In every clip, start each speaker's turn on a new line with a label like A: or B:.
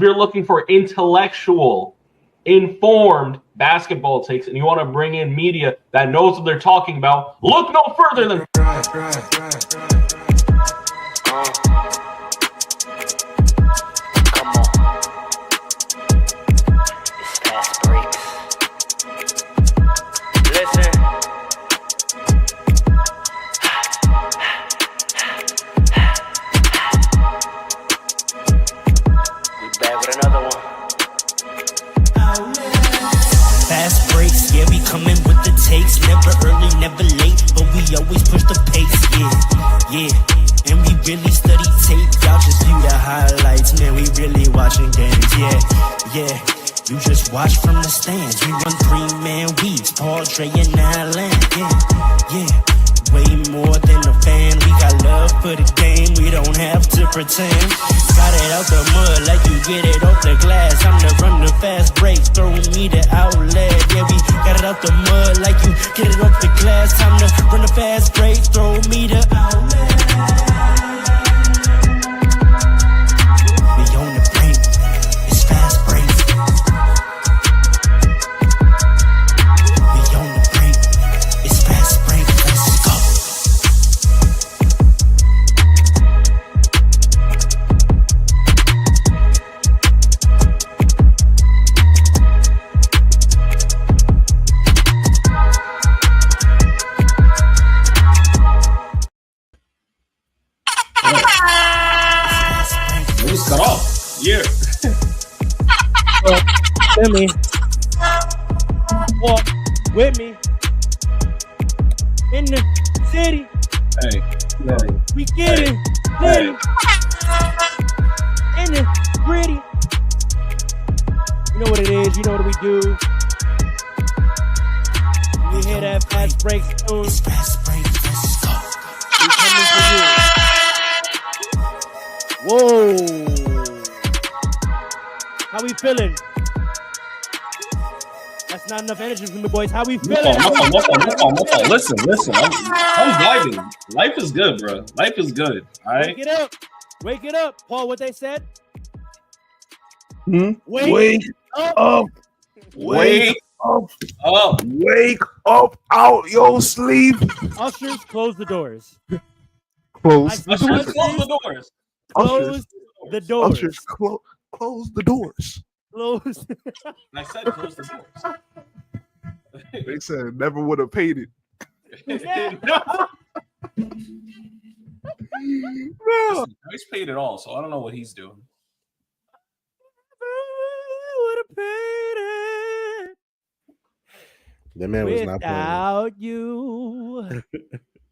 A: you're looking for intellectual, informed basketball takes, and you want to bring in media that knows what they're talking about, look no further than.
B: Never early, never late, but we always push the pace, yeah. And we really study tape, y'all just view the highlights, man, we really watching games, yeah. You just watch from the stands, we run 3-man weeks, Paul, Dre, and Allen, yeah. Way more than a fan, we got love for the game, we don't have to pretend. Got it out the mud like you get it off the glass. I'm the run the fast breaks, throw me the outlet. Yeah, we got it out the mud like you get it off the glass. Time to run the fast breaks, throw me the outlet. We on the brink, it's fast breaks. We on the brink, it's fast breaks. Let's go.
A: Cut off. Yeah.
C: With me. Walk with me. In the city.
A: Hey.
C: We get it. Hey. In the gritty. You know what it is. You know what we do. You hear that fast break tune.
B: It's fast breaks. Let's go.
C: We coming for you. Whoa. How we feeling? That's not enough energy from the boys. How we feeling?
A: Listen. I'm vibing. Life is good, bro. Life is good. All right.
C: Wake it up. Paul, what they said?
D: Wake up. Wake up out your sleep.
C: Ushers, close the doors.
D: Close
A: the doors.
C: Close the doors.
D: Ushers, close the doors.
C: Close.
A: I said close the doors.
D: They said never would have paid it.
A: No.
D: No.
A: He's paid it all, so I don't know what he's doing.
C: Would have paid it.
E: That man was not playing.
C: Without you.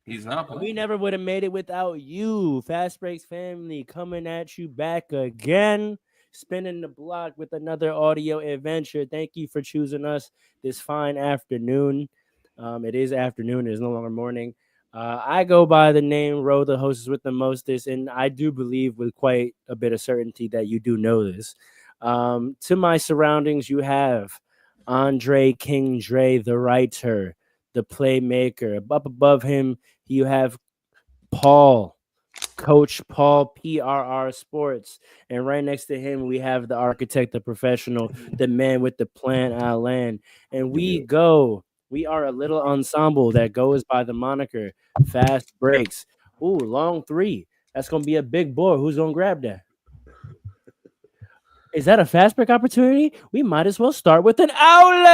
A: He's not playing.
C: We never would have made it without you. Fast Breaks family coming at you back again. Spinning the block with another audio adventure. Thank you for choosing us this fine afternoon. It is afternoon. It is no longer morning. I go by the name Ro, the hostess with the mostest, and I do believe with quite a bit of certainty that you do know this. To my surroundings, you have Andre King Dre, the writer, the playmaker. Up above him, you have Paul, Coach Paul, PRR Sports. And right next to him, we have the architect, the professional, the man with the plan, Alan. And we are a little ensemble that goes by the moniker Fast Breaks. Ooh, long three. That's going to be a big boy. Who's going to grab that? Is that a fast break opportunity? We might as well start with an outlet.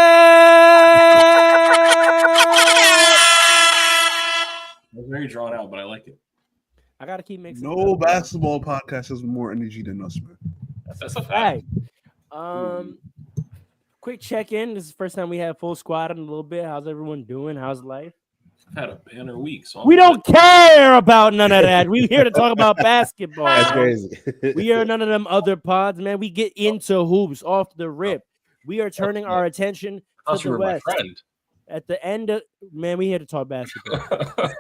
A: It's very drawn out, but I like it.
C: I gotta keep mixing.
D: No basketball podcast has more energy than us, man.
A: That's a fact.
C: Quick check-in. This is the first time we have full squad in a little bit. How's everyone doing? How's life?
A: I've had a banner week, so
C: we don't care about none of that. We're here to talk about basketball.
E: That's crazy.
C: We are none of them other pods, man. We get into hoops off the rip. We are turning our attention to the West. At the end of, man, we here to talk basketball.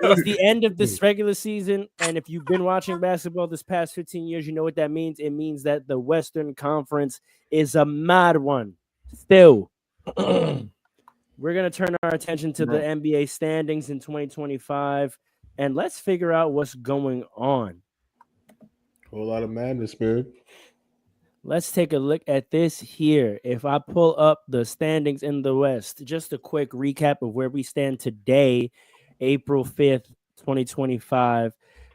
C: It's the end of this regular season, and if you've been watching basketball this past 15 years, you know what that means. It means that the Western Conference is a mad one. Still, we're going to turn our attention to the NBA standings in 2025, and let's figure out what's going on.
E: Whole lot of madness, man.
C: Let's take a look at this here. If I pull up the standings in the West, just a quick recap of where we stand today, April 5th, 2025.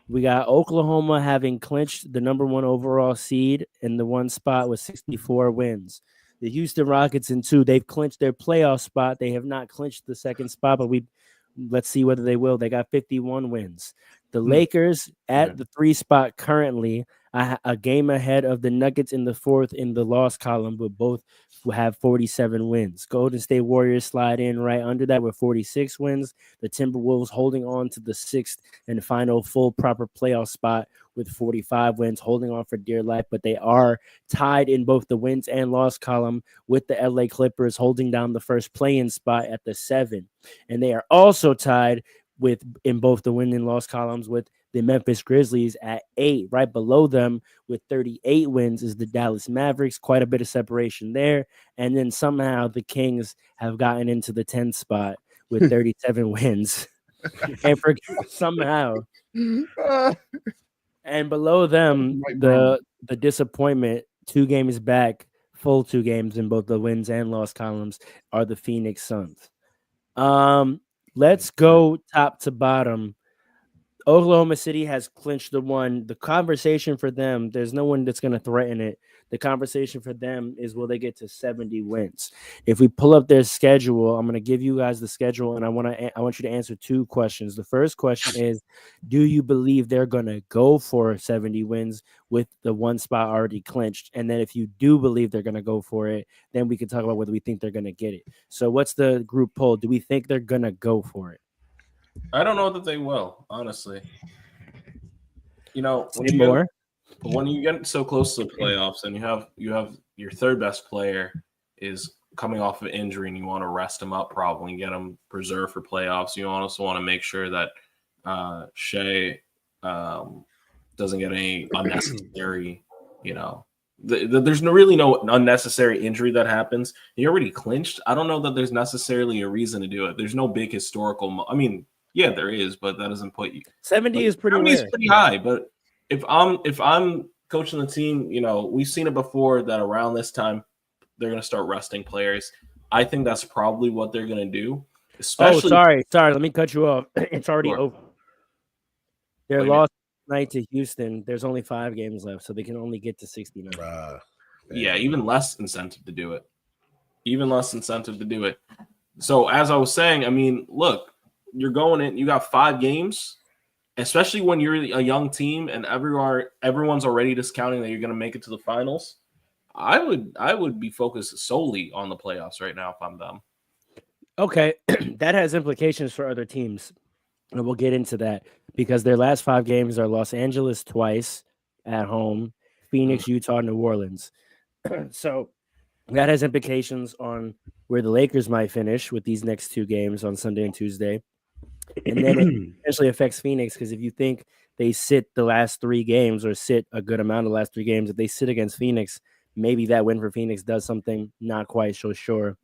C: We got Oklahoma having clinched the number 1 overall seed in the 1 spot with 64 wins. The Houston Rockets in 2, they've clinched their playoff spot. They have not clinched the 2nd spot, but let's see whether they will. They got 51 wins. The Lakers at the 3 spot currently, a game ahead of the Nuggets in the 4th in the loss column, but both have 47 wins. Golden State Warriors slide in right under that with 46 wins. The Timberwolves holding on to the 6th and final full proper playoff spot with 45 wins, holding on for dear life, but they are tied in both the wins and loss column with the LA Clippers holding down the first play-in spot at the 7. And they are also tied in both the win and loss columns with the Memphis Grizzlies at 8. Right below them with 38 wins is the Dallas Mavericks. Quite a bit of separation there. And then somehow the Kings have gotten into the 10th spot with 37 wins. And somehow. And below them, the disappointment, 2 games back, full 2 games in both the wins and loss columns, are the Phoenix Suns. Let's go top to bottom. Oklahoma City has clinched the 1. The conversation for them, there's no one that's going to threaten it. The conversation for them is, will they get to 70 wins? If we pull up their schedule, I'm going to give you guys the schedule, and I want you to answer 2 questions. The first question is, do you believe they're going to go for 70 wins with the 1 spot already clinched? And then if you do believe they're going to go for it, then we can talk about whether we think they're going to get it. So what's the group poll? Do we think they're going to go for it?
A: I don't know that they will, honestly. When you get so close to the playoffs and you have your 3rd best player is coming off of injury and you want to rest him up probably and get him preserved for playoffs. You also want to make sure that Shea doesn't get any unnecessary, there's really no unnecessary injury that happens. You already clinched. I don't know that there's necessarily a reason to do it. There's no big historical. Yeah, there is, but that doesn't put you.
C: 70 is pretty.
A: 70 is pretty high, but if I'm coaching the team, we've seen it before that around this time they're going to start resting players. I think that's probably what they're going to do. Especially.
C: Sorry. Let me cut you off. It's already over. Their loss tonight to Houston. There's only 5 games left, so they can only get to 69.
A: Yeah, even less incentive to do it. So as I was saying, look. You're going in, you got 5 games, especially when you're a young team and everyone's already discounting that you're going to make it to the finals. I would be focused solely on the playoffs right now if I'm them.
C: Okay, that has implications for other teams, and we'll get into that because their last 5 games are Los Angeles twice at home, Phoenix, Utah, New Orleans. So that has implications on where the Lakers might finish with these next 2 games on Sunday and Tuesday. And then it essentially affects Phoenix because if you think they sit the last 3 games or sit a good amount of the last 3 games, if they sit against Phoenix, maybe that win for Phoenix does something. Not quite so sure.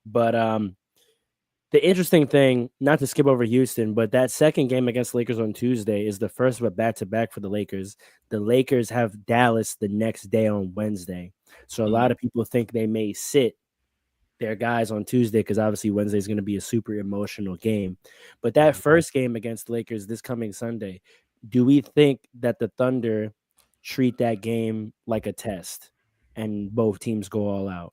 C: But the interesting thing, not to skip over Houston, but that second game against Lakers on Tuesday is the first of a back-to-back for the Lakers. The Lakers have Dallas the next day on Wednesday. So a lot of people think they may sit their guys on Tuesday because obviously Wednesday is going to be a super emotional game. But that first game against the Lakers this coming Sunday, do we think that the Thunder treat that game like a test and both teams go all out?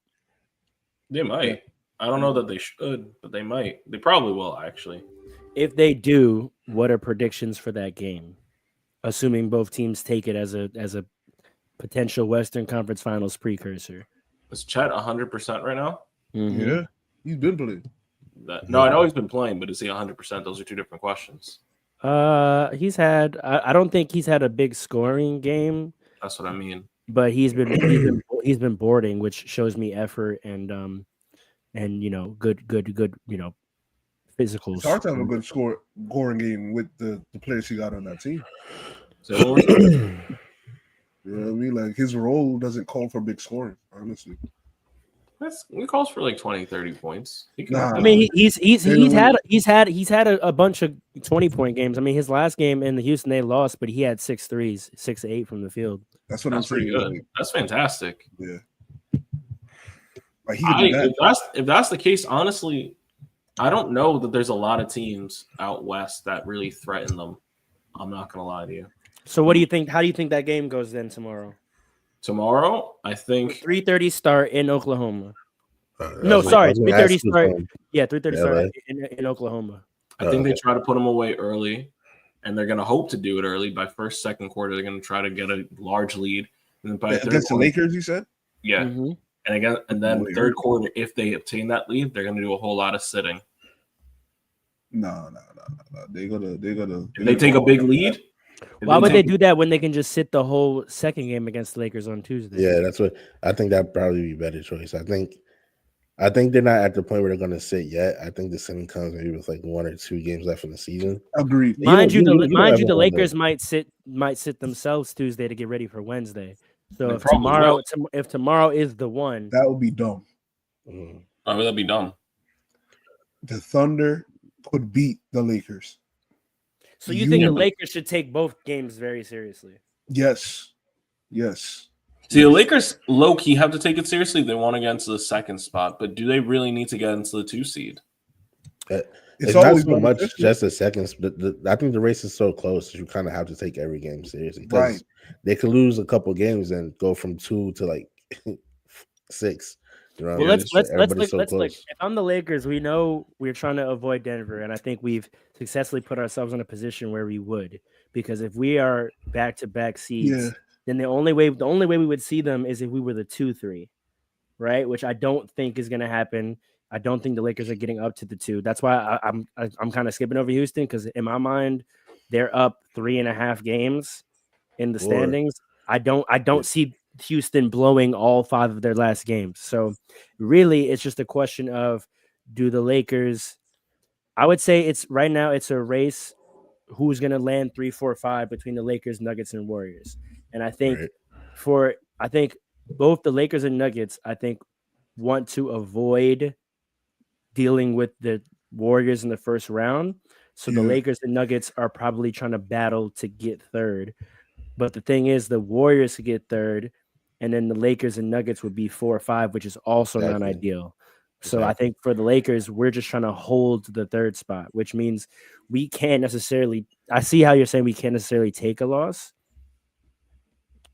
A: They might. I don't know that they should, but they might. They probably will, actually.
C: If they do, what are predictions for that game? Assuming both teams take it as a potential Western Conference Finals precursor.
A: Is Chet 100% right now?
C: Mm-hmm.
D: Yeah, he's been playing.
A: No, I know he's been playing, but is he 100%? Those are 2 different questions.
C: He's had. I don't think he's had a big scoring game.
A: That's what I mean.
C: But he's been boarding, which shows me effort and good physicals.
D: It's hard to have a good scoring game with the players he got on that team.
A: So
D: you know what I mean? Like his role doesn't call for big scoring, honestly.
A: It calls for like 20, 30 points. He can
D: Nah.
C: I mean, he's
D: They're
C: had a bunch of 20-point games. I mean, his last game in the Houston they lost, but he had 6 threes, 6 to 8 from the field.
D: That's what
A: That's
D: I'm saying.
A: pretty good. That's fantastic.
D: Yeah. Like he could do that.
A: If that's the case, honestly, I don't know that there's a lot of teams out west that really threaten them. I'm not gonna lie to you.
C: So, what do you think? How do you think that game goes then tomorrow?
A: Tomorrow, I think
C: 3:30 start in Oklahoma.
E: I
C: No,
E: was
C: sorry,
E: gonna
C: 3:30
E: ask you
C: start.
E: something.
C: Yeah, 3:30 start
E: LA.
C: in Oklahoma.
A: I think
E: Okay.
A: they try to put them away early, and they're gonna hope to do it early. By second quarter, they're gonna try to get a large lead, and then by
D: Against the Lakers, you said?
A: yeah,
C: Mhm.
A: and then
D: Wait,
A: third quarter, if they obtain that lead, they're gonna do a whole lot of sitting.
D: No. They're gonna
A: If they take a big lead,
C: Why would they do that when they can just sit the whole second game against the Lakers on Tuesday?
E: Yeah, that's what I think. That'd probably be a better choice. I think they're not at the point where they're going to sit yet. I think the sitting comes maybe with like 1 or 2 games left in the season.
D: Agreed.
C: Mind you,
E: don't ever
C: the
E: wonder.
C: Lakers might sit themselves Tuesday to get ready for Wednesday. So
A: They
C: if
A: probably
C: tomorrow is the one,
D: That would be dumb.
E: Mhm.
A: Why would that be dumb?
D: The Thunder could beat the Lakers.
C: so you think the
D: You-
C: Lakers should take both games very seriously?
D: Yes.
A: See, the Lakers low key have to take it seriously if they want to get into the second spot, but do they really need to get into the 2 seed?
E: It's not
D: always
E: so much
D: beneficial.
E: just a second. I think the race is so close that you kind of have to take every game seriously because
D: Right.
E: they could lose a couple games and go from 2 to like 6. You know what
C: Well,
E: I mean?
C: let's
E: Everybody's so
C: look.
E: close.
C: If I'm the Lakers, we know we're trying to avoid Denver, and I think we've successfully put ourselves in a position where we would, because if we are back-to-back seeds,
D: Yeah.
C: then the only way we would see them is if we were the 2-3, right? Which I don't think is going to happen. I don't think the Lakers are getting up to the 2. That's why I'm kind of skipping over Houston, because in my mind, they're up 3.5 games in the
E: 4.
C: standings. I don't see Houston blowing all 5 of their last games. So really, it's just a question of, do the Lakers? I would say it's right now it's a race who's going to land 3, 4, 5 between the Lakers, Nuggets, and Warriors. And I think
E: Right.
C: both the Lakers and Nuggets, want to avoid dealing with the Warriors in the first round. So the
D: Yeah.
C: Lakers and Nuggets are probably trying to battle to get third. But the thing is, the Warriors could get third, and then the Lakers and Nuggets would be 4 or 5, which is also not
E: Exactly.
C: ideal. So I
E: Exactly.
C: think for the Lakers, we're just trying to hold the third spot, which means we can't necessarily. I see how you're saying we can't necessarily take a loss.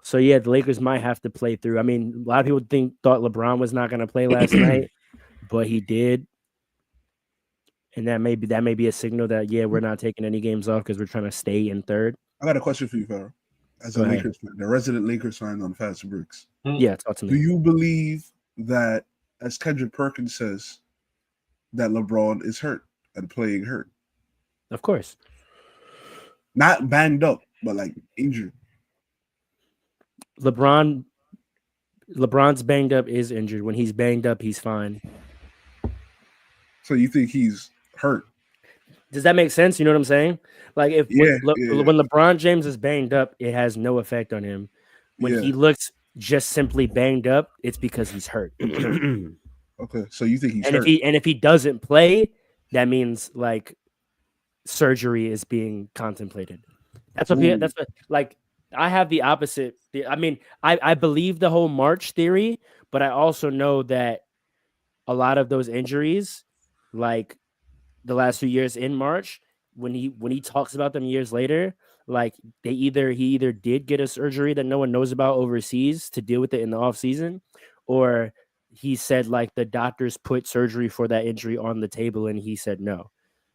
C: So yeah, the Lakers might have to play through. I mean, a lot of people thought LeBron was not going to play last night, but he did, and that may be a signal that we're not taking any games off because we're trying to stay in third.
D: I got a question for you, Farrell. As
C: Go
D: a
C: ahead.
D: Lakers fan, the resident Lakers fan on Fastbreaks.
C: Yeah, talk to
D: Do
C: me.
D: you believe that, as Kendrick Perkins says, that LeBron is hurt and playing hurt?
C: Of course.
D: Not banged up, but like injured.
C: LeBron's banged up, is injured. When he's banged up, he's fine.
D: So you think he's hurt?
C: Does that make sense? You know what I'm saying? Like
D: Yeah.
C: when LeBron James is banged up, it has no effect on him. When he looks just simply banged up, it's because he's hurt.
D: Okay, so you think he's
C: And
D: hurt?
C: if he doesn't play, that means like surgery is being contemplated. That's what like I have the opposite. I mean, I believe the whole March theory, but I also know that a lot of those injuries, like the last few years in March, when he talks about them years later, like he either did get a surgery that no one knows about overseas to deal with it in the off season, or he said like the doctors put surgery for that injury on the table and he said no.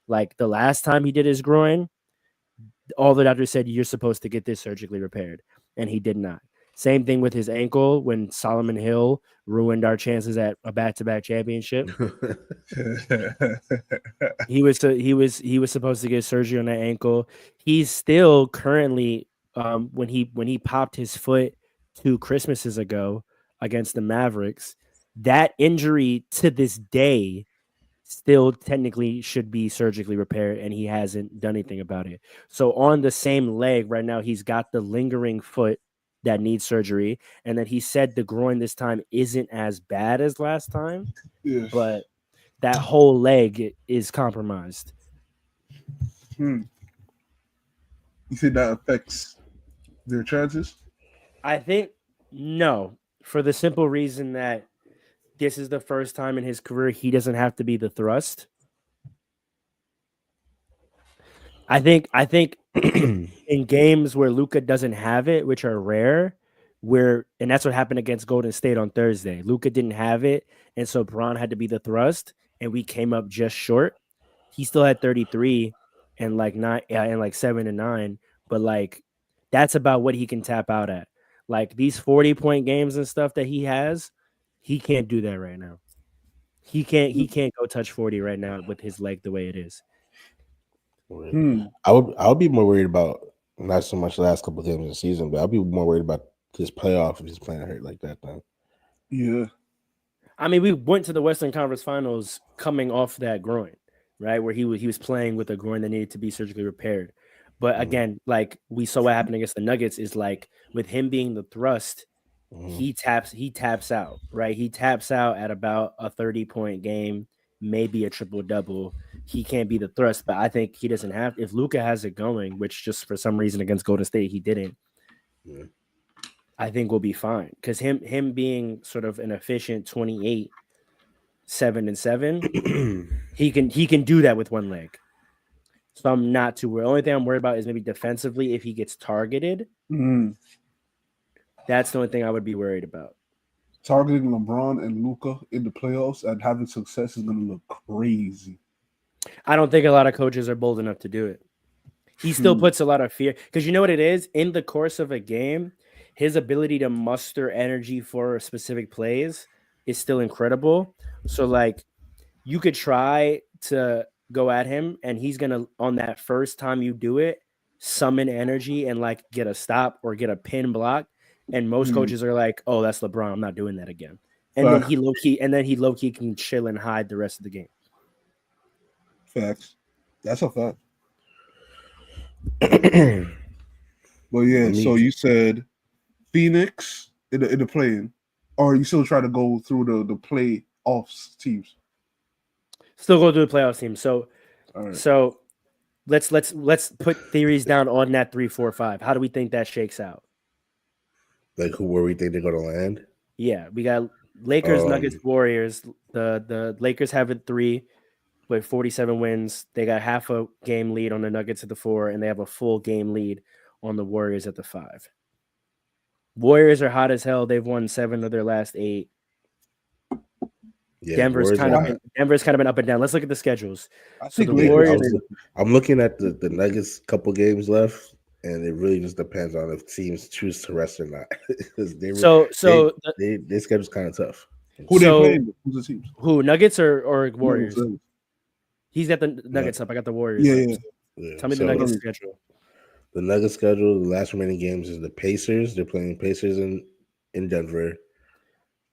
C: Like the last time he did his groin, all the doctors said you're supposed to get this surgically repaired, and he did not. Same thing with his ankle when Solomon Hill ruined our chances at a back-to-back championship. He was supposed to get surgery on that ankle. He's still currently when he popped his foot 2 Christmases ago against the Mavericks, that injury to this day still technically should be surgically repaired, and he hasn't done anything about it. So on the same leg right now, he's got the lingering foot that needs surgery, and then he said the groin this time isn't as bad as last time, but that whole leg is compromised.
D: You think that affects their chances?
C: I think no, for the simple reason that this is the first time in his career he doesn't have to be the thrust. I think in games where Luka doesn't have it, which are rare, and that's what happened against Golden State on Thursday. Luka didn't have it, and so Bron had to be the thrust, and we came up just short. He still had 33 and like 7 and 9, but like that's about what he can tap out at. Like these 40-point games and stuff that he has, he can't do that right now. He can't go touch 40 right now with his leg the way it is.
E: I would be more worried about not so much the last couple of games of the season, but I'd be more worried about this playoff if he's playing hurt like that. Then,
D: yeah.
C: I mean, we went to the Western Conference Finals coming off that groin, right? Where he was playing with a groin that needed to be surgically repaired. But again, like we saw what happened against the Nuggets is like with him being the thrust, he taps out, right? He taps out at about a 30-point game, maybe a triple-double. He can't be the thrust, but I think he doesn't have. If Luka has it going, which just for some reason against Golden State he didn't, I think we'll be fine. Because him being sort of an efficient 28, 7 and 7, he can do that with one leg. So I'm not too worried. The only thing I'm worried about is maybe defensively if he gets targeted. That's the only thing I would be worried about.
D: Targeting LeBron and Luka in the playoffs and having success is going to look crazy.
C: I don't think a lot of coaches are bold enough to do it. He still puts a lot of fear because you know what it is? In the course of a game, his ability to muster energy for specific plays is still incredible. So like you could try to go at him and he's going to, on that first time you do it, summon energy and like get a stop or get a pin block. And most coaches are like, oh, that's LeBron. I'm not doing that again. And then he low key can chill and hide the rest of the game.
D: Facts. That's a fact. Well, yeah. So you said Phoenix in the play-in, or you still try to go through the playoffs teams?
C: Still go through the playoffs team. So,
D: right.
C: So let's put theories down on that 3, 4, 5. How do we think that shakes out?
E: Like where we think they're going to land?
C: Yeah, we got Lakers, Nuggets, Warriors. The Lakers have it 3 with 47 wins. They got half a game lead on the Nuggets at the 4, and they have a full game lead on the Warriors at the 5. Warriors are hot as hell. They've won 7 of their last 8.
E: Yeah,
C: Denver's kind of been up and down. Let's look at the schedules.
D: So
C: the Warriors.
E: I'm looking at the Nuggets couple games left, and it really just depends on if teams choose to rest or not. Their schedule's kind of tough.
D: Who they playing? Who's the teams?
C: Who, Nuggets or Warriors? He's got the Nuggets up. I got the Warriors.
D: Yeah.
C: Tell me the Nuggets schedule.
E: The Nuggets schedule, the last remaining games is the Pacers. They're playing Pacers in Denver,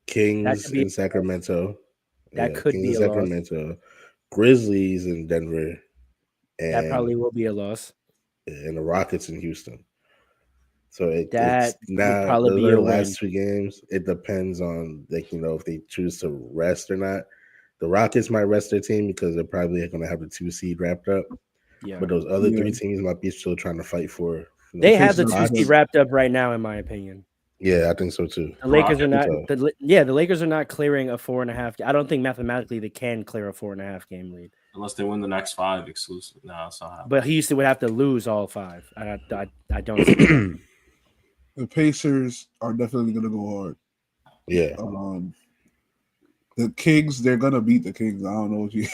E: Kings in Sacramento.
C: That could be a
E: Sacramento, loss. Grizzlies in Denver. And
C: that probably will be a loss.
E: And the Rockets in Houston. So
C: it's
E: now
C: probably be
E: the
C: a
E: last 2 games. It depends on if they choose to rest or not. The Rockets might rest their team because they're probably going to have the 2 seed wrapped up.
C: Yeah,
E: but those other 3 teams might be still trying to fight for.
C: They have the 2 seed wrapped up right now, in my opinion.
E: Yeah, I think so too.
C: The Lakers are not. The Lakers are not clearing a 4.5. I don't think mathematically they can clear a 4.5 game lead
A: unless they win the next 5 exclusive. No, that's not happening.
C: But Houston would have to lose all 5. I don't. See
D: the Pacers are definitely going to go hard.
E: Yeah.
D: The Kings, they're gonna beat the Kings. I don't know if you.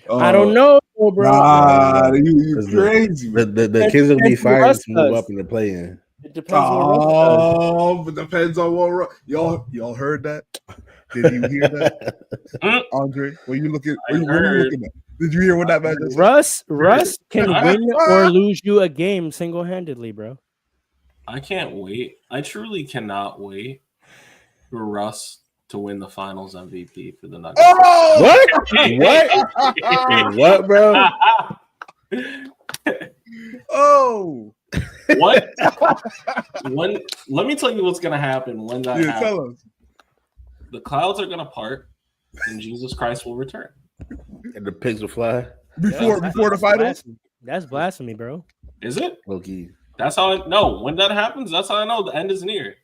C: I don't know, bro.
D: You crazy.
E: The Kings will be fine to move up in the play-in.
C: It depends on
D: but depends on what y'all heard that? Did you hear that, Andre? Were you looking? Were you looking at? Did you hear what that man said?
C: Russ can win or lose you a game single-handedly, bro.
A: I can't wait. I truly cannot wait for Russ to win the Finals MVP for the Nuggets.
D: Oh!
E: What? What, bro?
D: Oh!
A: What? Let me tell you what's gonna happen when that happens.
D: Tell us.
A: The clouds are gonna part, and Jesus Christ will return.
E: And the pigs will fly
D: before the finals.
C: That's blasphemy, bro.
A: Is it?
E: Okay.
A: That's how I know. When that happens, that's how I know the end is near.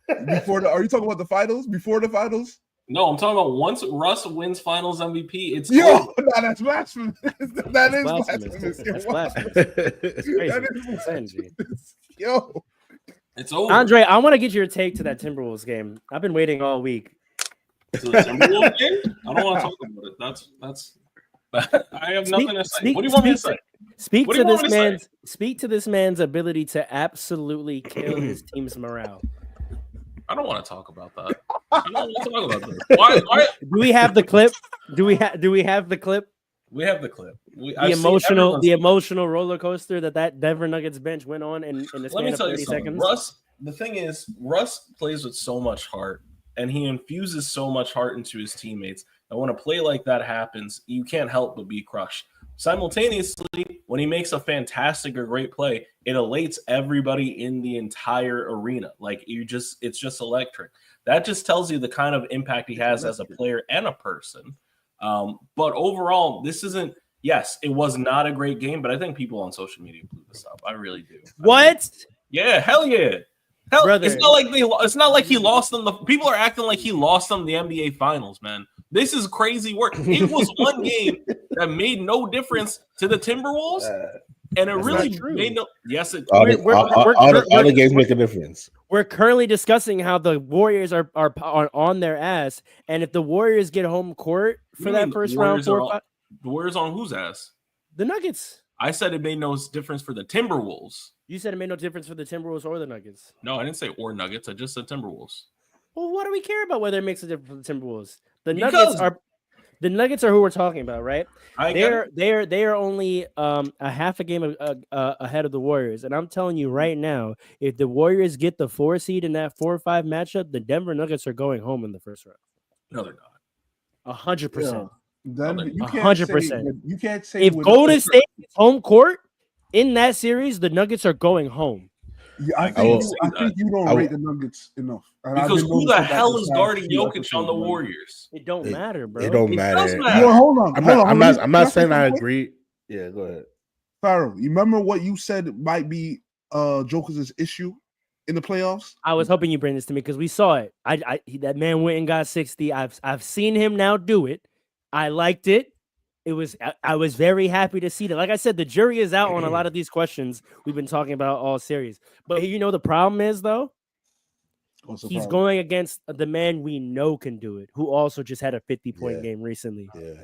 D: Are you talking about the finals? Before the finals?
A: No, I'm talking about once Russ wins Finals MVP. It's
D: that's blasphemous. That is blasphemous.
C: That's blasphemous. It's crazy.
D: Yo,
A: it's over.
C: Andre, I want to get your take to that Timberwolves game. I've been waiting all week.
A: To the Timberwolves game? I don't want to talk about it. That's. I have nothing to say. What do you want me to say?
C: Speak to this man's ability to absolutely kill his team's morale.
A: I don't want to talk about that. I don't want to talk about this. Why?
C: Do we have the clip? Do we have the clip?
A: We have the clip.
C: The emotional roller coaster that Denver Nuggets bench went on in the span of 30 seconds.
A: The thing is, Russ plays with so much heart, and he infuses so much heart into his teammates. And when a play like that happens, you can't help but be crushed. Simultaneously, when he makes a fantastic or great play, it elates everybody in the entire arena. Like it's just electric. That just tells you the kind of impact he has as a player and a person. But overall, this isn't. Yes, it was not a great game, but I think people on social media blew this up. I really do.
C: What?
A: Yeah, hell yeah. Brother. It's not like he lost them. People are acting like he lost them the NBA Finals, man. This is crazy work. It was one game that made no difference to the Timberwolves, and it really made no. Yes,
E: all the games make a difference.
C: We're currently discussing how the Warriors are on their ass, and if the Warriors get home court for that first round,
A: the Warriors on whose ass?
C: The Nuggets.
A: I said it made no difference for the Timberwolves.
C: You said it made no difference for the Timberwolves or the Nuggets.
A: No, I didn't say or Nuggets. I just said Timberwolves.
C: Well, why do we care about whether it makes a difference for the Timberwolves? The Nuggets are who we're talking about, right? They are only a half a game ahead of the Warriors, and I'm telling you right now, if the Warriors get the 4 seed in that 4-5 matchup, the Denver Nuggets are going home in the first round.
A: No, they're not.
C: 100%.
D: Then
C: 100%.
D: You can't say
C: if Golden State is home court in that series, the Nuggets are going home.
D: Yeah, I think you don't rate the Nuggets enough.
A: Because who the hell is guarding Jokic on the Warriors?
C: It don't matter, bro.
E: It don't matter.
D: Well, hold on.
E: I'm not saying I agree. Yeah, go ahead.
D: Pharaoh, you remember what you said might be Joker's issue in the playoffs?
C: I was hoping you bring this to me because we saw it. That man went and got 60. I've seen him now do it. I liked it. I was very happy to see that. Like I said, the jury is out on a lot of these questions we've been talking about all series. But the problem is, though, he's going against the man we know can do it, who also just had a 50-point game recently.
E: Yeah.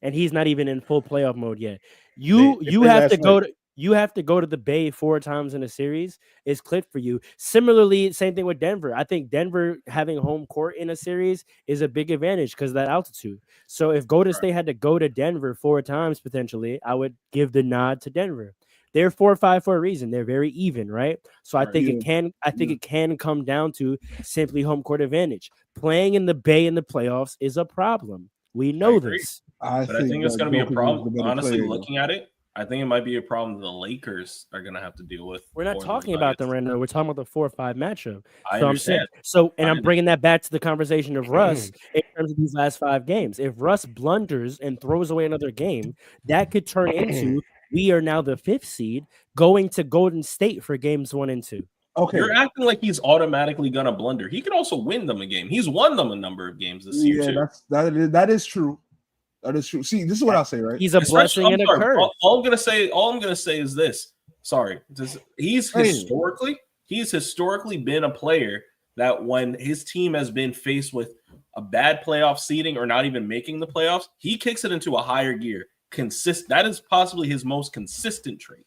C: And he's not even in full playoff mode yet. You have to go to the Bay 4 times in a series is clipped for you. Similarly, same thing with Denver. I think Denver having home court in a series is a big advantage because of that altitude. So if Golden State had to go to Denver 4 times potentially, I would give the nod to Denver. They're 4-5 for a reason. They're very even, right? So I think it can come down to simply home court advantage. Playing in the Bay in the playoffs is a problem. We know this.
A: I think it's going to be a problem. Honestly, looking at it, I think it might be a problem the Lakers are going to have to deal with.
C: We're not talking about them right now. We're talking about the 4-5 matchup.
A: I understand.
C: I'm bringing that back to the conversation of Russ in terms of these last 5 games. If Russ blunders and throws away another game, that could turn into we are now the 5th seed going to Golden State for games 1 and 2.
D: Okay,
A: you're acting like he's automatically going to blunder. He could also win them a game. He's won them a number of games this year.
D: Yeah, that is true. That is true. See, this is what I'll say, right?
C: He's a blessing and a curse.
A: All I'm gonna say is this. Sorry, he's historically been a player that when his team has been faced with a bad playoff seeding or not even making the playoffs, he kicks it into a higher gear. That is possibly his most consistent trait.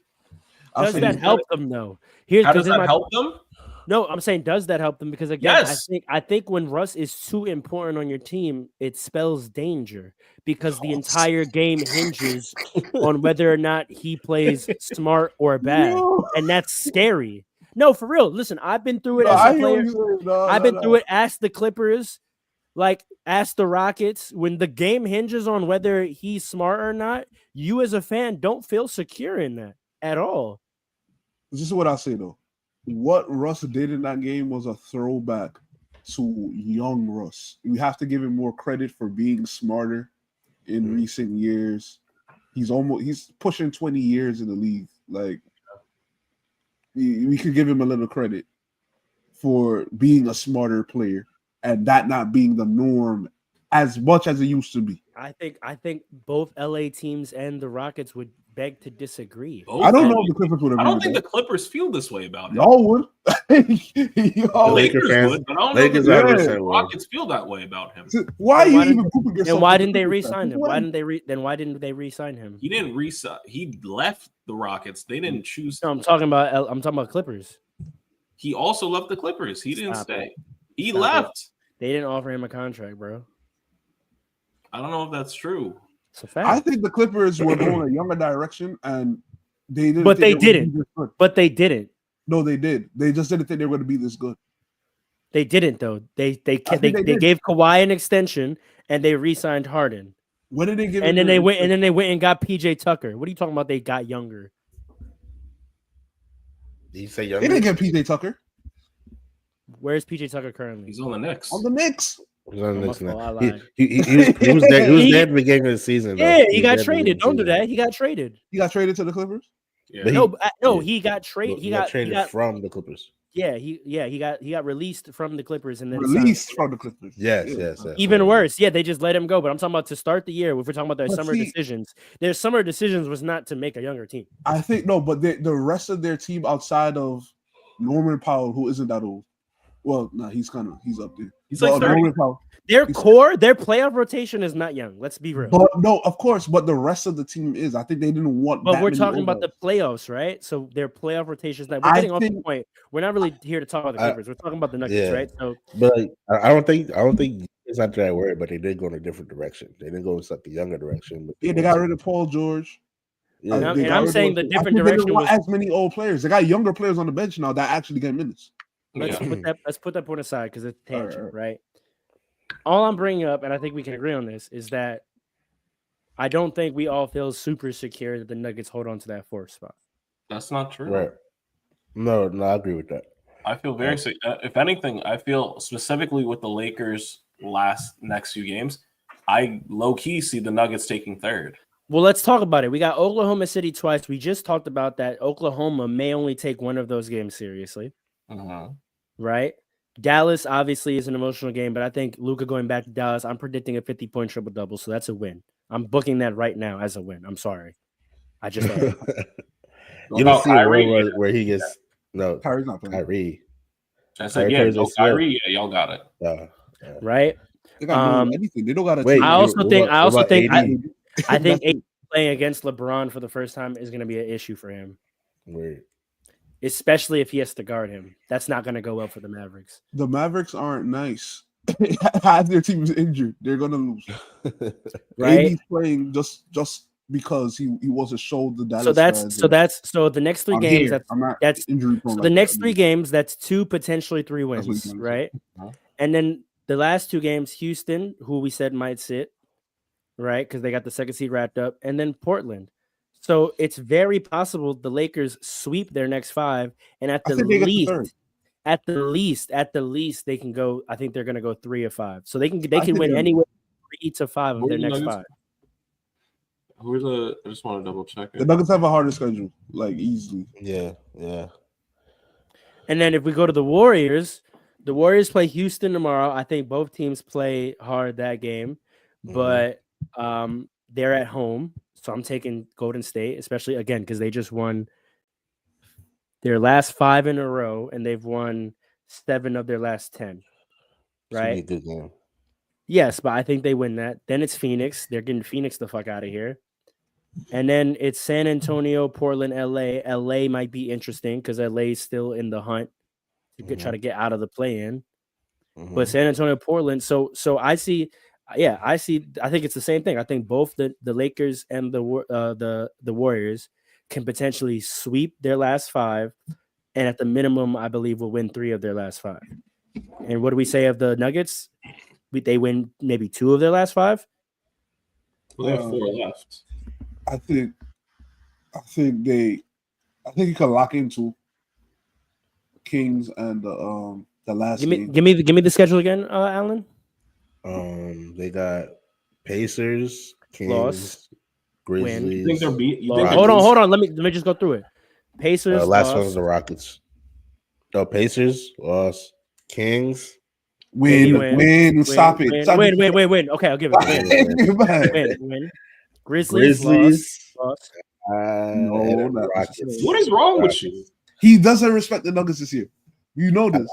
C: Does that help them though?
A: How does that help them?
C: No, I'm saying, does that help them? Because again, yes. I think when Russ is too important on your team, it spells danger because the entire game hinges on whether or not he plays smart or bad, and that's scary. No, for real. Listen, I've been through it as a player. I've been through it. Ask the Clippers, ask the Rockets. When the game hinges on whether he's smart or not, you as a fan don't feel secure in that at all.
D: this is what I'll say though. What Russ did in that game was a throwback to young Russ. We have to give him more credit for being smarter in recent years. He's pushing 20 years in the league. Like we could give him a little credit for being a smarter player and that not being the norm as much as it used to be.
C: I think both LA teams and the Rockets would beg to disagree.
D: I don't know if the Clippers would.
A: I don't think the Clippers feel this way about him.
D: Y'all would.
A: The Lakers would, but I don't know if the Rockets feel that way about him.
D: Why are you even pooping yourself?
C: And why didn't they re-sign him? Why didn't they re-sign him?
A: He didn't re-sign. He left the Rockets. They didn't choose.
C: No, I'm talking about Clippers.
A: He also left the Clippers. He didn't stay. He left.
C: They didn't offer him a contract, bro.
A: I don't know if that's true.
C: It's a fact.
D: I think the Clippers were going a younger direction, and they didn't.
C: But they didn't. But they didn't.
D: No, they did. They just didn't think they were going to be this good.
C: They didn't though. They gave Kawhi an extension and they re-signed Harden.
D: When did they give?
C: And then they went and got PJ Tucker. What are you talking about? They got younger.
E: Did you say younger?
D: They didn't get PJ Tucker.
C: Where's PJ Tucker currently?
A: He's on the Knicks.
D: On the Knicks.
E: He was there at the beginning of the season.
C: Yeah, he got traded. Don't do that. He got traded.
D: He got traded to the Clippers.
C: Yeah. He got traded. He got traded
E: from the Clippers.
C: Yeah, he got released from the Clippers and then
D: released from the Clippers.
E: Yes.
C: Even worse, they just let him go. But I'm talking about to start the year. If we're talking about their summer decisions was not to make a younger team.
D: I think no, but the rest of their team outside of Norman Powell, who isn't that old. Well, no, he's up there.
A: He's like 30.
C: Their playoff rotation is not young. Let's be real.
D: But no, of course, but the rest of the team is. I think they didn't want.
C: But we're talking about the playoffs, right? So their playoff rotations. We're getting off the point. We're not really here to talk about the Clippers. We're talking about the Nuggets, right? So,
E: but I don't think it's not that word. But they did go in a different direction. They didn't go in the younger direction.
D: Yeah, they got rid of Paul George.
C: Yeah. And I'm saying the different direction.
D: They didn't want as many old players. They got younger players on the bench now that actually get minutes.
C: Let's put that point aside because it's tangent, right? All I'm bringing up, and I think we can agree on this, is that I don't think we all feel super secure that the Nuggets hold on to that fourth spot.
A: That's not true.
E: Right. No, I agree with that.
A: I feel very sick. If anything, I feel specifically with the Lakers' next few games, I low-key see the Nuggets taking third.
C: Well, let's talk about it. We got Oklahoma City twice. We just talked about that. Oklahoma may only take one of those games seriously. Right? Dallas obviously is an emotional game, but I think Luka going back to Dallas, I'm predicting a 50-point triple-double, so that's a win. I'm booking that right now as a win. I'm sorry. I just
E: you don't see a world where he gets
D: Kyrie's not playing.
E: Kyrie.
A: I said, Kyrie, y'all got it.
C: Right?
D: They got anything. They don't got to.
C: I think AD playing against LeBron for the first time is going to be an issue for him.
E: Weird. Especially
C: if he has to guard him. That's not going to go well for the Mavericks.
D: The Mavericks aren't nice. Half their team is injured. They're going to lose.
C: Right?
D: AD's playing just because he wasn't showed the Dallas.
C: So the next three games. That's injury prone. So the next 3 games. That's 2, potentially 3 wins. Right? And then the last 2 games, Houston, who we said might sit, right? Because they got the second seed wrapped up, and then Portland. So it's very possible the Lakers sweep their next 5, and at the least, they can go. I think they're going to go 3 of 5, so they can win anywhere 3 to 5 of their next 5.
A: I just want to double check it.
D: The Nuggets have a harder schedule, like easily.
E: Yeah.
C: And then if we go to the Warriors play Houston tomorrow. I think both teams play hard that game, but they're at home. So I'm taking Golden State, especially again because they just won their last 5 in a row, and they've won 7 of their last 10. Right?
E: Good game.
C: Yes, but I think they win that. Then it's Phoenix. They're getting Phoenix the fuck out of here. And then it's San Antonio, Portland, LA. LA might be interesting because LA is still in the hunt to try to get out of the play-in. But San Antonio, Portland. So I see. Yeah, I think it's the same thing. I think both the Lakers and the Warriors can potentially sweep their last 5, and at the minimum, I believe will win 3 of their last 5. And what do we say of the Nuggets? They win maybe 2 of their last 5.
A: Well, they have 4 left.
D: I think you can lock into Kings and the last game.
C: Give me the schedule again, Alan.
E: They got Pacers, Kings,
C: Loss,
E: Grizzlies.
A: You think they're beat?
C: Hold on. Let me just go through it. Pacers.
E: Last
C: loss.
E: one's the Rockets. No, Pacers loss. Kings.
D: Win. Stop it.
C: Win. Okay, I'll give it. Win. Grizzlies. Loss.
D: No,
E: Rockets.
A: What is wrong with you?
D: He doesn't respect the Nuggets this year. You know this.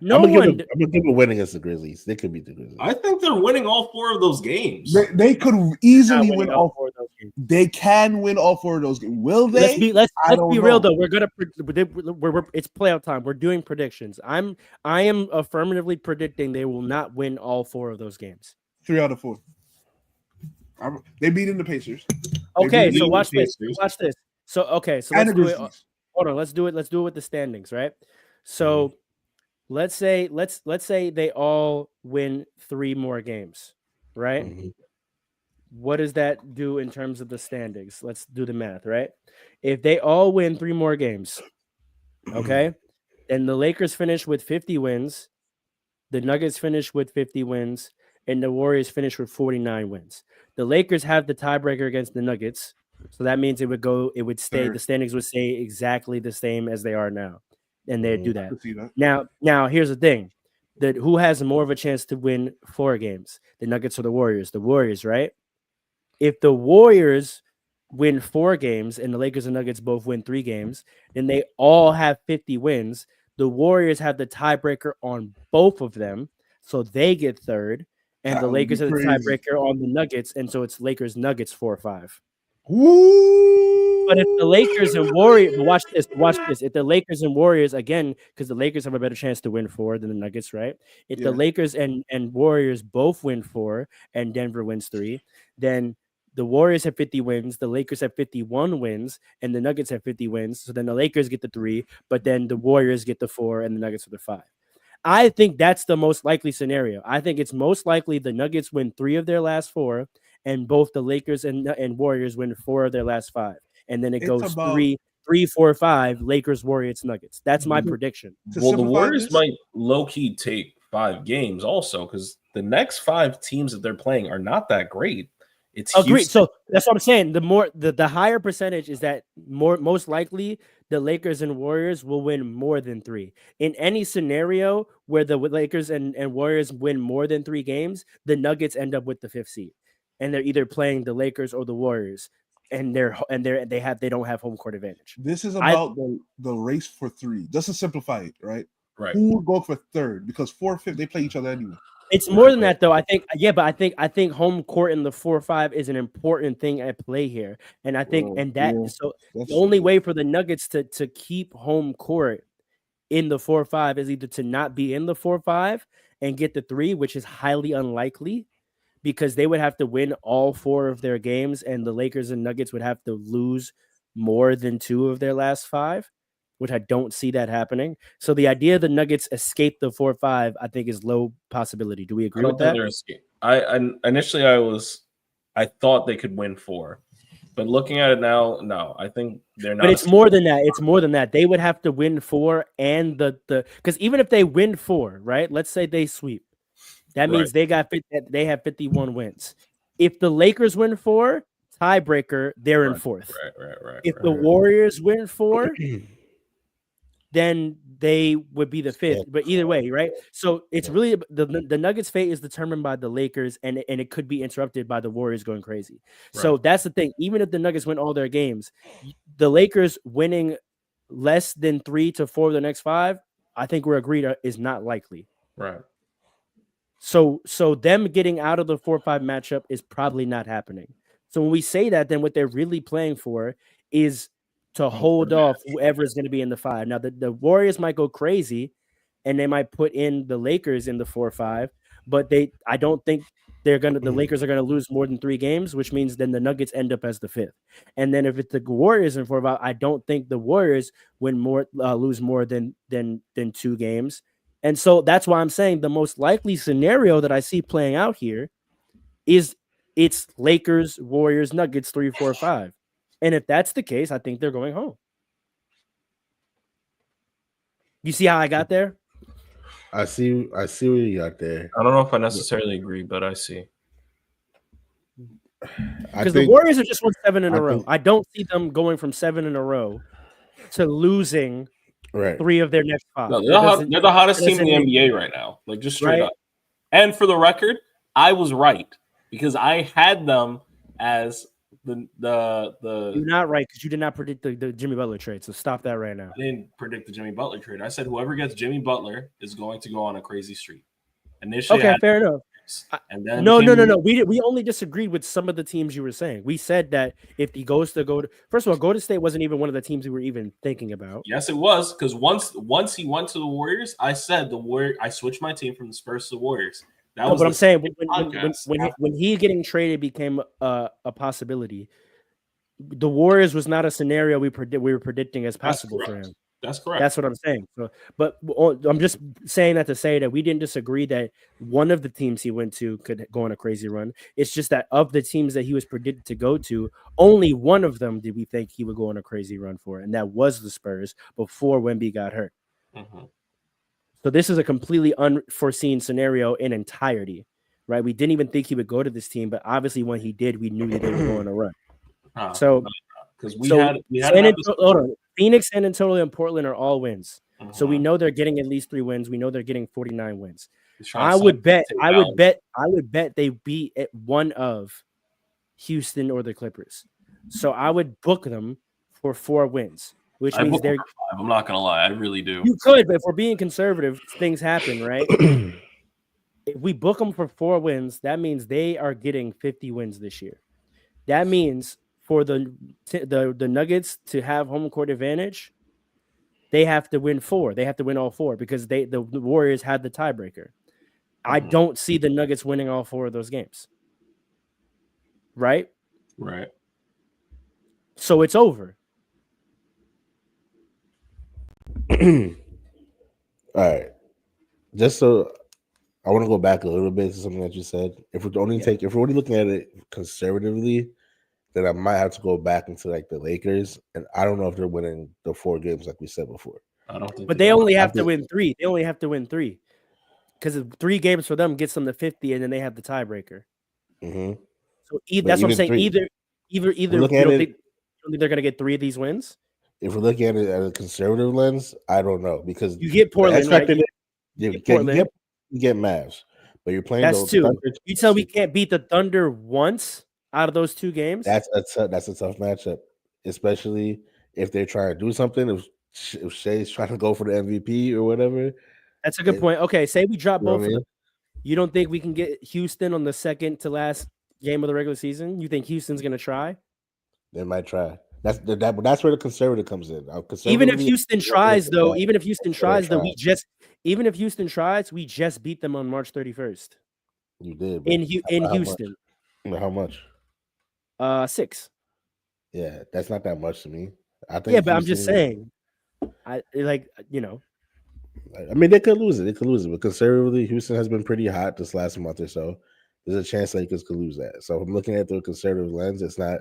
C: No
E: I'm
C: one.
E: gonna give a win against the Grizzlies. They could beat the Grizzlies.
A: I think they're winning all 4 of those games.
D: They could easily win all
C: 4 of those games.
D: They can win all 4 of those games. Will they?
C: Let's be real though. We're it's playoff time. We're doing predictions. I am affirmatively predicting they will not win all 4 of those games.
D: 3 out of 4. They beating the Pacers.
C: Okay, so watch this. So let's do it. Hold on, let's do it. Let's do it with the standings, right? So let's say they all win 3 more games, right?
E: Mm-hmm.
C: What does that do in terms of the standings? Let's do the math, right? If they all win 3 more games, okay, then the Lakers finish with 50 wins, the Nuggets finish with 50 wins, and the Warriors finish with 49 wins. The Lakers have the tiebreaker against the Nuggets, so that means it would stay. The standings would stay exactly the same as they are now, and they'd do that. Now here's the thing: that who has more of a chance to win 4 games, the Nuggets or the Warriors? The Warriors, right? If the Warriors win 4 games and the Lakers and Nuggets both win 3 games, then they all have 50 wins. The Warriors have the tiebreaker on both of them, so they get 3rd, and the Lakers have the tiebreaker on the Nuggets, and so it's Lakers Nuggets 4-5. But if the Lakers and Warriors, watch this. If the Lakers and Warriors, again, because the Lakers have a better chance to win 4 than the Nuggets, right? If the Lakers and Warriors both win 4 and Denver wins 3, then the Warriors have 50 wins, the Lakers have 51 wins, and the Nuggets have 50 wins. So then the Lakers get the 3, but then the Warriors get the 4, and the Nuggets are the 5. I think that's the most likely scenario. I think it's most likely the Nuggets win 3 of their last 4, and both the Lakers and Warriors win 4 of their last 5. And then it goes 3, 4, 5, Lakers, Warriors, Nuggets. That's my prediction.
A: Well, the Warriors might low-key take 5 games also, because the next 5 teams that they're playing are not that great. It's
C: agreed. So that's what I'm saying. The higher percentage is that most likely the Lakers and Warriors will win more than 3. In any scenario where the Lakers and Warriors win more than 3 games, the Nuggets end up with the 5th seed, and they're either playing the Lakers or the Warriors, and they don't have home court advantage.
D: This is about the race for 3. Just to simplify it, right?
A: Right.
D: Who would go for 3rd? Because 4th, 5th, they play each other anyway.
C: It's more than that, though. I think home court in the 4-5 is an important thing at play here, and I think the only way for the Nuggets to keep home court in the 4-5 is either to not be in the 4-5 and get the 3, which is highly unlikely, because they would have to win all 4 of their games, and the Lakers and Nuggets would have to lose more than 2 of their last 5. Which I don't see that happening. So the idea the Nuggets escape the 4-5, I think, is low possibility. Do we agree with that?
A: I thought they could win 4, but looking at it now, no, I think they're not.
C: But it's more than that. It's more than that. They would have to win 4 and because even if they win 4, right? Let's say they sweep. That means they have 51 wins. If the Lakers win 4, tiebreaker, they're in 4th.
A: Right.
C: If the Warriors win 4, then they would be the 5th. But either way, right? So it's really the Nuggets' fate is determined by the Lakers, and it could be interrupted by the Warriors going crazy. Right. So that's the thing. Even if the Nuggets win all their games, the Lakers winning less than 3 to 4 of the next 5, I think we're agreed is not likely.
A: Right.
C: So them getting out of the 4-5 matchup is probably not happening. So when we say that, then what they're really playing for is to hold off whoever is going to be in the 5. Now, the Warriors might go crazy, and they might put in the Lakers in the 4-5, but I don't think the Lakers are going to lose more than 3 games, which means then the Nuggets end up as the 5th. And then if it's the Warriors in 4-5, I don't think the Warriors lose more than 2 games. And so that's why I'm saying the most likely scenario that I see playing out here is it's Lakers, Warriors, Nuggets 3, 4, 5. And if that's the case, I think they're going home. You see how I got there?
E: I see where you got there.
A: I don't know if I necessarily agree, but I see.
C: Because the Warriors have just won 7 in a row. I don't see them going from 7 in a row to losing 3 of their next 5.
A: No, they're the hottest team in the NBA right now. Like, just straight up. And for the record, I was right because I had them as the.
C: You're not right because you did not predict the Jimmy Butler trade. So stop that right now.
A: I didn't predict the Jimmy Butler trade. I said whoever gets Jimmy Butler is going to go on a crazy streak. Initially,
C: okay, fair enough.
A: And then
C: no. We only disagreed with some of the teams you were saying. We said that if he goes to first of all, Golden State wasn't even one of the teams we were even thinking about.
A: Yes, it was because once he went to the Warriors, I said I switched my team from the Spurs to the Warriors. That was
C: what I'm saying. When he getting traded became a possibility, the Warriors was not a scenario we were predicting as possible for him.
A: That's correct.
C: That's what I'm saying. So, but I'm just saying that to say that we didn't disagree that one of the teams he went to could go on a crazy run. It's just that of the teams that he was predicted to go to, only one of them did we think he would go on a crazy run for, and that was the Spurs before Wemby got hurt.
A: Mm-hmm.
C: So this is a completely unforeseen scenario in entirety, right? We didn't even think he would go to this team, but obviously when he did, we knew that they were going on a run.
A: Because we had
C: Phoenix, San Antonio, and Portland are all wins.
A: Mm-hmm.
C: So we know they're getting at least 3 wins. We know they're getting 49 wins. I would bet they beat at one of Houston or the Clippers. So I would book them for 4 wins, which means they're
A: 5. I'm not gonna lie, I really do.
C: You could, but if we're being conservative, things happen, right? If we book them for 4 wins, that means they are getting 50 wins this year. That means for the Nuggets to have home court advantage, they have to win 4. They have to win all 4 because the Warriors had the tiebreaker. I don't see the Nuggets winning all 4 of those games. Right?
A: Right.
C: So it's over.
E: All right. Just so I want to go back a little bit to something that you said. If we're only looking at it conservatively, then I might have to go back into like the Lakers, and I don't know if they're winning the 4 games like we said before.
A: I don't think.
C: But they only have to win 3. They only have to win 3 because 3 games for them gets them to 50, and then they have the tiebreaker.
E: Mm-hmm.
C: So that's what I'm saying.
E: 3,
C: either you don't think they're going to get 3 of these wins.
E: If we're looking at it at a conservative lens, I don't know because
C: you get Portland, right?
E: You get Mavs, but you're playing.
C: That's 2. You tell me we can't beat the Thunder once out of those 2 games.
E: That's a tough matchup, especially if they're trying to do something. If Shea's trying to go for the MVP or whatever.
C: That's a good point. Okay, say we drop both of them. You don't think we can get Houston on the second to last game of the regular season? You think Houston's going to try?
E: They might try. That's where the conservative comes in.
C: Even if Houston tries, we just beat them on March 31st.
E: You did
C: in Houston.
E: How much?
C: 6.
E: Yeah, that's not that much to me. I think.
C: Yeah, but I'm just saying. I
E: mean, they could lose it. But conservatively, Houston has been pretty hot this last month or so. There's a chance Lakers could lose that. So if I'm looking at the conservative lens, it's not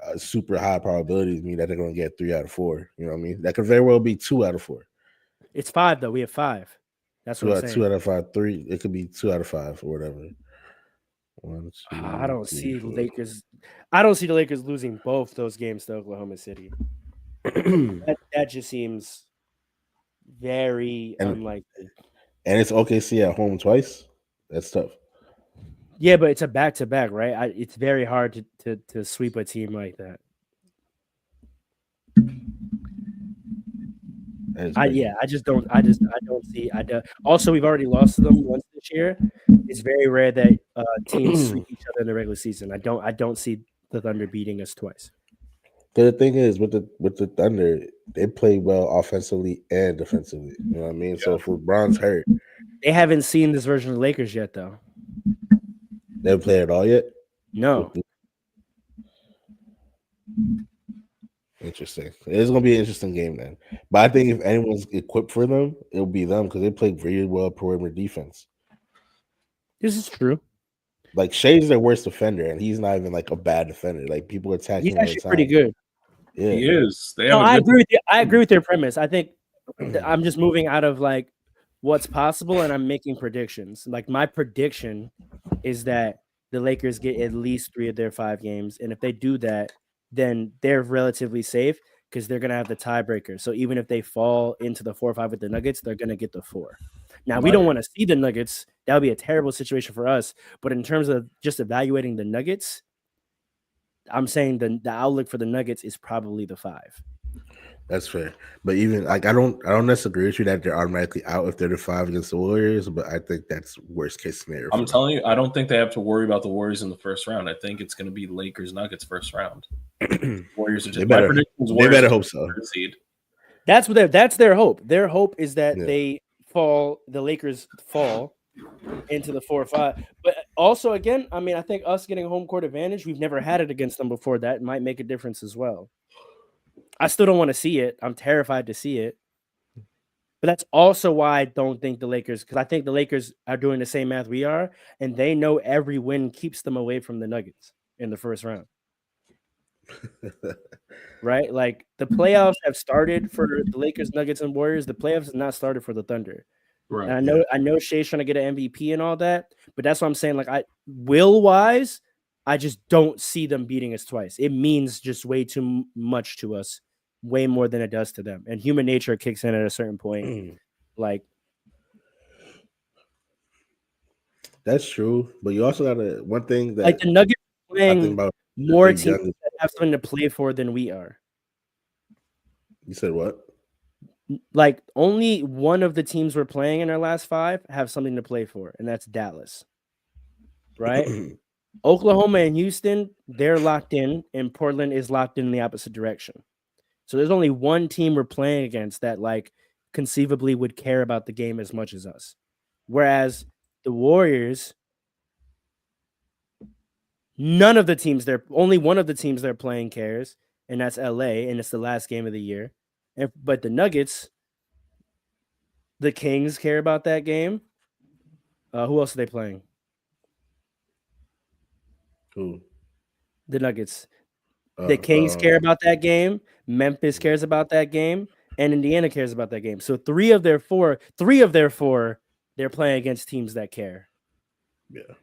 E: a super high probability to me that they're going to get 3 out of 4. You know what I mean? That could very well be 2 out of 4.
C: It's 5 though. We have 5. That's what I'm saying.
E: 2 out of 5. 3. It could be 2 out of 5 or whatever. 1, 2,
C: I don't see the Lakers. I don't see the Lakers losing both those games to Oklahoma City. that just seems very unlikely.
E: And it's OKC at home twice. That's tough.
C: Yeah, but it's a back-to-back, right? It's very hard to sweep a team like that. I just don't see. Also, we've already lost to them once this year. It's very rare that teams sweep each other in the regular season. I don't see the Thunder beating us twice.
E: The thing is, with the Thunder, they play well offensively and defensively. You know what I mean? Yeah. So if LeBron's hurt,
C: they haven't seen this version of the Lakers yet, though.
E: They haven't played at all yet?
C: No.
E: Interesting. It's going to be an interesting game then. But I think if anyone's equipped for them, it'll be them because they play very well perimeter defense.
C: This is true.
E: Like Shea's their worst defender, and he's not even like a bad defender. Like people attacking him.
C: He's actually pretty good.
E: Yeah,
A: he is.
C: I agree with you. I agree with their premise. I think I'm just moving out of like what's possible, and I'm making predictions. Like my prediction is that the Lakers get at least 3 of their 5 games, and if they do that, then they're relatively safe because they're gonna have the tiebreaker. So even if they fall into the 4-5 with the Nuggets, they're gonna get the 4. Now we don't want to see the Nuggets. That would be a terrible situation for us. But in terms of just evaluating the Nuggets, I'm saying the outlook for the Nuggets is probably the 5.
E: That's fair. But even like I don't necessarily agree with you that they're automatically out if they're the 5 against the Warriors, but I think that's worst case scenario.
A: I'm telling you, I don't think they have to worry about the Warriors in the first round. I think it's going to be Lakers Nuggets first round. Warriors are just
E: they better hope so.
A: Seed.
C: That's their hope. Their hope is that the Lakers fall into the 4-5. But also, again, I mean, I think us getting home court advantage, we've never had it against them before. That might make a difference as well. I still don't want to see it. I'm terrified to see it. But that's also why I don't think the Lakers, because I think the Lakers are doing the same math we are, and they know every win keeps them away from the Nuggets in the first round. Right? Like the playoffs have started for the Lakers, Nuggets, and Warriors. The playoffs have not started for the Thunder.
A: Right.
C: And I know Shea's trying to get an MVP and all that, but that's what I'm saying. Like will-wise, I just don't see them beating us twice. It means just way too much to us. Way more than it does to them, and human nature kicks in at a certain point. Like
E: that's true, but you also got one thing that
C: like the Nuggets playing
E: about
C: more teams that have something to play for than we are.
E: You said what?
C: Like only one of the teams we're playing in our last 5 have something to play for, and that's Dallas. Right? Oklahoma and Houston, they're locked in, and Portland is locked in the opposite direction. So there's only one team we're playing against that like conceivably would care about the game as much as us. Whereas the Warriors, only one of the teams they're playing cares, and that's LA, and it's the last game of the year. But the Nuggets, the Kings care about that game. Who else are they playing?
E: Who?
C: The Nuggets. The Kings care about that game. Memphis cares about that game, and Indiana cares about that game. So 3 of their 4, they're playing against teams that care.
E: Yeah.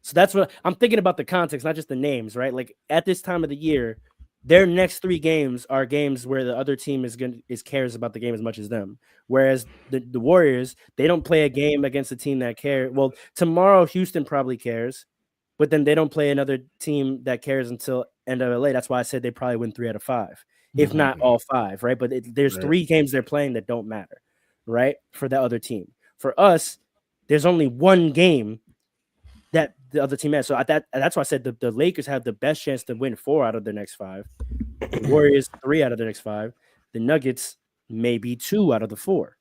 C: So that's what I'm thinking about, the context, not just the names, right? Like at this time of the year, their next 3 games are games where the other team cares about the game as much as them. Whereas the Warriors, they don't play a game against a team that cares. Well, tomorrow Houston probably cares, but then they don't play another team that cares until end of LA. That's why I said they probably win 3 out of 5. If not all 5, right? But there's 3 games they're playing that don't matter, right? For the other team. For us, there's only 1 game that the other team has. So that's why I said the Lakers have the best chance to win 4 out of their next 5. The Warriors 3 out of their next 5. The Nuggets maybe 2 out of the 4.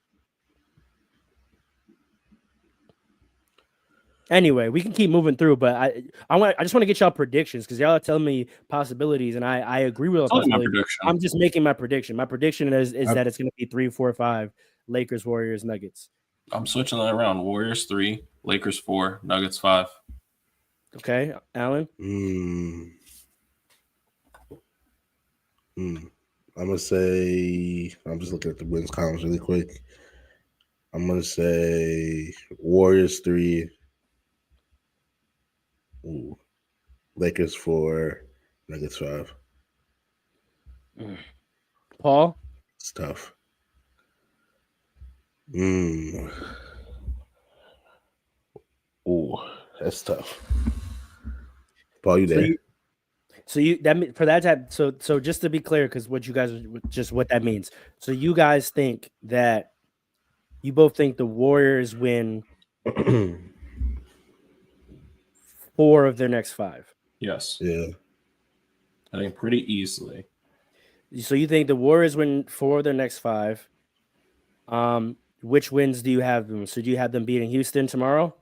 C: Anyway, we can keep moving through, but I just want to get y'all predictions because y'all are telling me possibilities, and I agree with all possibilities. I'm just making my prediction. My prediction is that it's going to be 3, 4, 5. Lakers, Warriors, Nuggets.
A: I'm switching that around. Warriors 3, Lakers 4, Nuggets 5.
C: Okay, Alan.
E: I'm gonna say. I'm just looking at the wins columns really quick. I'm gonna say Warriors 3. Lakers 4, Nuggets 5.
C: Paul?
E: It's tough. That's tough. Paul, you there?
C: So just to be clear, because what you guys just what that means. So you guys think that you both think the Warriors win 4 of their next 5.
A: Yes.
E: Yeah.
A: I think pretty easily.
C: So you think the Warriors win 4 of their next 5. Which wins do you have them? So do you have them beating Houston tomorrow?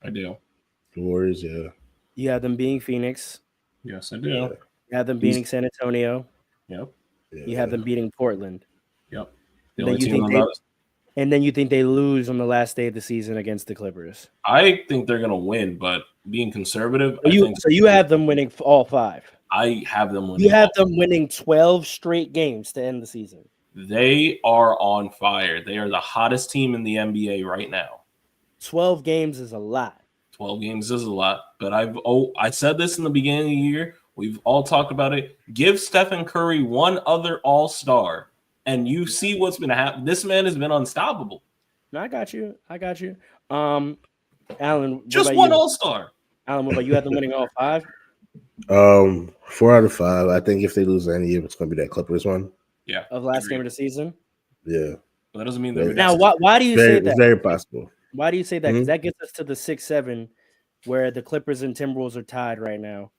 A: I do.
E: The Warriors, yeah.
C: You have them beating Phoenix.
A: Yes, I do.
C: You have them beating San Antonio.
A: Yep.
E: Yeah.
C: You have them beating Portland.
A: Yep.
C: And then you think they lose on the last day of the season against the Clippers.
A: I think they're going to win, but being conservative,
C: so you have them winning all 5.
A: I have them winning.
C: You have them winning 12 straight games to end the season.
A: They are on fire. They are the hottest team in the NBA right now.
C: 12 games is a lot.
A: 12 games is a lot, but I said this in the beginning of the year. We've all talked about it. Give Stephen Curry one other All-Star, and you see what's been happening. This man has been unstoppable.
C: No, I got you. Alan,
A: Just one All-Star.
C: Alan, what about you? Have them winning all 5?
E: 4 out of 5. I think if they lose any, it's going to be that Clippers one.
A: Yeah.
C: Of last game of the season.
E: Yeah.
A: But that doesn't mean they're
C: now. Why do you say that?
E: It's very possible.
C: Why do you say that? Because that gets us to the 6-7, where the Clippers and Timberwolves are tied right now,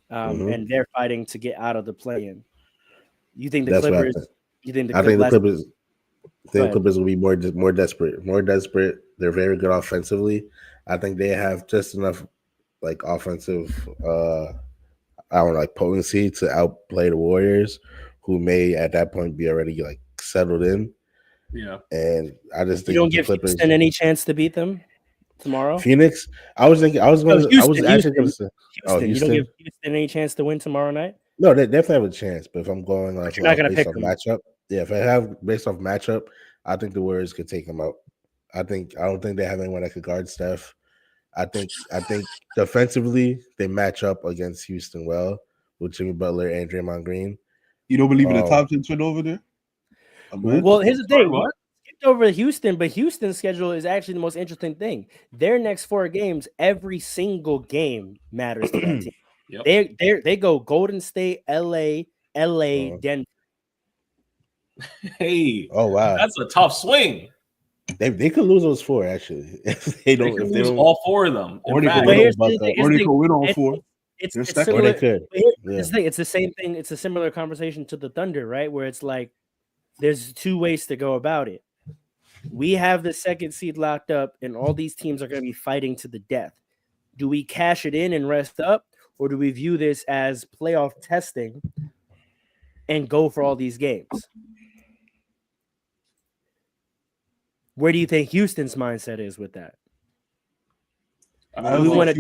C: and they're fighting to get out of the play-in. You think the Clippers? You think the Clippers?
E: I think the Clippers will be more desperate. More desperate. They're very good offensively. I think they have just enough like offensive, potency to outplay the Warriors, who may at that point be already like settled in.
A: Yeah,
E: and I just think
C: you don't give
E: Clippers
C: Houston any chance to beat them tomorrow.
E: Phoenix. I was actually going to say,
C: Houston. You don't give Houston any chance to win tomorrow night.
E: No, they definitely have a chance. But if I'm going like
C: you're not going to pick them.
E: Matchup, if I have based off matchup, I think the Warriors could take them out. I don't think they have anyone that could guard Steph. I think defensively they match up against Houston well with Jimmy Butler and Draymond Green.
D: You don't believe in the Thompson twin over there?
C: Well, here's the thing. What? Skipped over Houston, but Houston's schedule is actually the most interesting thing. Their next 4 games, every single game matters to that team. Yep. They go Golden State, LA, Denver.
A: Hey,
E: oh wow,
A: that's a tough swing.
E: They could lose those 4 actually. If they don't lose
A: all 4 of them.
D: Or they could win all 4.
C: It's similar. It's the same thing. It's a similar conversation to the Thunder, right? Where it's like there's 2 ways to go about it. We have the 2nd seed locked up, and all these teams are going to be fighting to the death. Do we cash it in and rest up, or do we view this as playoff testing and go for all these games? Where do you think Houston's mindset is with that? Do we want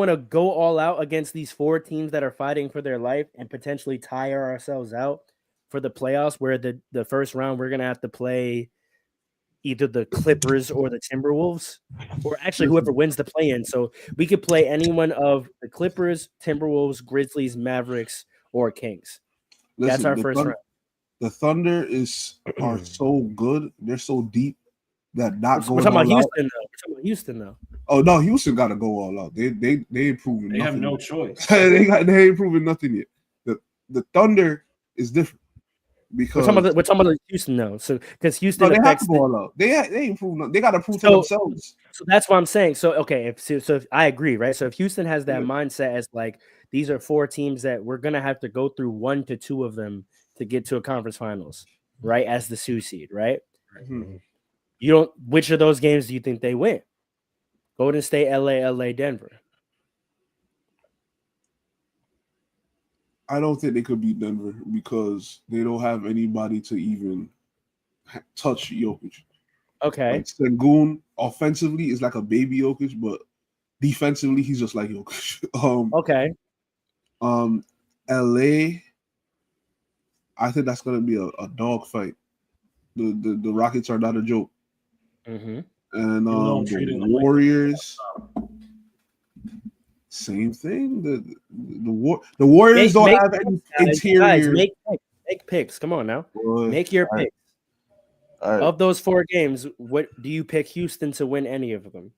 C: to go all out against these 4 teams that are fighting for their life and potentially tire ourselves out for the playoffs, where the first round we're going to have to play either the Clippers or the Timberwolves, or actually whoever wins the play-in. So we could play any one of the Clippers, Timberwolves, Grizzlies, Mavericks, or Kings. That's our first round.
D: The Thunder are so good. They're so deep that not going.
C: We're talking about Houston though.
D: Oh no, Houston got to go all out. They ain't proven.
A: They have no choice.
D: they ain't proven nothing yet. The Thunder is different because
C: we're talking about Houston though. So because Houston,
D: they have to go all out. They ain't proven nothing. They got to prove to themselves.
C: So that's what I'm saying. So okay, if I agree, right? So if Houston has that mindset as like these are 4 teams that we're gonna have to go through 1 to 2 of them to get to a conference finals, right? As the 2 seed, right? Mm-hmm. Which of those games do you think they win? Golden State, LA, Denver.
D: I don't think they could beat Denver because they don't have anybody to even touch Jokic.
C: Okay.
D: Like Sengun offensively is like a baby Jokic, but defensively he's just like Jokic.
C: Okay.
D: LA, I think that's gonna be a dog fight. The Rockets are not a joke.
C: Mm-hmm.
D: And the Warriors, same thing. The Warriors don't have any interior.
C: Guys, make picks. Come on now, make your picks. Right. Of those 4 games, what do you pick Houston to win any of them?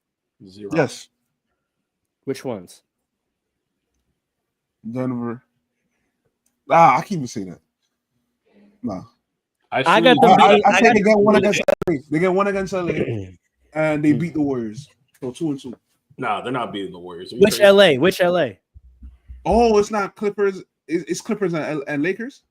A: 0.
D: Yes.
C: Which ones?
D: Denver. I can't even say that. No.
A: I got the.
D: I think they get 1 against LA. They get 1 against LA, and they beat the Warriors. So 2-2.
A: No, they're not beating the Warriors.
C: Which LA?
D: Oh, it's not Clippers. It's Clippers and Lakers.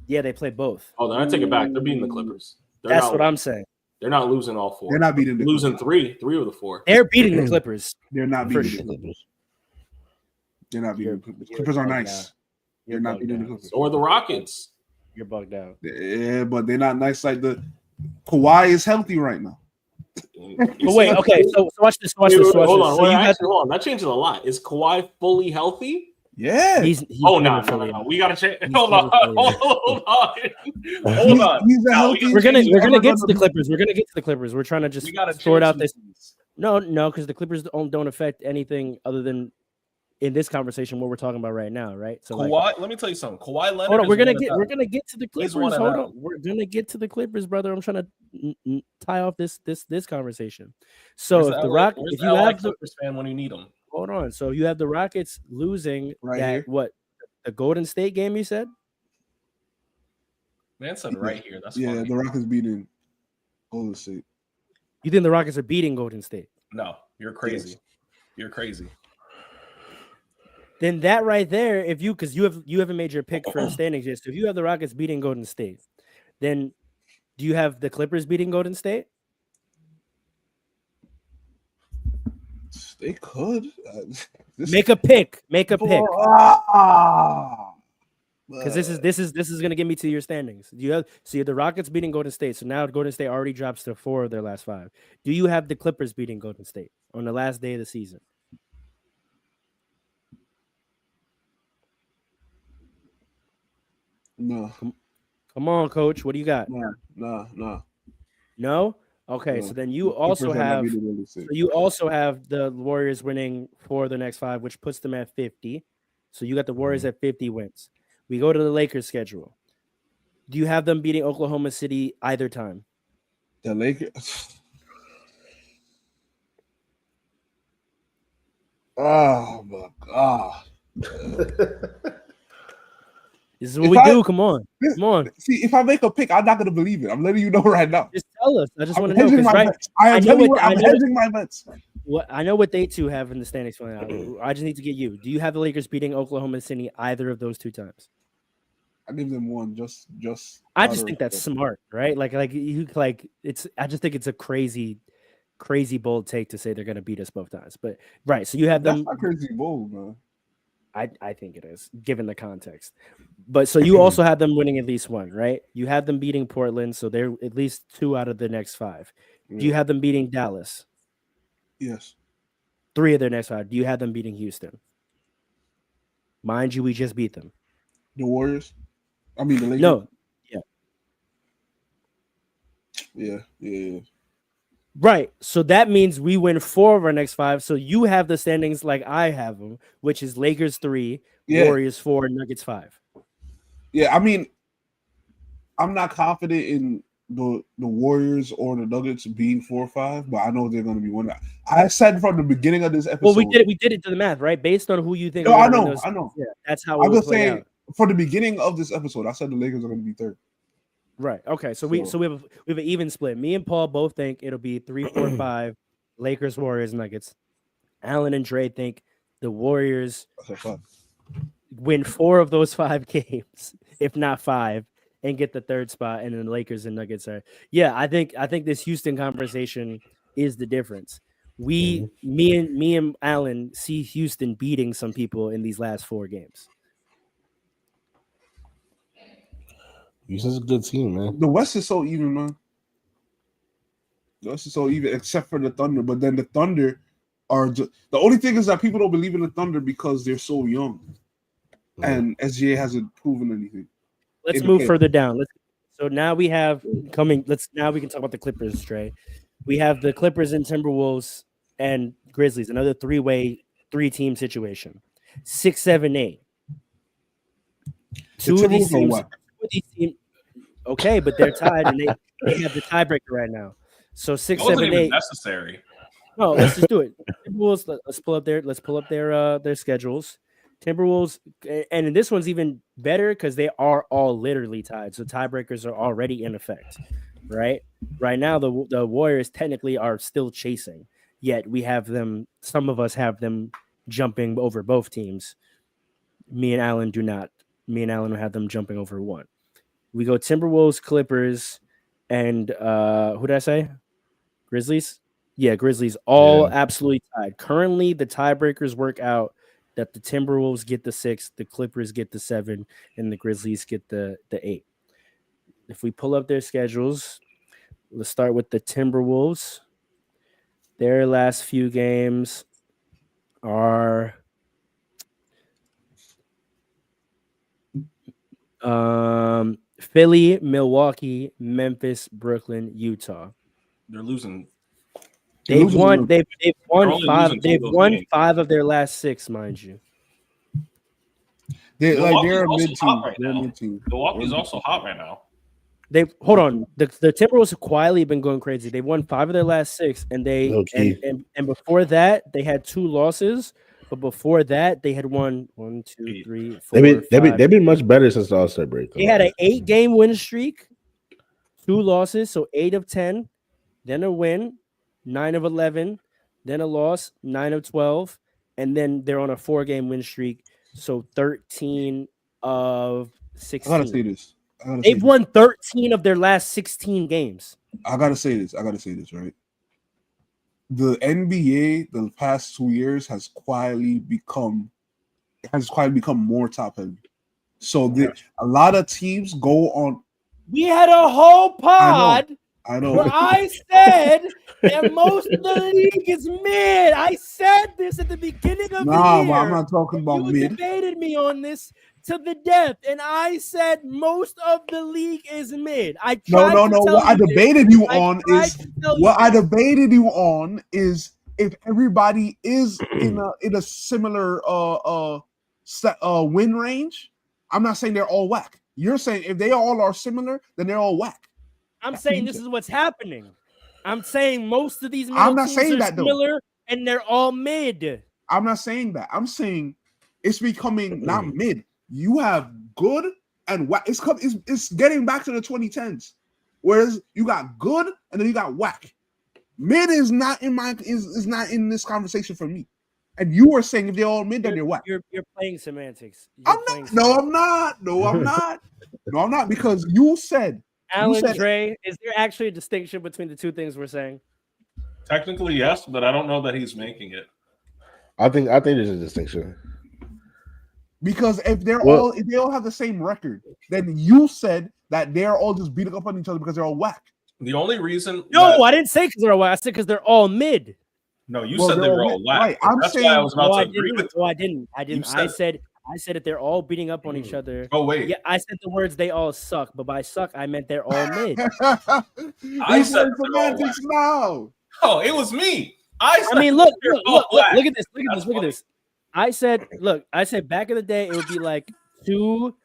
C: Yeah, they play both.
A: Oh, then I take it back. They're beating the Clippers.
C: That's what I'm saying.
A: They're not losing all 4.
D: They're not beating the
A: losing 3 of the 4.
C: They're beating the Clippers.
D: They're not beating the Clippers. They're not beating the Clippers. Clippers are nice. They're not beating the Clippers.
A: Or the Rockets.
C: You're bugged out.
D: Yeah, but they're not nice like the Kawhi is healthy right now.
C: But wait, okay. So watch this.
A: Hold on. That changes a lot. Is Kawhi fully healthy?
D: Yeah.
C: He's
A: Oh
C: never
A: no,
C: fully
A: we gotta check.
C: He's
A: Hold on,
C: never fully
A: hold on, hold on.
D: He's the
A: No,
D: healthiest.
C: We're gonna
D: he's
C: get
D: ever
C: to the
D: be.
C: Clippers. We're gonna get to the Clippers. We're trying to just
A: We gotta
C: sort
A: change
C: out
A: some
C: this.
A: things.
C: No, because the Clippers don't affect anything other than in this conversation what we're talking about right now, right? So
A: Kawhi, let me tell you something. Kawhi Leonard.
C: hold on,
A: is
C: we're gonna
A: 1-0.
C: get to the
A: He's
C: Clippers.
A: 1-0.
C: Hold on, we're gonna get to the Clippers, brother. I'm trying to tie off this conversation. So
A: Where's
C: if the
A: LA
C: Rock, if you
A: LA
C: have the
A: Clippers fan when you need them.
C: hold on, so you have the Rockets losing
D: Right
C: that
D: here.
C: what the Golden State game you said?
A: Man said right here. That's
D: Yeah,
A: funny.
D: the Rockets beating Golden State.
C: You think the Rockets are beating Golden State?
A: No, you're crazy.
D: Yes.
A: You're crazy.
C: Then that right there, if you because you haven't made your pick for standings yet. So if you have the Rockets beating Golden State, then do you have the Clippers beating Golden State?
D: They could.
C: Make a pick. Make a pick.
D: Ah,
C: Because this is gonna get me to your standings. You have the Rockets beating Golden State. So now Golden State already drops to 4 of their last 5. Do you have the Clippers beating Golden State on the last day of the season?
D: no,
C: Come on, coach. What do you got?
D: no.
C: No? Okay,
D: No.
C: so then you
D: The
C: also
D: Clippers are not
C: have
D: beating Golden State.
C: so you also have the Warriors winning 4 of the next 5, which puts them at 50. So you got the Warriors at 50 wins. We go to the Lakers schedule. Do you have them beating Oklahoma City either time?
D: The Lakers. Oh my god!
C: This is what we do. Come on. Come on.
D: See, if I make a pick, I'm not gonna believe it. I'm letting you know right now.
C: Just tell us. I just
D: I'm
C: want to know.
D: hedging
C: 'Cause,
D: my
C: right,
D: bets. I
C: I
D: am
C: know
D: telling you,
C: what- I
D: I'm
C: know
D: hedging my bets.
C: I know what they two have in the standings right now. I just need to get you. Do you have the Lakers beating Oklahoma City either of those 2 times?
D: I give them one. Just.
C: I just think that's smart, right? It's. I just think it's a crazy bold take to say they're going to beat us both times. But right, so you have
D: That's
C: them.
D: not crazy bold, man.
C: I think it is, given the context. But so you also have them winning at least one, right? You have them beating Portland, so they're at least 2 out of the next 5. Do you have them beating Dallas?
D: Yes.
C: 3 of their next 5. Do you have them beating Houston? Mind you, we just beat them.
D: The Warriors. I mean the Lakers.
C: No.
D: Yeah.
C: Right. So that means we win 4 of our next 5. So you have the standings like I have them, which is Lakers 3,
D: Yeah.
C: Warriors 4, Nuggets 5.
D: Yeah, I mean, I'm not confident in the Warriors or the Nuggets being 4 or 5, but I know they're going to be one. I said from the beginning of this episode.
C: Well, we did it to the math, right? Based on who you think.
D: No,
C: are
D: I
C: gonna
D: know,
C: win those-
D: I know.
C: Yeah, that's how
D: I'm
C: it would
D: just
C: play
D: saying
C: out.
D: for the beginning of this episode, I said the Lakers are going to be 3rd.
C: Right. Okay. So we have an even split. Me and Paul both think it'll be 3, 4, 5, Lakers, Warriors, Nuggets. Alan and Dre think the Warriors
D: I said 5.
C: win 4 of those 5 games, if not 5, and get the 3rd spot. And then the Lakers and Nuggets are. Yeah, I think this Houston conversation is the difference. Me and Alan see Houston beating some people in these last 4 games.
E: Houston's a good team, man.
D: The West is so even, man. The West is so even, except for the Thunder. But then the Thunder are just the only thing is that people don't believe in the Thunder because they're so young, and SGA hasn't proven anything.
C: Let's move further down. So now we have coming. Now we can talk about the Clippers, Trey. We have the Clippers and Timberwolves and Grizzlies, another 3-team situation. 6, 7, 8. Two of these teams. Okay, but they're tied and they have the tiebreaker right now. So 6, 7, 8.
A: Necessary.
C: No, let's just do it. Timberwolves. Let's pull up their schedules. Timberwolves, and this one's even better because they are all literally tied. So tiebreakers are already in effect, right? Right now, the Warriors technically are still chasing, yet we have them. Some of us have them jumping over both teams. Me and Alan do not. Me and Alan have them jumping over one. We go Timberwolves, Clippers, and who did I say? Grizzlies? Yeah, Grizzlies all absolutely tied. Currently, the tiebreakers work out that the Timberwolves get the 6, the Clippers get the 7, and the Grizzlies get the 8. If we pull up their schedules, let's start with the Timberwolves. Their last few games are Philly, Milwaukee, Memphis, Brooklyn, Utah.
A: They're losing.
C: They've
D: losing
C: won.
D: to-
C: They've won
A: only
C: 5.
A: losing two
C: They've
A: of those
C: won
A: games.
C: 5 of their last 6, mind you.
A: Milwaukee's
D: they're a
A: also
D: mid
A: hot
D: team.
A: right
D: They're a
A: now.
D: mid team.
A: Milwaukee's also hot right now.
C: They hold on. The Timberwolves have quietly been going crazy. They won 5 of their last 6, and and before that they had 2 losses. But before that, they had won 1, 2, 3, 4.
E: They've been much better since the All-Star break.
C: They had an 8-game win streak, 2 losses, so 8 of 10, then a win, 9 of 11, then a loss, 9 of 12, and then they're on a 4-game win streak, so 13 of 16.
D: I gotta say this.
C: They've won 13 of their last 16 games.
D: I gotta say this, right? The NBA the past 2 years has quietly become more top heavy. So a lot of teams go on.
C: We had a whole pod
D: I know.
C: where I said that most of the league is mid. I said this at the beginning of the year.
D: But I'm not talking about
C: you
D: mid.
C: debated me on this to the death, and I said most of the league is mid. I tried
D: No.
C: to tell
D: What I
C: you
D: debated
C: this.
D: you on is if everybody is in a similar win range. I'm not saying they're all whack. You're saying if they all are similar, then they're all whack.
C: I'm saying this is what's happening. I'm saying most of these
D: I'm not
C: teams
D: saying
C: are
D: that, though.
C: similar, and they're all mid.
D: I'm not saying that. I'm saying it's becoming not mid. You have good and whack. It's getting back to the 2010s, whereas you got good and then you got whack. Mid is not in this conversation for me. And you were saying if they're all mid, then they're whack.
C: You're playing semantics.
D: I'm not. No, I'm not. Because you said
C: Alan Dre, is there actually a distinction between the two things we're saying?
A: Technically, yes, but I don't know that he's making it.
E: I think there's a distinction.
D: Because if they all have the same record, then you said that they're all just beating up on each other because they're all whack.
A: The only reason
C: I didn't say because they're all whack. I said because they're all mid.
A: No, you said they were all whack.
D: Right. I'm
A: That's
D: saying
A: why I was about to agree with you.
C: I didn't. I said that they're all beating up on each other.
A: Oh wait.
C: Yeah, I said the words they all suck, but by suck I meant they're all mid.
A: I said
D: semantics now.
A: Oh, it was me. I
C: mean, look at this. I said back in the day it would be like 2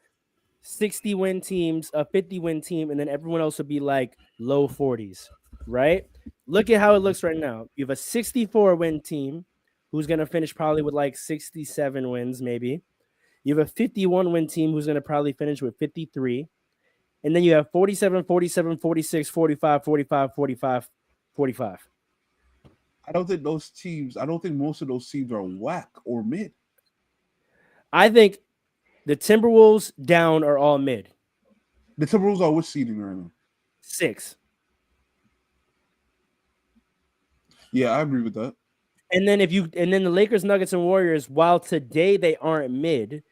C: 60-win teams, a 50-win team, and then everyone else would be like low 40s, right? Look at how it looks right now. You have a 64-win team who's going to finish probably with like 67 wins, maybe. You have a 51-win team who's going to probably finish with 53. And then you have 47, 47, 46, 45, 45, 45, 45.
D: I don't think most of those teams are whack or mid.
C: I think the Timberwolves down are all mid.
D: The Timberwolves are which seeding right now?
C: 6.
D: Yeah, I agree with that.
C: And then the Lakers, Nuggets, and Warriors, while today they aren't mid,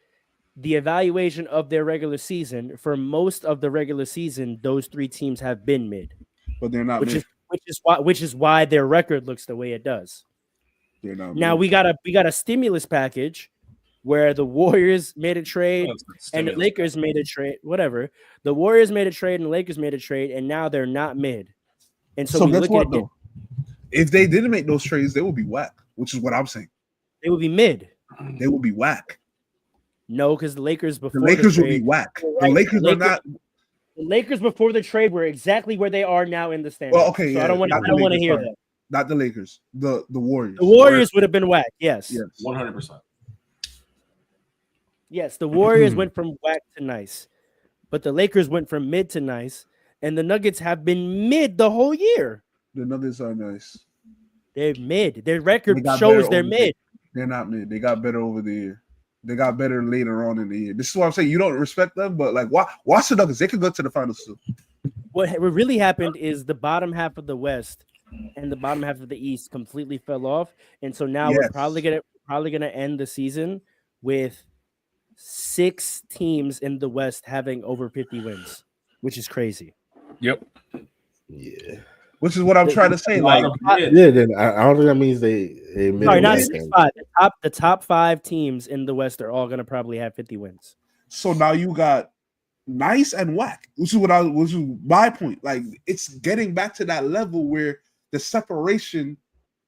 C: the evaluation of their regular season, for most of the regular season, those 3 teams have been mid.
D: But they're not mid.
C: Which is why their record looks the way it does.
D: They're not
C: now
D: mid.
C: we got a stimulus package where the Warriors made a trade and the Lakers made a trade. Whatever. The Warriors made a trade and the Lakers made a trade, and now they're not mid. And so we
D: guess
C: look
D: what,
C: at
D: though? If they didn't make those trades, they would be whack, which is what I'm saying.
C: They would be mid.
D: They would be whack.
C: No, because the Lakers before
D: the Lakers
C: would
D: be whack.
C: Right.
D: The Lakers are not.
C: The Lakers before the trade were exactly where they are now in the standings.
D: Well, okay,
C: so
D: yeah,
C: I don't want to hear that.
D: Not the Lakers. The Warriors.
C: The Warriors would have been whack. Yes.
A: 100%.
C: Yes, the Warriors went from whack to nice, but the Lakers went from mid to nice, and the Nuggets have been mid the whole year.
D: The Nuggets are nice.
C: They're mid. Their record shows they're mid.
D: They're not mid. They got better over the year. They got better later on in the year. This is what I'm saying. You don't respect them, but like, watch the Nuggets. They could go to the finals too.
C: What really happened is the bottom half of the West and the bottom half of the East completely fell off, and so now we're probably gonna end the season with 6 teams in the West having over 50 wins, which is crazy.
A: Yep.
E: Yeah.
D: Which is what I'm trying to say.
E: Like, yeah, then I don't think that means they
C: sorry, not 6-5. The top 5 teams in the West are all going to probably have 50 wins.
D: So now you got nice and whack. Which is my point. Like it's getting back to that level where the separation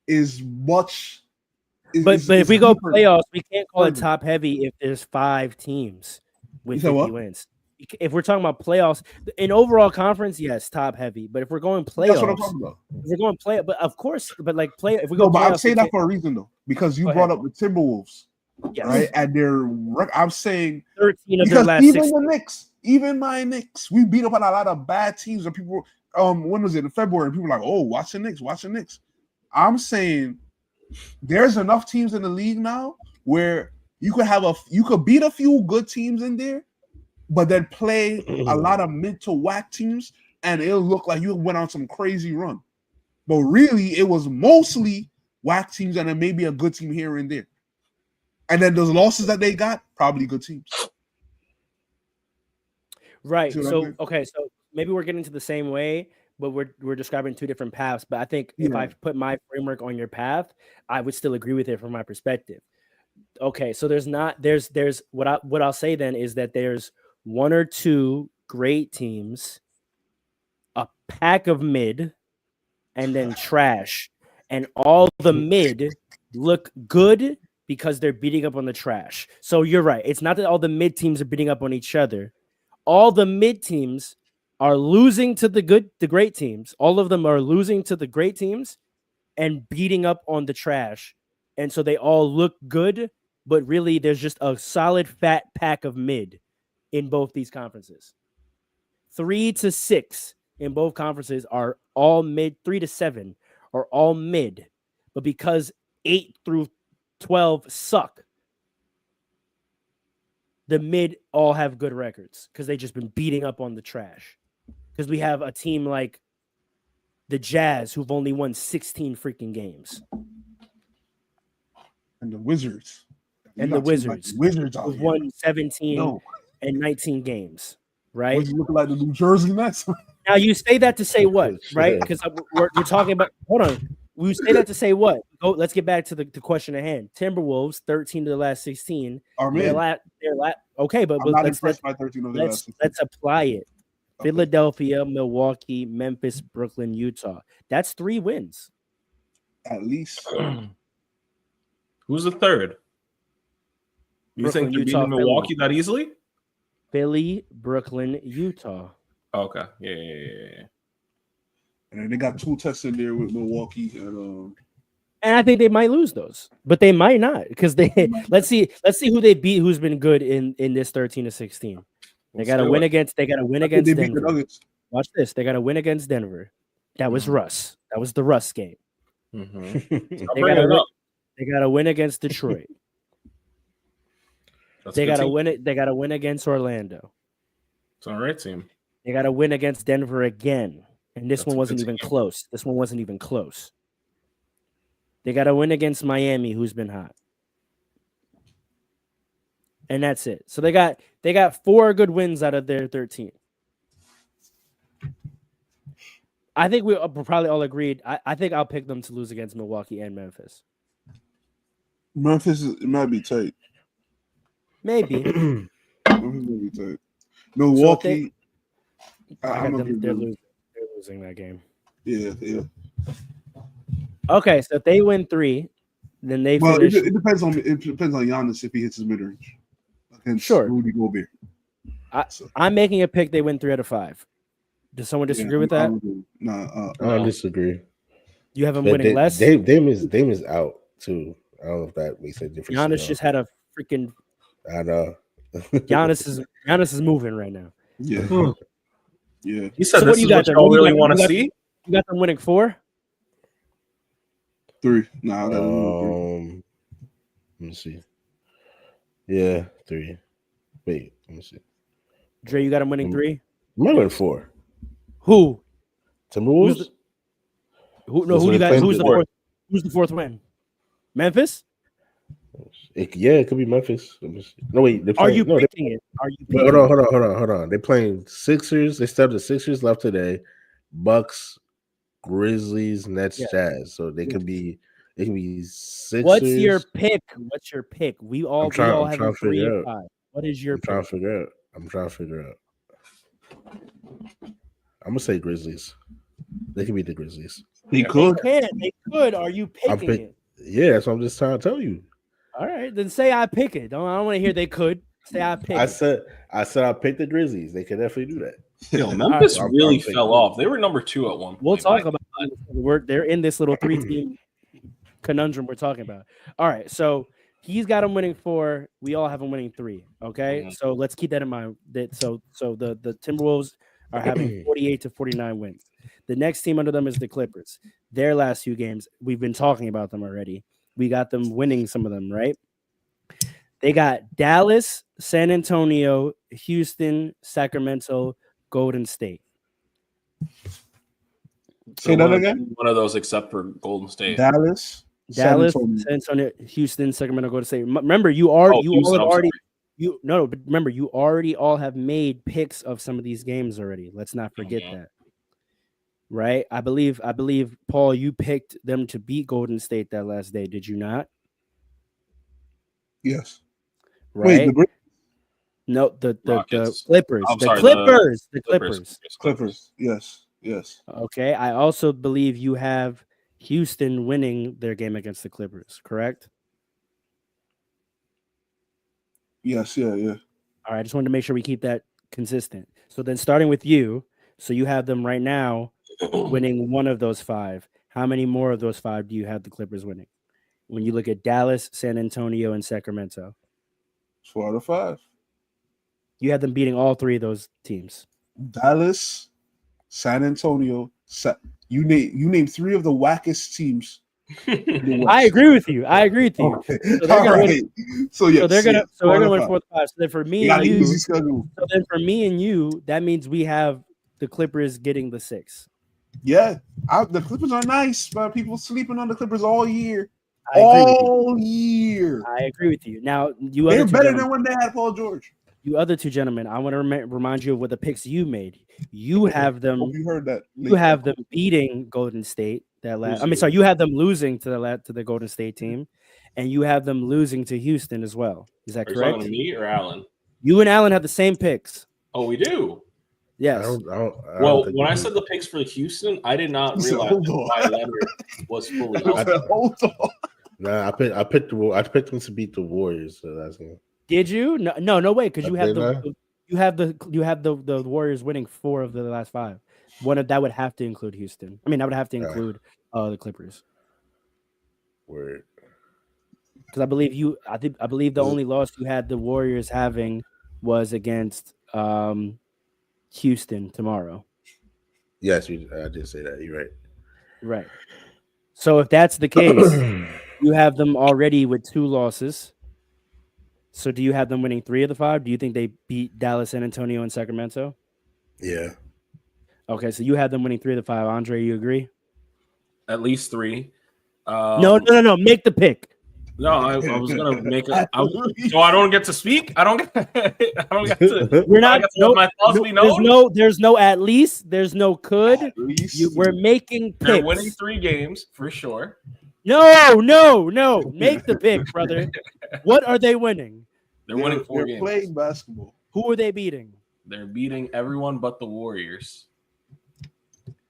D: is much.
C: But if we go
D: deeper.
C: playoffs, we can't call it
D: Further.
C: top heavy if there's 5 teams with
D: You said
C: 50
D: what?
C: wins. If we're talking about playoffs, in overall conference, yes, top heavy. But if we're going
D: That's what I'm
C: playoffs,
D: talking about.
C: if we're going play, but of course, but like play. If we go,
D: No, but I'm
C: playoffs,
D: saying
C: we
D: that for a reason though, because you
C: Go
D: brought
C: ahead.
D: up the Timberwolves,
C: yes,
D: right? And I'm saying
C: 13 of their
D: because
C: last
D: even
C: 6.
D: the Knicks, even my Knicks, we beat up on a lot of bad teams, and people, when was it in February? And people were like, oh, watch the Knicks. I'm saying there's enough teams in the league now where you could beat a few good teams in there, but then play a lot of mid to whack teams, and it'll look like you went on some crazy run. But really, it was mostly whack teams and then maybe a good team here and there. And then those losses that they got, probably good teams.
C: Right.
D: See what I'm
C: So
D: saying?
C: okay, so maybe we're getting to the same way, but we're describing 2 different paths. But I think if I put my framework on your path, I would still agree with it from my perspective. Okay, so there's what I'll say then is that there's 1 or 2 great teams, a pack of mid, and then trash. And all the mid look good because they're beating up on the trash. So you're right. It's not that all the mid teams are beating up on each other. All the mid teams are losing to the great teams. All of them are losing to the great teams and beating up on the trash. And so they all look good, but really there's just a solid fat pack of mid in both these conferences. 3 to 6 in both conferences are all mid. 3 to 7 are all mid. But because 8 through 12 suck, the mid all have good records because they've just been beating up on the trash. Because we have a team like the Jazz who've only won 16 freaking games.
D: And the Wizards.
C: And the Wizards.
D: Wizards out
C: who've
D: here.
C: won 17 and 19 games, right?
D: Wizards look like the New Jersey Nets.
C: Now you say that to say what, right? Because we're talking about. Hold on, we say that to say what? Let's get back to the question at hand. Timberwolves 13 to the last 16.
D: Are mid.
C: Okay, but
D: I'm not
C: let's
D: impressed by 13 of the last 16.
C: let's apply it.
D: Okay.
C: Philadelphia, Milwaukee, Memphis, Brooklyn, Utah. That's 3 wins.
D: At least.
A: Who's the third? You
C: Brooklyn,
A: think they're
C: Utah,
A: beating Milwaukee that easily?
C: Philly, Brooklyn, Utah.
A: Okay. Yeah.
D: And then they got 2 tests in there with Milwaukee and
C: I think they might lose those, but they might not because let's see who they beat who's been good in this 13 to 16. They got to win against Denver. Watch this. They got to win against Denver. That was Russ. That was the Russ game.
A: Mm-hmm.
C: They got to win against Detroit. They got to win it. They got to win against Orlando.
A: It's all right, team.
C: They got to win against Denver again. And this
A: That's
C: one
A: a
C: wasn't
A: good
C: even
A: team.
C: close. This one wasn't even close. They got to win against Miami, who's been hot. And that's it. So they got 4 good wins out of their 13. I think we're probably all agreed. I think I'll pick them to lose against Milwaukee and Memphis.
D: Memphis might be tight.
C: Maybe.
D: Memphis might be tight. Milwaukee.
C: They're losing that game.
D: Yeah.
C: Okay, so if they win 3, then they
D: Well,
C: finish.
D: it depends on Giannis if he hits his mid range against Rudy Gobert.
C: I'm making a pick. They win 3 out of 5. Does someone disagree with that?
E: I disagree.
C: You have them winning less.
E: Dame is out too. I don't know if that makes a difference.
C: Giannis just had a freaking.
E: I know.
C: Giannis is moving right now.
D: Yeah. Yeah.
A: He said,
C: So
A: "This
C: what do you
A: is
C: got
A: what
C: then?
A: y'all
C: What do you
A: really
C: got?
A: want to
C: You got-
A: see."
C: You got them winning 4.
D: 3. Nah, I got
E: Let me see. Yeah, 3. Wait, let me see.
C: Dre, you got them winning 3.
E: Might win 4.
C: Who?
E: Timberwolves.
C: Who
E: That's
C: you
E: what
C: got?
E: they
C: Who's the
E: planned
C: 4th? Who's the 4th win? Memphis?
E: It could be Memphis. Let me see. No, wait.
C: Are you picking it? Are you?
E: Hold on. They're playing Sixers. They still have the Sixers left today. Bucks, Grizzlies, Nets, Jazz. So they could be. It can be Sixers.
C: What's your pick? What's your pick? We all have
E: trying to
C: 3
E: figure
C: and 5. What is your
E: I'm trying to figure out. I'm gonna say Grizzlies. They can beat the Grizzlies.
D: He
C: They
D: could.
C: can. They could. Are you picking it?
E: Yeah, that's what I'm just trying to tell you.
C: All right, then say I pick it. I don't want to hear they could. Say I pick it.
E: I said I picked the Grizzlies. They can definitely do that.
A: Yo, Memphis
E: I'm
A: really
E: thinking.
A: fell off. They were number 2 at one point.
C: We'll talk about it. They're in this little 3-team conundrum we're talking about. All right, so he's got him winning 4. We all have him winning 3. Okay, so let's keep that in mind. That so the Timberwolves are having 48 to 49 wins. The next team under them is the Clippers. Their last 2 games, we've been talking about them already. We got them winning some of them, right? They got Dallas, San Antonio, Houston, Sacramento, Golden State.
D: Say that again.
A: One of those, except for Golden State.
D: Dallas,
C: San Antonio, Houston, Sacramento, Golden State. Remember, you already all have made picks of some of these games already. Let's not forget that. Right? I believe, Paul, you picked them to beat Golden State that last day, did you not?
D: Yes.
C: Right?
D: Wait,
C: no, the
A: Rockets.
C: Clippers.
A: I'm
C: The
A: sorry,
C: Clippers. The
A: Clippers.
C: Clippers.
D: Yes.
C: Okay. I also believe you have Houston winning their game against the Clippers, correct?
D: Yes, yeah.
C: All right. I just wanted to make sure we keep that consistent. So then starting with you, so you have them right now winning one of those 5. How many more of those 5 do you have the Clippers winning? When you look at Dallas, San Antonio, and Sacramento.
D: 4 out of 5.
C: You had them beating all 3 of those teams.
D: Dallas, San Antonio. You name 3 of the wackest teams.
C: I agree with you.
D: Okay.
C: So they're
D: All
C: gonna
D: right.
C: win.
D: So
C: they're gonna win
D: 5.
C: 4 to 5. So then for me
D: Got
C: and
D: an
C: you,
D: easy schedule.
C: that means we have the Clippers getting the 6.
D: Yeah, the Clippers are nice, but people sleeping on the Clippers all year.
C: I agree with you. Now
D: They're better than when they had Paul George.
C: You other 2 gentlemen, I want to remind you of what the picks you made. You have them.
D: Hope you heard that.
C: You have them beating Golden State that last. You have them losing to the Golden State team, and you have them losing to Houston as well. Is that correct?
A: Are you talking to me or Alan?
C: You and Alan have the same picks.
A: Oh, we do.
C: Yes.
A: Well, when I said the picks for Houston, I did not realize that Kawhi Leonard was fully healthy.
D: Hold on.
E: Nah, I picked them to beat the Warriors last game.
C: Did you? No way, because you have the Warriors winning 4 of the last 5. One of that would have to include Houston. I mean, that would have to include the Clippers.
E: Word.
C: Because I believe the only loss you had the Warriors having was against Houston tomorrow.
E: Yes, I did say that. You're right.
C: Right. So if that's the case, you have them already with 2 losses. So do you have them winning 3 of the 5? Do you think they beat Dallas, San Antonio, and Sacramento?
E: Yeah.
C: Okay, so you have them winning 3 of the 5. Andre, you agree?
A: At least 3.
C: No. Make the pick.
A: No, I was gonna make it. So I don't get to speak. I don't get to.
C: We're not.
A: My thoughts be known.
C: There's no at least. There's no could. We're making picks.
A: They're winning 3 games for sure.
C: No. Make the pick, brother. What are they winning?
A: They're winning 4 games.
D: They're playing basketball.
C: Who are they beating?
A: They're beating everyone but the Warriors.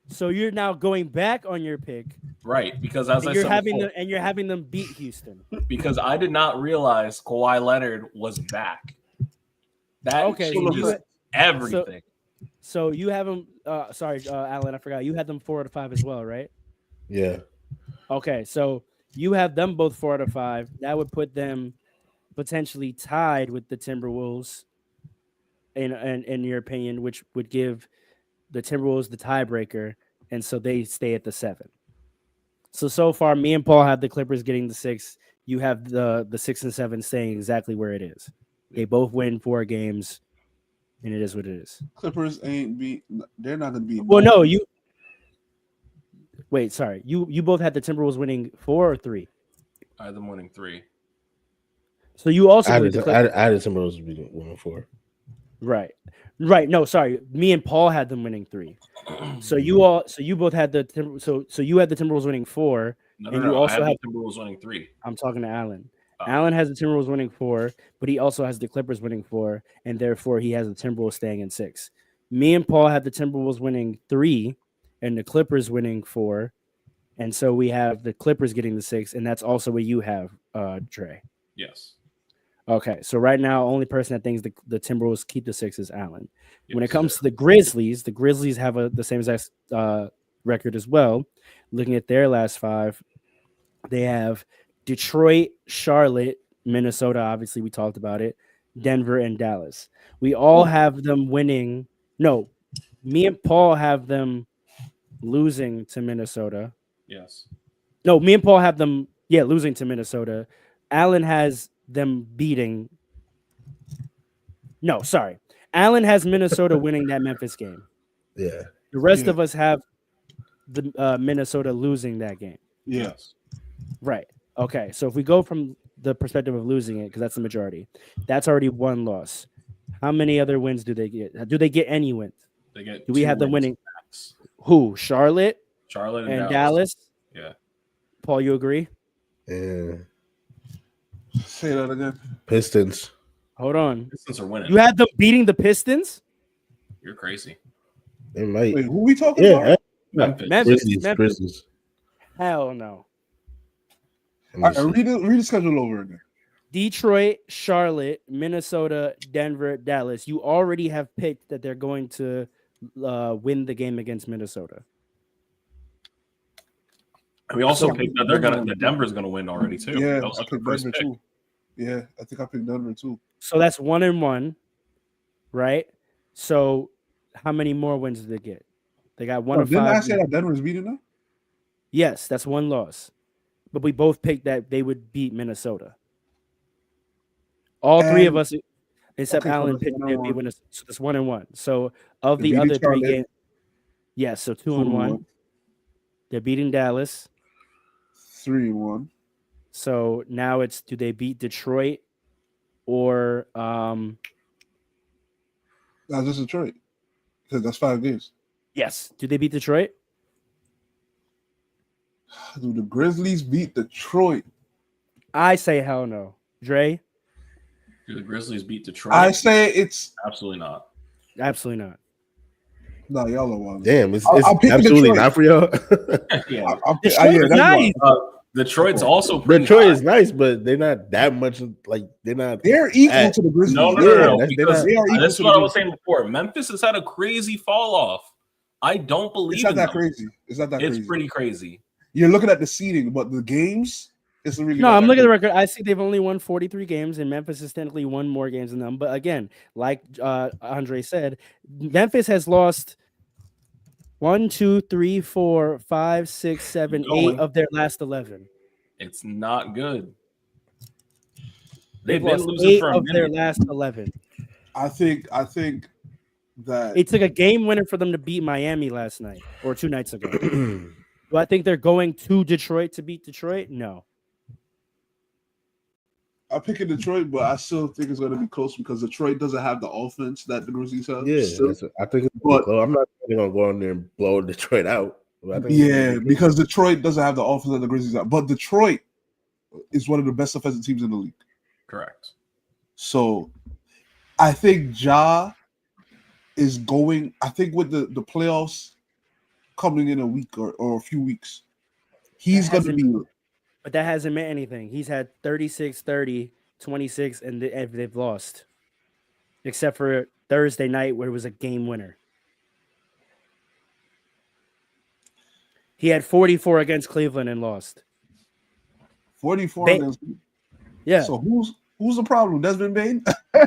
C: So you're now going back on your pick,
A: right? Because as
C: you're having them beat Houston.
A: Because I did not realize Kawhi Leonard was back. That changes everything.
C: So you have them. Alan, I forgot. You had them 4 out of 5 as well, right?
E: Yeah.
C: Okay, so you have them both 4 out of 5. That would put them potentially tied with the Timberwolves, in your opinion, which would give the Timberwolves the tiebreaker, and so they stay at the 7. So far, me and Paul have the Clippers getting the 6. You have the 6 and 7 staying exactly where it is. They both win 4 games, and it is what it is.
D: Clippers they're not going to be.
C: Well, no, you. Wait, sorry. You both had the Timberwolves winning 4 or 3.
A: I had them winning 3.
C: So you also
E: I had the Timberwolves winning 4.
C: Right. No, sorry. Me and Paul had them winning 3. So you both had so you had the Timberwolves winning 4, and you also had
A: the Timberwolves winning 3.
C: I'm talking to Alan. Alan has the Timberwolves winning 4, but he also has the Clippers winning 4, and therefore he has the Timberwolves staying in 6. Me and Paul have the Timberwolves winning 3 and the Clippers winning 4. And so we have the Clippers getting the 6, and that's also what you have, Dre.
A: Yes.
C: Okay, so right now, only person that thinks the Timberwolves keep the 6 is Allen. When it
A: Yes.
C: comes to the Grizzlies have the same exact record as well. Looking at their last 5, they have Detroit, Charlotte, Minnesota. Obviously, we talked about it. Denver and Dallas. We all have them winning. No, me and Paul have them losing to Minnesota.
A: Yes.
C: No, me and Paul have them, losing to Minnesota. Allen has them beating. No, sorry. Allen has Minnesota winning that Memphis game.
E: Yeah.
C: The rest of us have the Minnesota losing that game.
A: Yes.
C: Right. Okay. So if we go from the perspective of losing it, because that's the majority, that's already 1 loss. How many other wins do they get? Do they get any wins?
A: They get.
C: Do we
A: 2
C: have them
A: wins
C: winning?
A: max.
C: Who? Charlotte
A: and
C: Dallas.
A: Yeah.
C: Paul, you agree?
E: Yeah.
D: Say that again.
E: Pistons.
C: Hold on.
A: Pistons are winning.
C: You had them beating the Pistons?
A: You're crazy.
E: They might.
D: Wait, who we talking about?
A: Memphis.
E: Grizzlies.
C: Hell no.
D: All right, read the schedule over again.
C: Detroit, Charlotte, Minnesota, Denver, Dallas. You already have picked that they're going to win the game against Minnesota.
A: We also picked that Denver's gonna win already too.
D: Yeah,
A: That was
D: I
A: the
D: picked
A: first
D: Denver
A: pick.
D: too. Yeah, I think I picked Denver too.
C: So that's 1-1, right? So how many more wins did they get? They got 1 of 5.
D: Didn't I say that Denver's beating them?
C: Yes, that's 1 loss. But we both picked that they would beat Minnesota. All 3 of us, except Allen, picked they'd beat Minnesota. So that's 1-1. So of the other 3 games, yes, so 2-1. They're beating Dallas.
D: 3-1.
C: So now it's, do they beat Detroit or
D: That's just Detroit. Because that's 5 games.
C: yes, do they beat Detroit?
D: Do the Grizzlies beat Detroit?
C: I say hell no. Dre?
A: Do the Grizzlies beat Detroit?
D: I say it's
A: Absolutely not.
C: Absolutely not.
D: no, y'all are wild.
E: Damn, it's
D: I'll pick
E: absolutely
D: Detroit.
E: not for y'all.
A: Yeah.
C: Detroit's nice.
A: Detroit's also pretty
E: Detroit
A: high.
E: is nice, but they're not that much. Like they're not.
D: They're equal
E: At-
D: to the Grizzlies.
A: No.
E: They're
A: Because
D: They are equal
A: that's
D: to
A: what
D: the
A: I was saying before. Memphis has had a crazy fall off. I don't believe
D: It's not
A: in
D: that
A: them.
D: crazy. It's not that
A: It's
D: crazy.
A: pretty crazy.
D: You're looking at the seeding, but the games, it's really
C: No,
D: not
C: I'm
D: that
C: looking at the
D: crazy.
C: record. I see they've only won 43 games, and Memphis has technically won more games than them. But again, like Andre said, Memphis has lost 1, 2, 3, 4, 5, 6, 7, 8 of their last 11.
A: It's not good.
C: They've
A: They've been
C: lost
A: losing
C: 8
A: for a
C: of their
A: minute.
C: last 11.
D: I think that
C: It took a game winner for them to beat Miami last night or 2 nights ago. Do I think they're going to Detroit to beat Detroit? No.
D: I'm picking Detroit, but I still think it's going to be close because Detroit doesn't have the offense that the Grizzlies have.
E: Yeah,
D: Still.
E: I think it's
D: But-
E: close. I'm not going to go in there and blow Detroit out. But I think
D: Yeah, because Detroit doesn't have the offense that the Grizzlies have. But Detroit is one of the best offensive teams in the league.
A: Correct.
D: So I think Ja is going. I think with the playoffs coming in a week or a few weeks, he's going to be.
C: But that hasn't meant anything. He's had 36, 30, 26, and they've lost. Except for Thursday night where it was a game winner. He had 44 against Cleveland and lost.
D: 44
C: Ba-
D: against.
C: Yeah.
D: So who's the problem? Desmond Bain?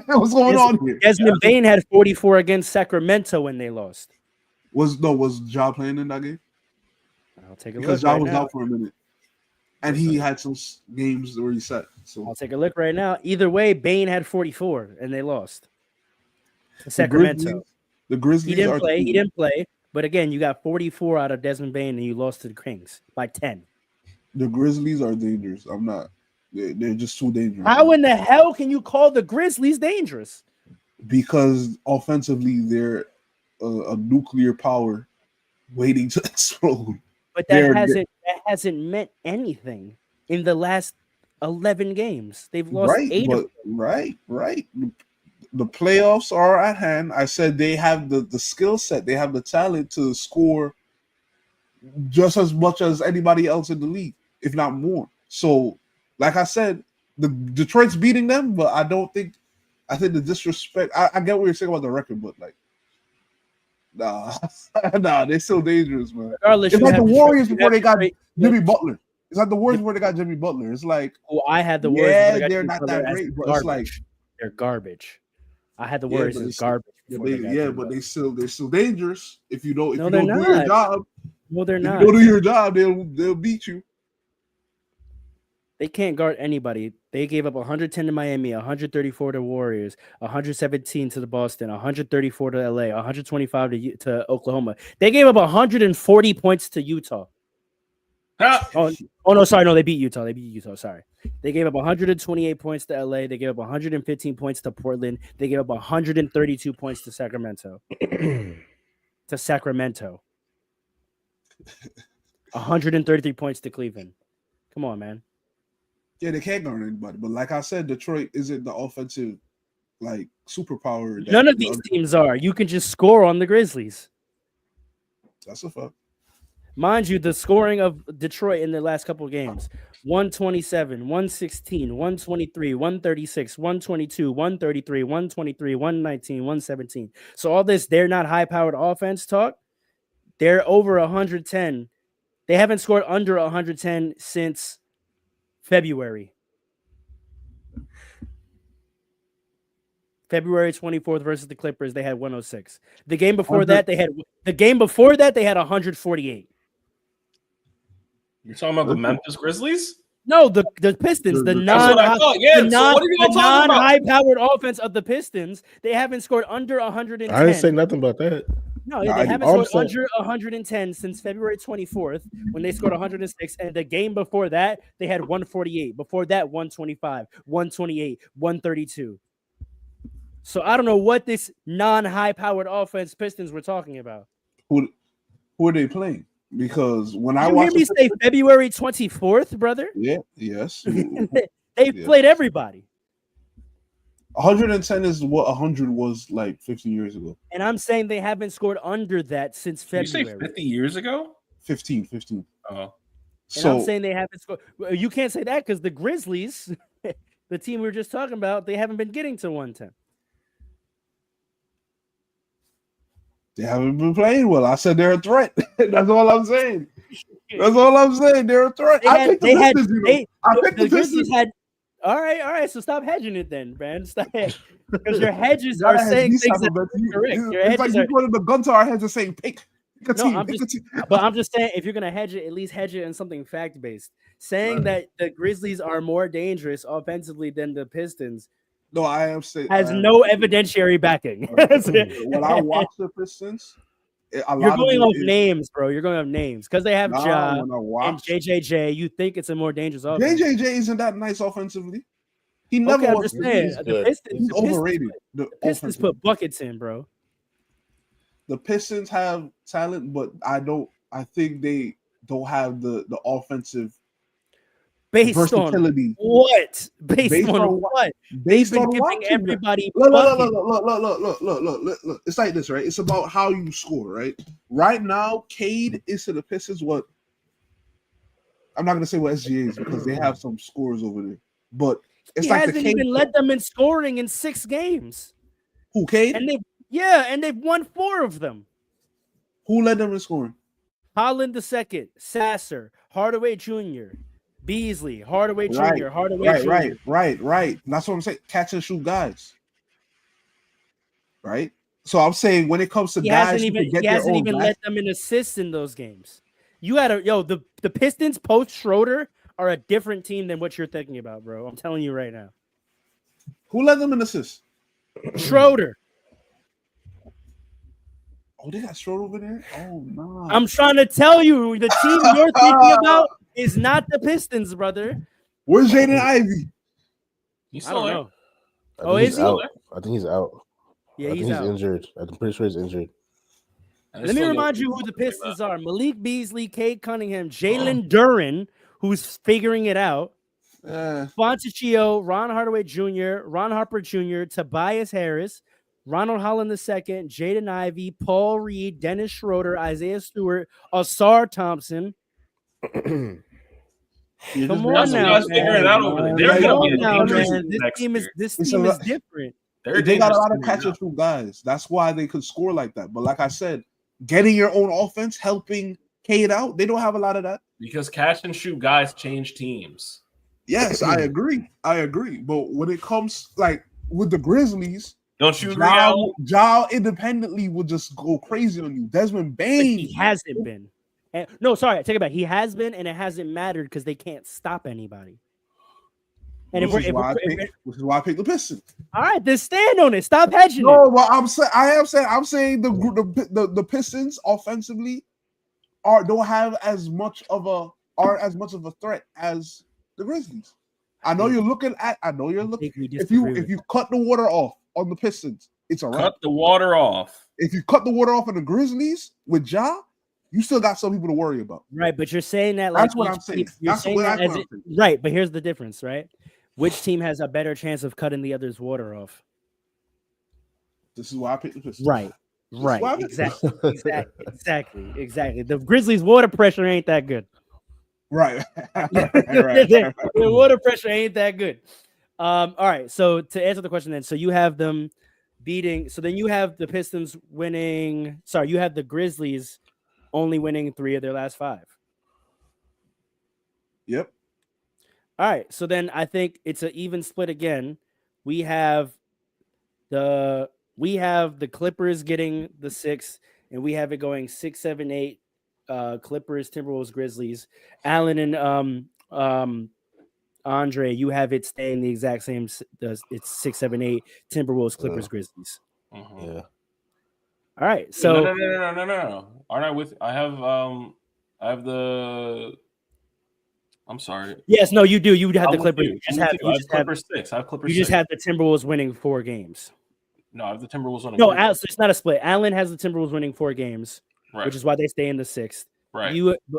D: What's going on here?
C: Desmond Bain had 44 against Sacramento when they lost.
D: Was Ja playing in that game?
C: I'll take a
D: Because
C: look
D: Ja
C: right
D: was
C: now.
D: out for a minute, and he had some games where he set. So
C: I'll take a look right now. Either way, Bain had 44 and they lost. Sacramento.
D: The Grizzlies
C: He
D: are.
C: didn't play. But again, you got 44 out of Desmond Bain and you lost to the Kings by 10.
D: The Grizzlies are dangerous. I'm not. They're just too dangerous.
C: How in the hell can you call the Grizzlies dangerous?
D: Because offensively, they're a nuclear power waiting to explode.
C: But
D: They're-
C: that hasn't meant anything in the last 11 games. They've lost 8 of them.
D: Right. the playoffs are at hand. I said they have the skill set, they have the talent to score just as much as anybody else in the league, if not more. So, like I said, the Detroit's beating them, but I think the disrespect. I get what you're saying about the record, but like, nah, they're still dangerous, man.
C: Regardless,
D: it's like the Warriors before they got Jimmy
C: Yep.
D: Butler. It's like the Warriors before they got Jimmy Butler. It's like,
C: well, I had the Warriors.
D: yeah,
C: before they got
D: they're
C: Jimmy
D: not
C: Butler
D: that
C: as
D: great, but
C: garbage.
D: it's like
C: They're garbage. I had the
D: Yeah,
C: Warriors
D: but
C: as
D: it's-
C: garbage. before they got Jimmy
D: but
C: Butler.
D: they're still dangerous. If you don't
C: No,
D: do
C: they're
D: your
C: not.
D: job,
C: No, they're
D: if
C: not.
D: you don't do your job, they'll beat you.
C: They can't guard anybody. They gave up 110 to Miami, 134 to Warriors, 117 to the Boston, 134 to LA, 125 to Oklahoma. They gave up 140 points to Utah. Oh no, sorry, no, they beat Utah. Sorry. They gave up 128 points to LA. They gave up 115 points to Portland. They gave up 132 points to Sacramento. 133 points to Cleveland. Come on, man.
D: Yeah, they can't guard anybody. But like I said, Detroit isn't the offensive like superpower.
C: None of these teams are. You can just score on the Grizzlies.
D: That's a fact.
C: Mind you, the scoring of Detroit in the last couple of games: 127, 116, 123, 136, 122, 133, 123, 119, 117. So all this, they're not high-powered offense talk. They're over 110. They haven't scored under 110 since February. February 24th versus the Clippers, they had 106. The game before that, they had 148.
A: You're talking about the Memphis Grizzlies?
C: No, the Pistons, the
A: That's what I thought. Yeah, so what are you all talking about?
C: non-high-powered offense of the Pistons, they haven't scored under 110.
E: I didn't say nothing about that.
C: No,
D: No,
C: they
D: I-
C: haven't
E: all I'm
C: scored
E: saying-
C: under 110 since February 24th when they scored 106. And the game before that, they had 148. Before that, 125, 128, 132. So I don't know what this non-high-powered offense Pistons were talking about.
D: Who are they playing? Because when I
C: You hear
D: watch
C: me say February 24th, brother?
D: yes.
C: They played everybody.
D: 110 is what 100 was like 15 years ago.
C: And I'm saying they haven't scored under that since
A: Did you say
C: February.
A: 50 years ago?
D: 15.
A: Oh.
C: And
D: So
C: I'm saying they haven't scored. Well, you can't say that because the Grizzlies, the team we were just talking about, they haven't been getting to 110.
D: they haven't been playing well. I said they're a threat. That's all I'm saying. That's all I'm saying. They're a threat. I picked the Pistons, you know. I picked the
C: Grizzlies
D: Pistons.
C: had. All right. So stop hedging it then, man. Stop because your hedges
D: Gotta
C: are
D: hedge
C: saying
D: these
C: things
D: type of
C: that
D: bets.
C: are correct. Your
D: It's like
C: hedges
D: you
C: are.
D: putting the gun to our heads and saying pick a
C: No,
D: team.
C: I'm
D: Pick
C: just-
D: a team.
C: But I'm just saying, if you're gonna hedge it, at least hedge it in something fact based. Saying that the Grizzlies are more dangerous offensively than the Pistons
D: No, I am saying
C: has no evidentiary backing.
D: When I watch the Pistons, a lot
C: You're
D: of
C: going
D: it
C: off
D: is-
C: names, bro. You're going off names because they have
D: Nah,
C: Ja
D: when I
C: and
D: watch
C: JJJ. You think it's a more dangerous offense?
D: JJJ isn't that nice offensively. He never
C: Okay, I'm
D: was.
C: just saying.
E: He's
C: The
E: good.
C: Pistons,
D: He's
C: the Pistons-
D: overrated. The
C: Pistons
D: offensive.
C: put buckets in, bro.
D: The Pistons have talent, but I think they don't have the offensive
C: Based on
D: versatility.
C: what? Based
D: Based
C: on
D: on
C: what? They've
D: Based
C: been
D: on
C: giving
D: watching them.
C: everybody
D: Look.
C: buckets.
D: It's like this, right? It's about how you score, right? Right now, Cade is to the Pistons what I'm not gonna say what SGA is because they have some scores over there, but it's
C: He
D: like the
C: hasn't
D: Cade.
C: even led them in scoring in 6 games,
D: Who Cade?
C: and they've won 4 of them.
D: Who led them in scoring?
C: Holland II, Sasser, Hardaway Jr., Beasley, Hardaway Jr.,
D: Right,
C: Hardaway Jr.
D: Right. That's what I'm saying. Catch and shoot guys. Right? So I'm saying when it comes to
C: He
D: guys
C: hasn't
D: who
C: even
D: can get
C: he
D: their
C: hasn't
D: own
C: even
D: basket,
C: let them in assists in those games. You had the Pistons post Schroeder are a different team than what you're thinking about, bro. I'm telling you right now.
D: who led them in assists?
C: Schroeder.
D: Oh, they got Schroeder over there? Oh no.
C: I'm trying to tell you, the team you're thinking about is not the Pistons, brother.
D: Where's Jaden Ivey?
A: He's
C: I
A: still
C: don't
A: there.
C: know.
E: I
C: Oh,
E: think
C: is
E: he's
C: he?
E: out. I think he's out.
C: Yeah,
E: I think
C: he's
E: he's
C: out.
E: injured. I'm pretty sure he's injured.
A: And
C: Let
A: it's
C: me
A: still
C: remind
A: young.
C: you who the Pistons are: Malik Beasley, Cade Cunningham, Jalen Duren, who's figuring it out. Fontecchio, Ron Hardaway Jr., Ron Harper Jr., Tobias Harris, Ronald Holland II, Jaden Ivey, Paul Reed, Dennis Schroeder, Isaiah Stewart, Asar Thompson. Come on now,
A: guys figuring it out over there. They're
C: Come
A: going to be
C: on
A: a
C: now,
A: dangerous
C: man.
A: team
C: This
A: next
C: team is
A: year.
C: this
D: It's
C: team
D: a
C: is
D: lot-
C: different.
D: They got a lot of catch and shoot guys. That's why they could score like that. But like I said, getting your own offense, helping Cade out, they don't have a lot of that.
A: Because catch and shoot guys change teams.
D: Yes, I agree. But when it comes like with the Grizzlies,
A: Don't you agree, Alan?
D: Ja independently will just go crazy on you. Desmond Bain.
C: He hasn't been. No, sorry, I take it back. He has been, and it hasn't mattered because they can't stop anybody. And
D: Which is why I picked the Pistons.
C: All right, then stand on it. Stop hedging
D: No,
C: it.
D: but I'm saying the Pistons offensively don't have as much of a threat as the Grizzlies. I know you're looking. If you cut the water off on the Pistons, it's a wrap.
A: Cut the water off.
D: If you cut the water off on the Grizzlies with Ja, you still got some people to worry about.
C: Right, but you're saying that like
D: That's what I'm saying.
C: You're
D: That's
C: saying
D: what
C: that
D: I'm
C: as
D: saying.
C: right, but here's the difference, right? Which team has a better chance of cutting the other's water off?
D: This is why I picked the Pistons.
C: Right.
D: This is why I
C: Right.
D: picked the
C: Exactly. The Grizzlies' water pressure ain't that good.
D: Right.
C: The water pressure ain't that good. All right. So to answer the question then, so you have them beating. So then you have the Pistons winning. Sorry, you have the Grizzlies only winning 3 of their last 5.
D: Yep.
C: All right. So then I think it's an even split again. We have the Clippers getting the 6, and we have it going 6, 7, 8. Clippers, Timberwolves, Grizzlies. Allen and Andre, you have it staying the exact same. It's 6, 7, 8. Timberwolves, Clippers, Grizzlies.
A: Mm-hmm.
E: Yeah.
C: All right. So
A: no. Aren't I with? I have the. I'm sorry.
C: Yes, no, you do. You would have
A: I'm
C: the
A: with
C: Clippers.
A: you.
C: You just
A: I'm
C: have
A: with you. I have Clippers 6. I have Clippers.
C: You just
A: 6.
C: have the Timberwolves winning 4 games.
A: No, I have the Timberwolves on.
C: No, so it's not a split. Allen has the Timberwolves winning 4 games,
A: right.
C: which is why they stay in the 6th.
A: Right.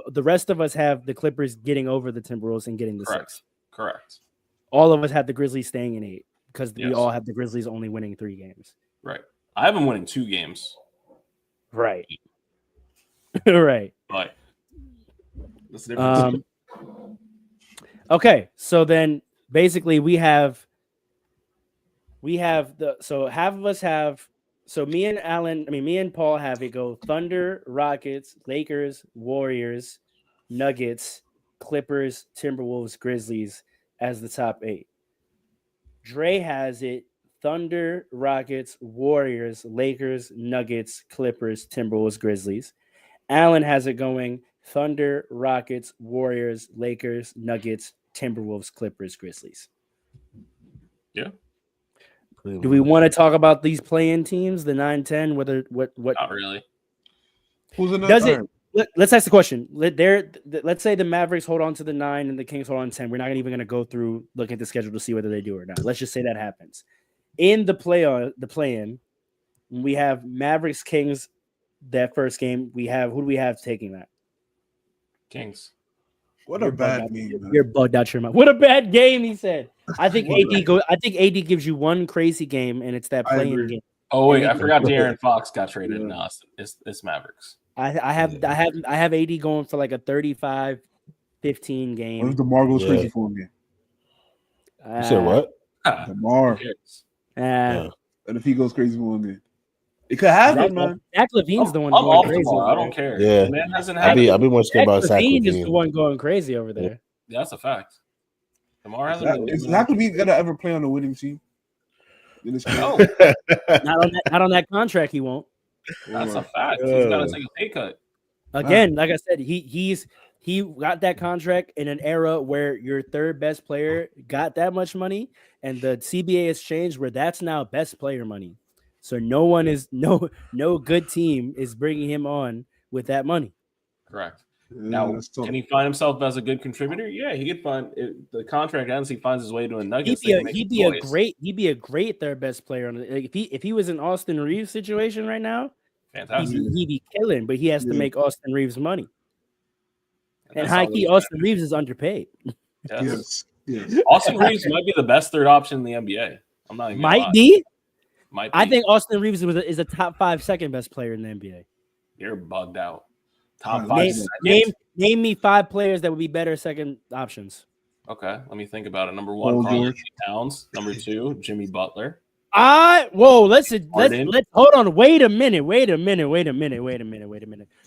C: The rest of us have the Clippers getting over the Timberwolves and getting the 6th.
A: Correct.
C: All of us have the Grizzlies staying in 8 because we
A: Yes.
C: all have the Grizzlies only winning 3 games.
A: Right. I have them winning 2 games.
C: Right. Right.
A: But that's the difference.
C: Okay, so then basically we have half of us have, so me and Paul have it go Thunder, Rockets, Lakers, Warriors, Nuggets, Clippers, Timberwolves, Grizzlies as the top 8. Dre has it Thunder, Rockets, Warriors, Lakers, Nuggets, Clippers, Timberwolves, Grizzlies. Allen has it going Thunder, Rockets, Warriors, Lakers, Nuggets, Timberwolves, Clippers, Grizzlies.
A: Yeah.
C: Do we want to talk about these play-in teams, the 9-10? What?
A: Not really.
D: Who's in the
C: Does it? Let's ask the question. Let's say the Mavericks hold on to the 9 and the Kings hold on to 10. We're not even going to go through looking at the schedule to see whether they do or not. Let's just say that happens. In the play-in, we have Mavericks Kings. That first game, who do we have taking that?
A: Kings.
D: What a bad game. Man.
C: You're bugged out your mind. What a bad game, he said. I think AD gives you one crazy game, and it's that play-in game.
A: Oh wait, I forgot De'Aaron Fox got traded. Yeah. No, it's Mavericks.
C: I have AD going for like a 35-15 game.
D: What if DeMar goes crazy for him?
E: You said what?
D: DeMar. And if he goes crazy for one game. It could happen, man.
C: Zach LaVine's the one going crazy.
A: I don't care.
E: Yeah,
A: man hasn't had.
E: I'll be more scared about Zach
C: LaVine. Is the one going crazy over there.
A: Yeah, that's a fact. DeMar hasn't.
D: Is Zach LaVine gonna ever play on a winning team?
A: No,
C: not on that contract. He won't.
A: That's a fact. He's got to take a pay cut.
C: Again, like I said, he got that contract in an era where your third best player got that much money, and the CBA has changed where that's now best player money. So no good team is bringing him on with that money.
A: Correct. Now, can he find himself as a good contributor? Yeah, he could find the contract ends. He finds his way to a Nuggets.
C: He'd be a great third best player on the, if he was in Austin Reeves situation right now.
A: Fantastic.
C: He'd be killing, but he has to make Austin Reeves money. And high key, Austin Reeves is underpaid.
D: Yes. Yes.
A: Austin Reeves might be the best third option in the NBA. I'm not even gonna
C: Might
A: lie.
C: be.
A: Might be.
C: I think Austin Reeves is a top 5 second best player in the NBA.
A: You're bugged out.
D: All
A: Top
D: right,
A: 5
C: Name,
A: seconds.
C: name me 5 players that would be better second options.
A: Okay, let me think about it. Number 1,
D: Paul
A: Karl
D: George.
A: Towns. Number 2, Jimmy Butler.
C: Let's
A: Harden.
C: hold on. Wait a minute.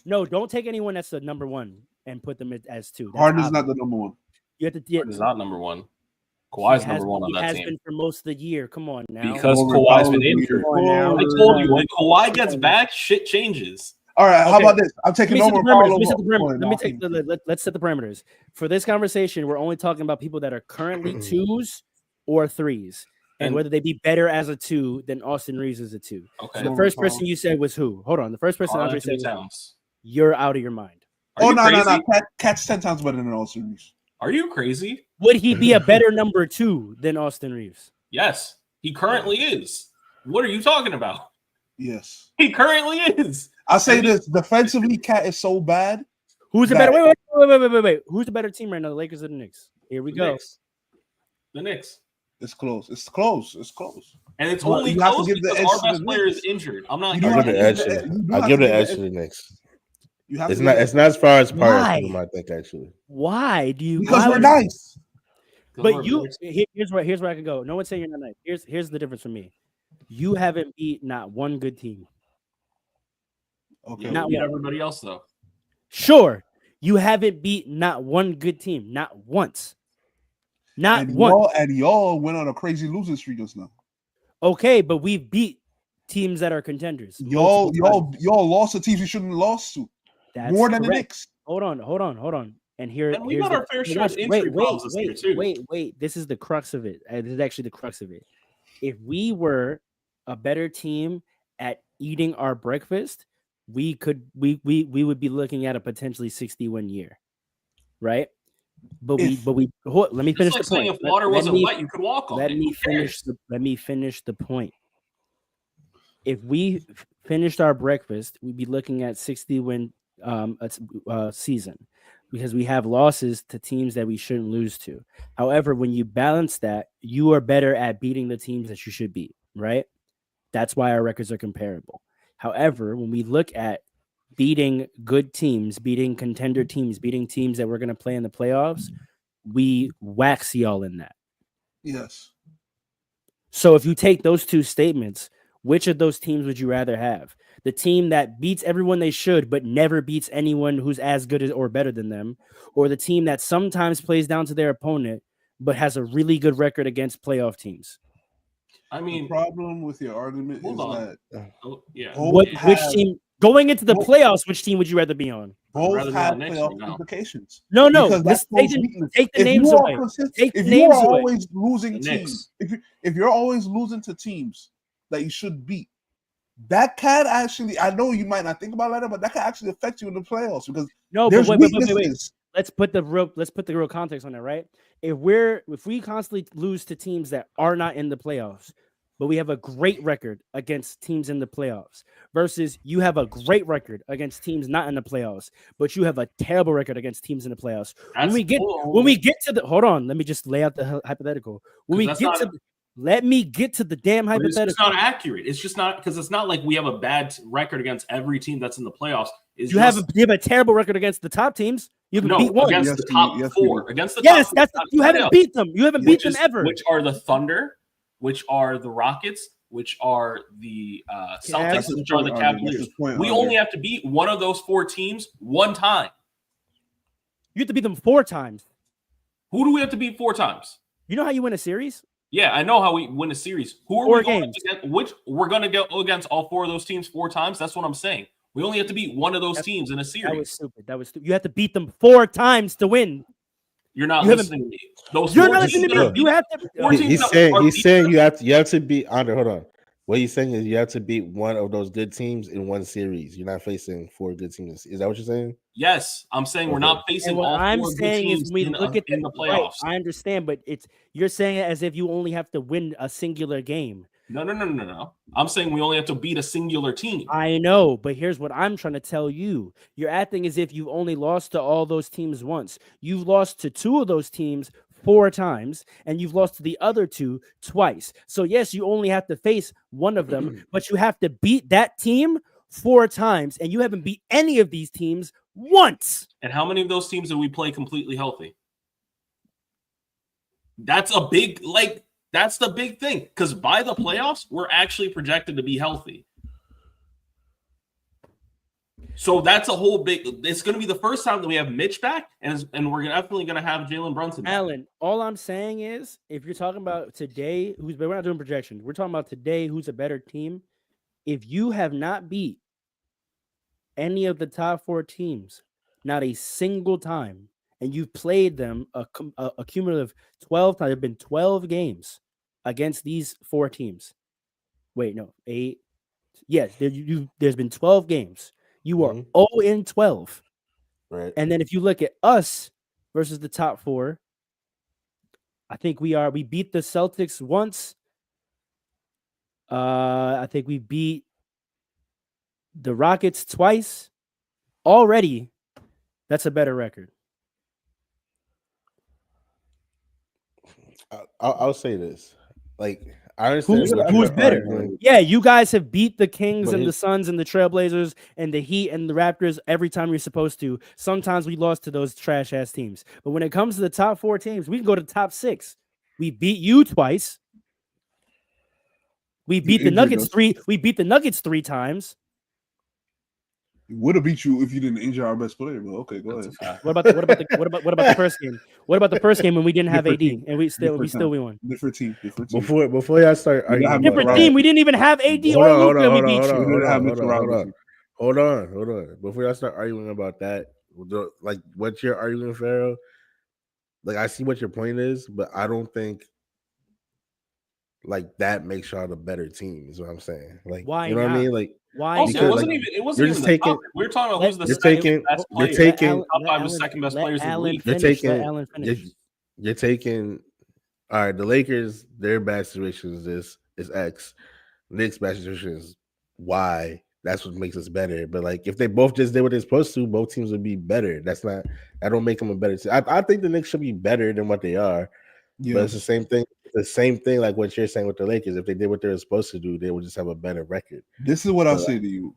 C: No, don't take anyone that's the number 1 and put them as 2. That's
D: Harden's
C: obvious.
D: not the number 1.
C: You have to.
A: Harden's not number 1. Kawhi's number 1 on
C: He
A: that
C: has
A: team.
C: been for most of the year. Come on now.
A: Because
D: Over
A: Kawhi's been
D: Powell,
A: injured.
C: Come on now.
A: I told you, when Kawhi gets back, shit changes.
D: All right, how
C: Okay.
D: about this? I'm
C: Let
D: taking
C: me set
D: over
C: the parameters. Let me
D: Paulo.
C: set the parameters. Let's set the parameters for this conversation. We're only talking about people that are currently 2s or 3s, and whether they be better as a 2 than Austin Reeves as a 2.
A: Okay.
C: So the first person you said was who? Hold on. The first person Andre said was
A: Towns.
C: you're out of your mind.
A: Are you
D: No.
A: crazy?
D: Cat's 10 times better than Austin Reeves.
A: Are you crazy?
C: Would he be a better number 2 than Austin Reeves?
A: Yes, he currently is. What are you talking about?
D: Yes.
A: He currently is.
D: I'll say this: defensively, Cat is so bad.
C: Who's the
D: That-
C: better? Wait. Who's the better team right now? The Lakers or the Knicks? Here we go.
A: The Knicks.
D: It's close. It's close. It's close.
A: And it's
D: Well,
A: only
D: you have to
A: close
D: give the
A: because
D: edge
A: our
D: to the
A: best player is
D: Knicks.
A: injured. I'm not.
D: You do
E: I'll
D: have
E: give
D: to
E: the
D: give
E: edge.
D: the- you do
E: I'll
D: have
E: give
D: to
E: the
D: give
E: edge
D: the
E: to the Knicks.
D: You have
E: It's
D: to
E: not.
D: give
E: It's not as far as power
C: Why?
E: as people might think. Actually,
C: Why do you?
D: because
C: why
D: we're
C: would-
D: nice.
C: But here's where I could go. No one's saying you're not nice. Here's the difference for me. You haven't beat not one good team.
D: Okay.
C: Not
A: beat
C: one.
A: everybody else though.
C: Sure, you haven't beat not one good team, not once. Not
D: And
C: once.
D: y'all went on a crazy losing streak just now.
C: Okay, but we've beat teams that are contenders.
D: Y'all
C: multiple times.
D: lost to teams you shouldn't have lost to.
C: That's
D: More than the
C: correct.
D: Knicks.
C: Hold on. And here's
A: And we got our fair share of injury problems this year too.
C: Wait. This is the crux of it. This is actually the crux of it. If we were a better team at eating our breakfast, we would be looking at a potentially 60-win year, right? But let me
A: It's
C: finish
A: like
C: the
A: saying
C: point.
A: if water
C: Let
A: wasn't
C: me-
A: wet, you could walk on
C: Let
A: it.
C: me
A: Who
C: finish.
A: cares?
C: Let me finish the point. If we finished our breakfast, we'd be looking at 60-win season because we have losses to teams that we shouldn't lose to. However, when you balance that, you are better at beating the teams that you should beat, right? That's why our records are comparable. However, when we look at beating good teams, beating contender teams, beating teams that we're going to play in the playoffs, we wax y'all in that.
D: Yes.
C: So if you take those two statements, which of those teams would you rather have? The team that beats everyone they should, but never beats anyone who's as good as or better than them, or the team that sometimes plays down to their opponent, but has a really good record against playoff teams?
A: I
D: The
A: mean,
D: problem with your argument
A: Hold
D: is
A: on.
D: that
A: yeah.
D: both
C: Which
D: have,
C: team going into the
D: both-
C: playoffs? Which team would you rather be on?
D: both
A: rather be
D: have
A: on Knicks
D: playoff
A: right now.
D: implications.
C: No.
D: Because
C: Let's
D: that's
C: take
D: those
C: the,
D: weaknesses.
C: take the
D: If
C: names
D: you are
C: away.
D: consistent,
C: Take the
D: if you
C: names
D: are
C: away.
D: always losing
A: The
D: teams,
A: Knicks.
D: if you're always losing to teams that you should beat, that can actually, I know you might not think about it like that, but that can actually affect you in the playoffs because
C: No, but
D: there's
C: wait.
D: weaknesses.
C: Let's put the real context on it, right? If we constantly lose to teams that are not in the playoffs, but we have a great record against teams in the playoffs, versus you have a great record against teams not in the playoffs, but you have a terrible record against teams in the playoffs. When we get to the hold on, let me just lay out the hypothetical. When we
A: 'Cause
C: get
A: that's
C: to
A: not-
C: let me get to the damn
A: But it's just
C: hypothetical.
A: not accurate. It's just not because it's not like we have a bad record against every team that's in the playoffs. It's
C: You have a terrible record against the top teams. You can
A: no
C: beat one.
A: against
D: Yes,
A: the
D: you-
A: top
D: yes, you
A: four.
D: do.
A: Against the
C: Yes,
A: top
C: that's
A: four,
C: you haven't
A: playoffs,
C: beat them. You haven't beat
A: which
C: them
A: is-
C: ever.
A: Which are the Thunder, which are the Rockets, which are the Celtics,
C: That's
A: which are the
D: point, Andre.
A: Cavaliers.
D: That's the point,
A: We
D: Andre.
A: only have to beat one of those four teams one time.
C: You have to beat them 4 times.
A: Who do we have to beat 4 times?
C: You know how you win a series?
A: Yeah, I know how we win a series. Who are
C: 4
A: we going
C: games.
A: against? Which we're going to go against all 4 of those teams 4 times? That's what I'm saying. We only have to beat one of those teams in a
C: That was
A: series.
C: stupid. That was stupid. You have to beat them 4 times to win.
A: You're not
C: You haven't-
A: listening to me. Those
C: You're
A: 4
C: not
A: teams
C: listening to
A: that
C: me.
A: are
C: You
A: beat-
C: have to.
A: 4 teams
E: he's
A: that
E: saying
A: are
E: he's
A: beat-
E: saying you have to beat Andre. Hold on. What he's saying is you have to beat one of those good teams in one series. You're not facing 4 good teams. Is that what you're saying?
A: Yes, I'm saying we're
E: Okay.
A: not facing
C: And what
A: all 4
C: I'm
A: good
C: saying
A: teams
C: is, when we look at
A: in the
C: right,
A: playoffs.
C: I understand, but you're saying it as if you only have to win a singular game.
A: No. I'm saying we only have to beat a singular team.
C: I know, but here's what I'm trying to tell you. You're acting as if you've only lost to all those teams once. You've lost to 2 of those teams 4 times, and you've lost to the other 2 twice. So yes, you only have to face one of them, but you have to beat that team 4 times, and you haven't beat any of these teams once.
A: And how many of those teams did we play completely healthy? That's a big, that's the big thing. Because by the playoffs, we're actually projected to be healthy. So that's a whole big. It's going to be the first time that we have Mitch back, and we're definitely going to have Jalen Brunson back.
C: Alan, all I'm saying is, if you're talking about today, we're not doing projections. We're talking about today, who's a better team. If you have not beat any of the top 4 teams, not a single time, and you've played them a cumulative 12 times, there have been 12 games against these 4 teams. Wait, no, 8. Yes, there's been 12 games. You are 0-12.
E: Right.
C: And then if you look at us versus the top 4, I think we beat the Celtics once. I think we beat the Rockets twice. Already, that's a better record.
E: I'll say this. I understand
C: who's better? Yeah, you guys have beat the Kings and the Suns and the Trailblazers and the Heat and the Raptors every time you're supposed to. Sometimes we lost to those trash ass teams. But when it comes to the top 4 teams, we can go to the top 6. We beat you twice. We beat the Nuggets 3. We beat the Nuggets 3 times.
D: We would have beat you if you didn't injure our best player. But okay, go ahead.
C: What about the first game? What about the first game when we didn't have AD and we won?
D: Different team.
E: Before y'all start arguing,
C: different team. We didn't even have AD or Luka. We beat you.
E: Hold on. Before y'all start arguing about that, what you're arguing, Pharaoh. I see what your point is, but I don't think that makes y'all the better team. Is what I'm saying.
C: Why?
E: You know what I mean?
C: Why?
A: Also, it wasn't even the topic. We're talking about who's the second best player. Top 5 of the second best players in the league.
E: You're taking. All right, the Lakers, their bad situation is X. Knicks' bad situation is Y. That's what makes us better. But if they both just did what they're supposed to, both teams would be better. That don't make them a better team. I think the Knicks should be better than what they are. Yeah. But it's the same thing. The same thing like what you're saying with the Lakers. If they did what they were supposed to do, they would just have a better record.
D: This is what I'll say to you.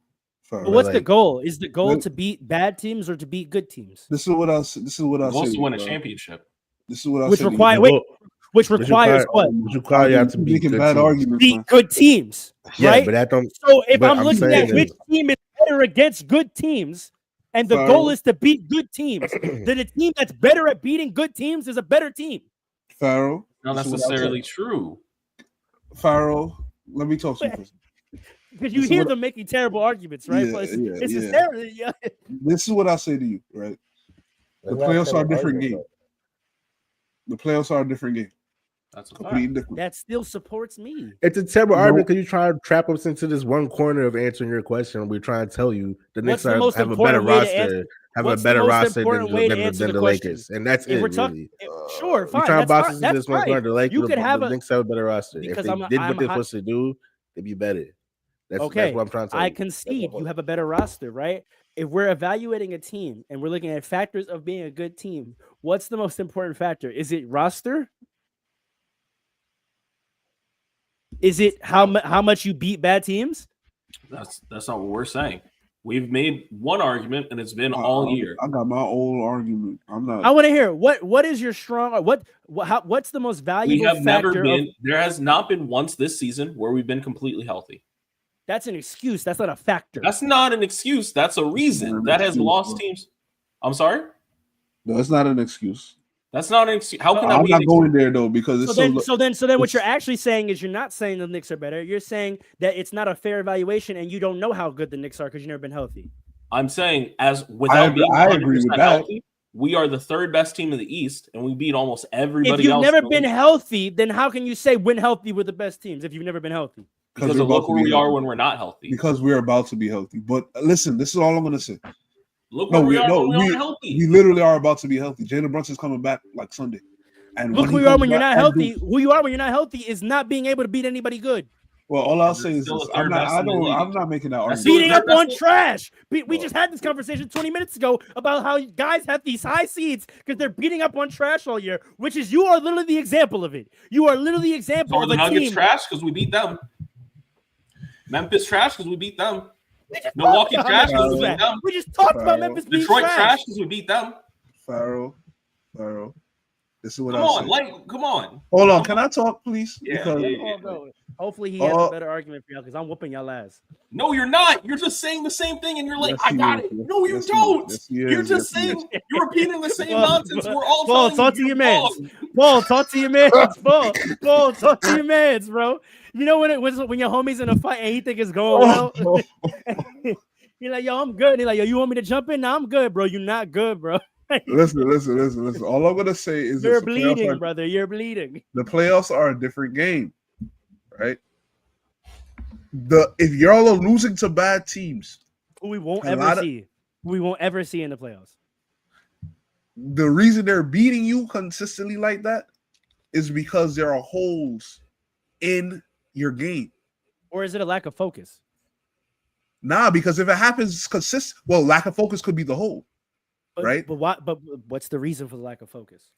C: What's the goal? Is the goal to beat bad teams or to beat good teams?
D: This is what I'll say.
A: To win a championship.
D: This is what I'll say.
C: Which requires what?
E: Which require you have to beat
D: bad arguments.
C: Beat good teams.
E: Yeah,
C: right?
E: But that don't.
C: So if I'm looking at which team is better against good teams, and the goal is to beat good teams, then a team that's better at beating good teams is a better team.
D: Pharaoh.
A: Not necessarily true.
D: Pharaoh, let me talk to you first.
C: Because you hear them making terrible arguments, right? This
D: is what I say to you, right? The playoffs are a different game. The playoffs are a different game.
A: That's
D: completely different.
C: That still supports me.
E: It's a terrible argument because you try to trap us into this one corner of answering your question. We're trying to tell you the Knicks have a better roster. Have a better roster than the Lakers, and that's it. Really.
C: Sure, fine.
E: You try to box us into this one corner.
C: You could have
E: the Knicks have a better roster. If they did what they're supposed to do, they'd be better. That's what I'm trying to tell you.
C: I concede you have a better roster, right? If we're evaluating a team and we're looking at factors of being a good team, what's the most important factor? Is it roster? Is it how much you beat bad teams?
A: That's not what we're saying. We've made one argument, and it's been all year.
D: I got my old argument. I'm not.
C: I want to hear what is your strong. What's the most valuable?
A: We have
C: factor
A: never been. There has not been once this season where we've been completely healthy.
C: That's an excuse. That's not a factor.
A: That's not an excuse. That's a reason that has lost teams. I'm sorry.
D: No, it's not an excuse.
A: That's not an excuse. How can
D: I'm not going there though because it's
C: so then what you're actually saying is you're not saying the Knicks are better. You're saying that it's not a fair evaluation and you don't know how good the Knicks are because you've never been healthy.
A: I'm saying without being 100% healthy, we are the third best team in the East and we beat almost everybody else.
C: If you've never been healthy, then how can you say when healthy we're the best teams if you've never been healthy?
A: Because look where we are when we're not healthy.
D: Because we're about to be healthy. But listen, this is all I'm going to say.
A: Look where we are when we're healthy.
D: We literally are about to be healthy. Jalen Brunson's coming back like Sunday. And
C: look who you are when you're not healthy. Who you are when you're not healthy is not being able to beat anybody good.
D: Well, all I'll
A: Is it
D: say is
A: still
D: this:
A: the third best in the league?
D: I'm not making that
A: That's
D: argument.
A: still-
C: Beating up
A: that's
C: on
A: what-
C: trash. We just had this conversation 20 minutes ago about how guys have these high seeds because they're beating up on trash all year, which is you are literally the example of it. You are literally the example
A: So are
C: of
A: the
C: a
A: Nuggets
C: team.
A: trash because we beat them? Memphis trash because we beat them.
C: We just
A: Milwaukee
C: talked about
A: trash
C: Memphis
A: because we
C: trash.
A: beat them.
C: We just talked about
D: Pharaoh.
C: Memphis being
A: Detroit
C: trash.
A: trash because we beat them.
D: Pharaoh. This is what
A: Come
D: I
A: on,
D: say.
A: like, come on.
D: Hold on, can I talk, please?
A: Yeah,
D: Because
A: yeah.
C: Oh, bro. Hopefully he has a better argument for y'all because I'm whooping y'all ass.
A: No, you're not. You're just saying the same thing, and you're like,
D: Yes,
A: I
D: he
A: got
D: is.
A: it.
D: Yes,
A: No, you
D: yes, he
A: don't.
D: is. Yes, he
A: You're
D: is.
A: just
D: Yes, he
A: saying you're repeating the same
C: Paul,
A: nonsense. We're all
C: Paul,
A: telling
C: talk to
A: you
C: your
A: you're
C: mans.
A: wrong.
C: Paul, talk to your mans. Paul, talk to your mans, bro. You know when your homie's in a fight and he think it's going well. You're like, yo, I'm good. And he's like, yo, you want me to jump in? No, I'm good, bro. You're not good, bro.
D: listen. All I'm gonna say is
C: You're
D: this:
C: bleeding, brother. You're bleeding.
D: the playoffs are a different game, right? If y'all are losing to bad teams,
C: Who we won't
D: A
C: ever
D: lot of-
C: see. Who we won't ever see in the playoffs.
D: the reason they're beating you consistently like that is because there are holes in your game.
C: Or is it a lack of focus?
D: Nah, because if it happens consistent, well, lack of focus could be the hole. Right?
C: But what's the reason for the lack of focus?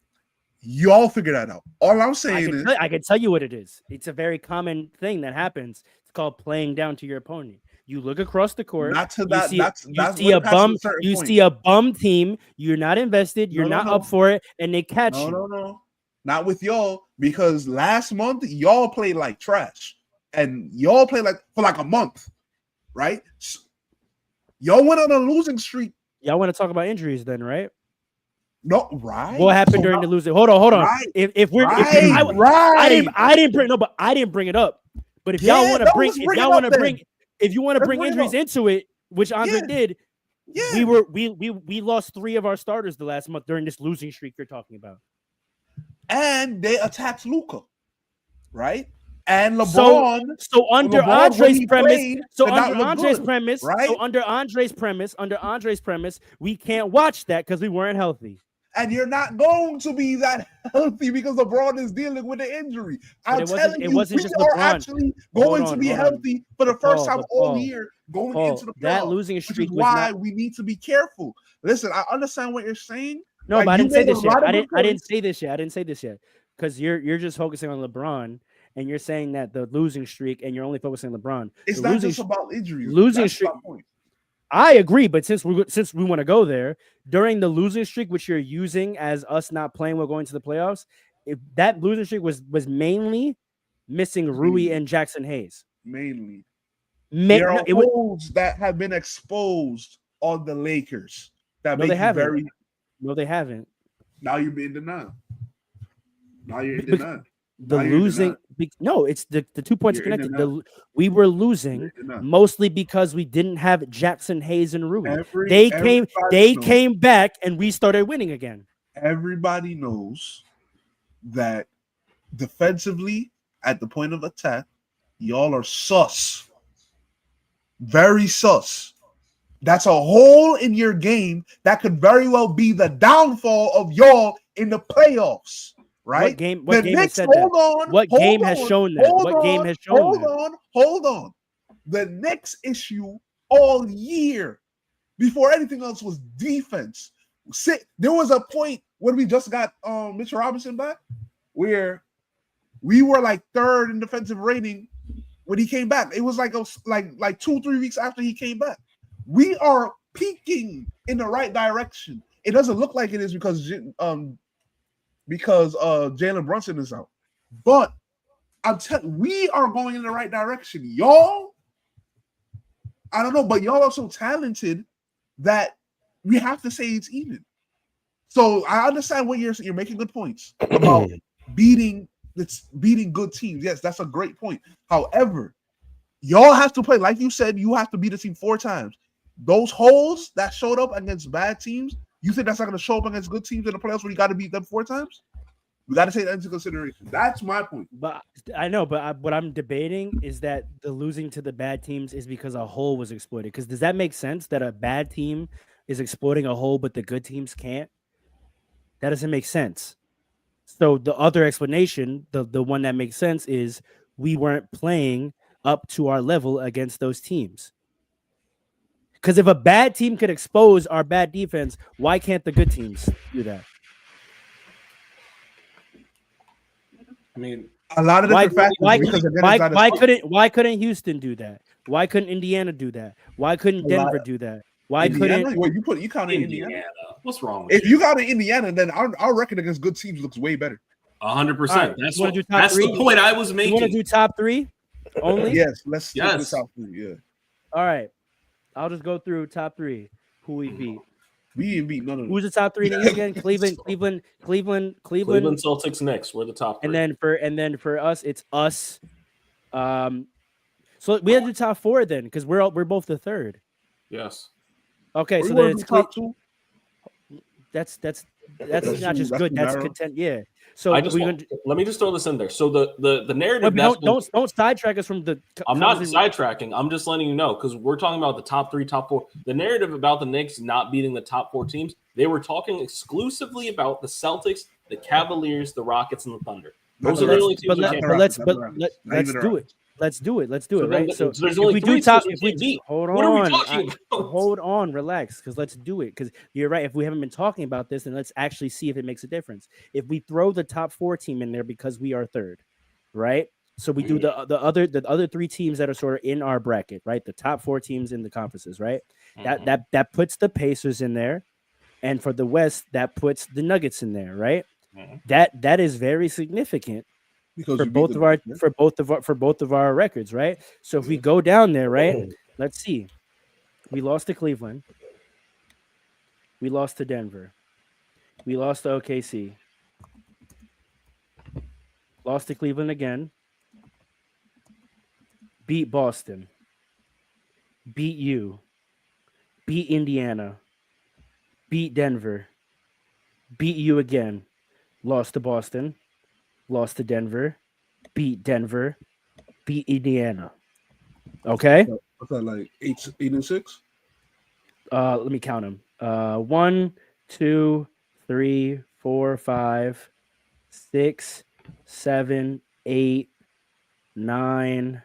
D: Y'all figure that out. All I'm saying is,
C: I can tell you what it is. It's a very common thing that happens. It's called playing down to your opponent. You look across the court.
D: not to
C: You
D: that.
C: see,
D: That's
C: you
D: that's
C: see
D: when
C: a
D: it passes
C: bum.
D: certain
C: You
D: point.
C: see a bum team. You're not invested. You're not up for it, and they catch you.
D: No. Not with y'all, because last month y'all played like trash, and y'all played like for like a month, right? Y'all went on a losing streak.
C: Y'all want to talk about injuries then, right?
D: No, right?
C: What happened
D: So
C: during
D: now-
C: the losing? Hold on.
D: Right.
C: If we're
D: Right,
C: I didn't bring it up. But if y'all want to bring, if you want to bring injuries into it, which Andre did,
D: Yeah.
C: we lost 3 of our starters the last month during this losing streak you're talking about.
D: And they attacked Luka, right? And LeBron.
C: So under
D: LeBron, when
C: Andre's
D: he
C: premise,
D: played, did not look good, right?
C: so under Andre's premise, we can't watch that because we weren't healthy.
D: And you're not going to be that healthy because LeBron is dealing with an injury. I'm telling you, we are actually going to be healthy for the first time all year going into the playoffs.
C: That losing streak
D: which is why we need to be careful. Listen, I understand what you're saying.
C: No,
D: like,
C: but I didn't say this yet. I didn't
D: points.
C: say this yet. Because you're just focusing on LeBron and you're saying that the losing streak and you're only focusing on LeBron.
D: It's not just about injuries.
C: Losing streak. I agree, but since we want to go there, during the losing streak, which you're using as us not playing while going to the playoffs, if that losing streak was mainly missing Rui and Jackson Hayes.
D: Mainly. There are holes that have been exposed on the Lakers. That
C: No,
D: make
C: they
D: you
C: haven't.
D: very.
C: No, they haven't.
D: Now you're being denied. Now you're in denial.
C: The losing, no, it's the 2 points are connected. We were losing mostly because we didn't have Jackson Hayes and Rui. They came back and we started winning again.
D: Everybody knows that defensively at the point of attack, y'all are sus. Very sus. That's a hole in your game that could very well be the downfall of y'all in the playoffs. Right?
C: What game has said that? What game has shown that? What game has shown that?
D: Hold on. The next issue all year, before anything else, was defense. There was a point when we just got Mitchell Robinson back, where we were like 3rd in defensive rating when he came back. It was like 2-3 weeks after he came back. We are peaking in the right direction. It doesn't look like it is because Jalen Brunson is out. But I'm telling we are going in the right direction. Y'all, I don't know, but y'all are so talented that we have to say it's even. So I understand what you're making good points about beating good teams. Yes, that's a great point. However, y'all have to play, like you said, you have to beat a team 4 times. Those holes that showed up against bad teams, you think that's not going to show up against good teams in the playoffs when you got to beat them 4 times? We got to take that into consideration. That's my point.
C: But I know, but what I'm debating is that the losing to the bad teams is because a hole was exploited. Because does that make sense that a bad team is exploiting a hole, but the good teams can't? That doesn't make sense. So the other explanation, the one that makes sense, is we weren't playing up to our level against those teams. Because if a bad team could expose our bad defense, why can't the good teams do that?
A: I mean,
D: A lot of different factors. Because again, it's not a
C: why couldn't Houston do that? Why couldn't Indiana do that? Why couldn't Denver do that? Why
D: Indiana?
C: couldn't
D: Wait, you count in Indiana?
A: What's wrong with
D: If you got in Indiana, then our record against good teams looks way better.
A: 100%. That's
C: three?
A: the point I was making.
C: You want to do top three only?
D: Yes, let's stick to top three. Yeah.
C: All right. I'll just go through top three. Who we beat?
D: We didn't beat none of them.
C: Who's the top three again? Cleveland,
A: Celtics, Knicks. We're the top three.
C: And then for us, it's us. So we have the top four then, because we're both the third.
A: Yes.
C: Okay, so then it's top two. That's not just good. That's content. Yeah. So
A: let me just throw this in there. So the narrative.
C: Don't sidetrack us from the.
A: I'm not sidetracking. I'm just letting you know because we're talking about the top three, top four. The narrative about the Knicks not beating the top four teams. They were talking exclusively about the Celtics, the Cavaliers, the Rockets, and the Thunder. Those are the only teams.
C: Let's do it. Right. So
A: there's only three teams we beat.
C: Hold
A: what are we talking about?
C: Hold on, relax, because let's do it. Because you're right. If we haven't been talking about this, then let's actually see if it makes a difference. If we throw the top four team in there because we are third, right? So we do the other three teams that are sort of in our bracket, right? The top four teams in the conferences, right? That puts the Pacers in there, and for the West, that puts the Nuggets in there, right? That is very significant.
D: Because
C: for both of our records, right? So if we go down there, right? Let's see. We lost to Cleveland. We lost to Denver. We lost to OKC. Lost to Cleveland again. Beat Boston. Beat you. Beat Indiana. Beat Denver. Beat you again. Lost to Boston. Lost to Denver, beat Denver, beat Indiana. Okay.
D: What's that like 8 and 6?
C: Let me count them. 1, 2, 3, 4, 5, 6, 7, 8, 9,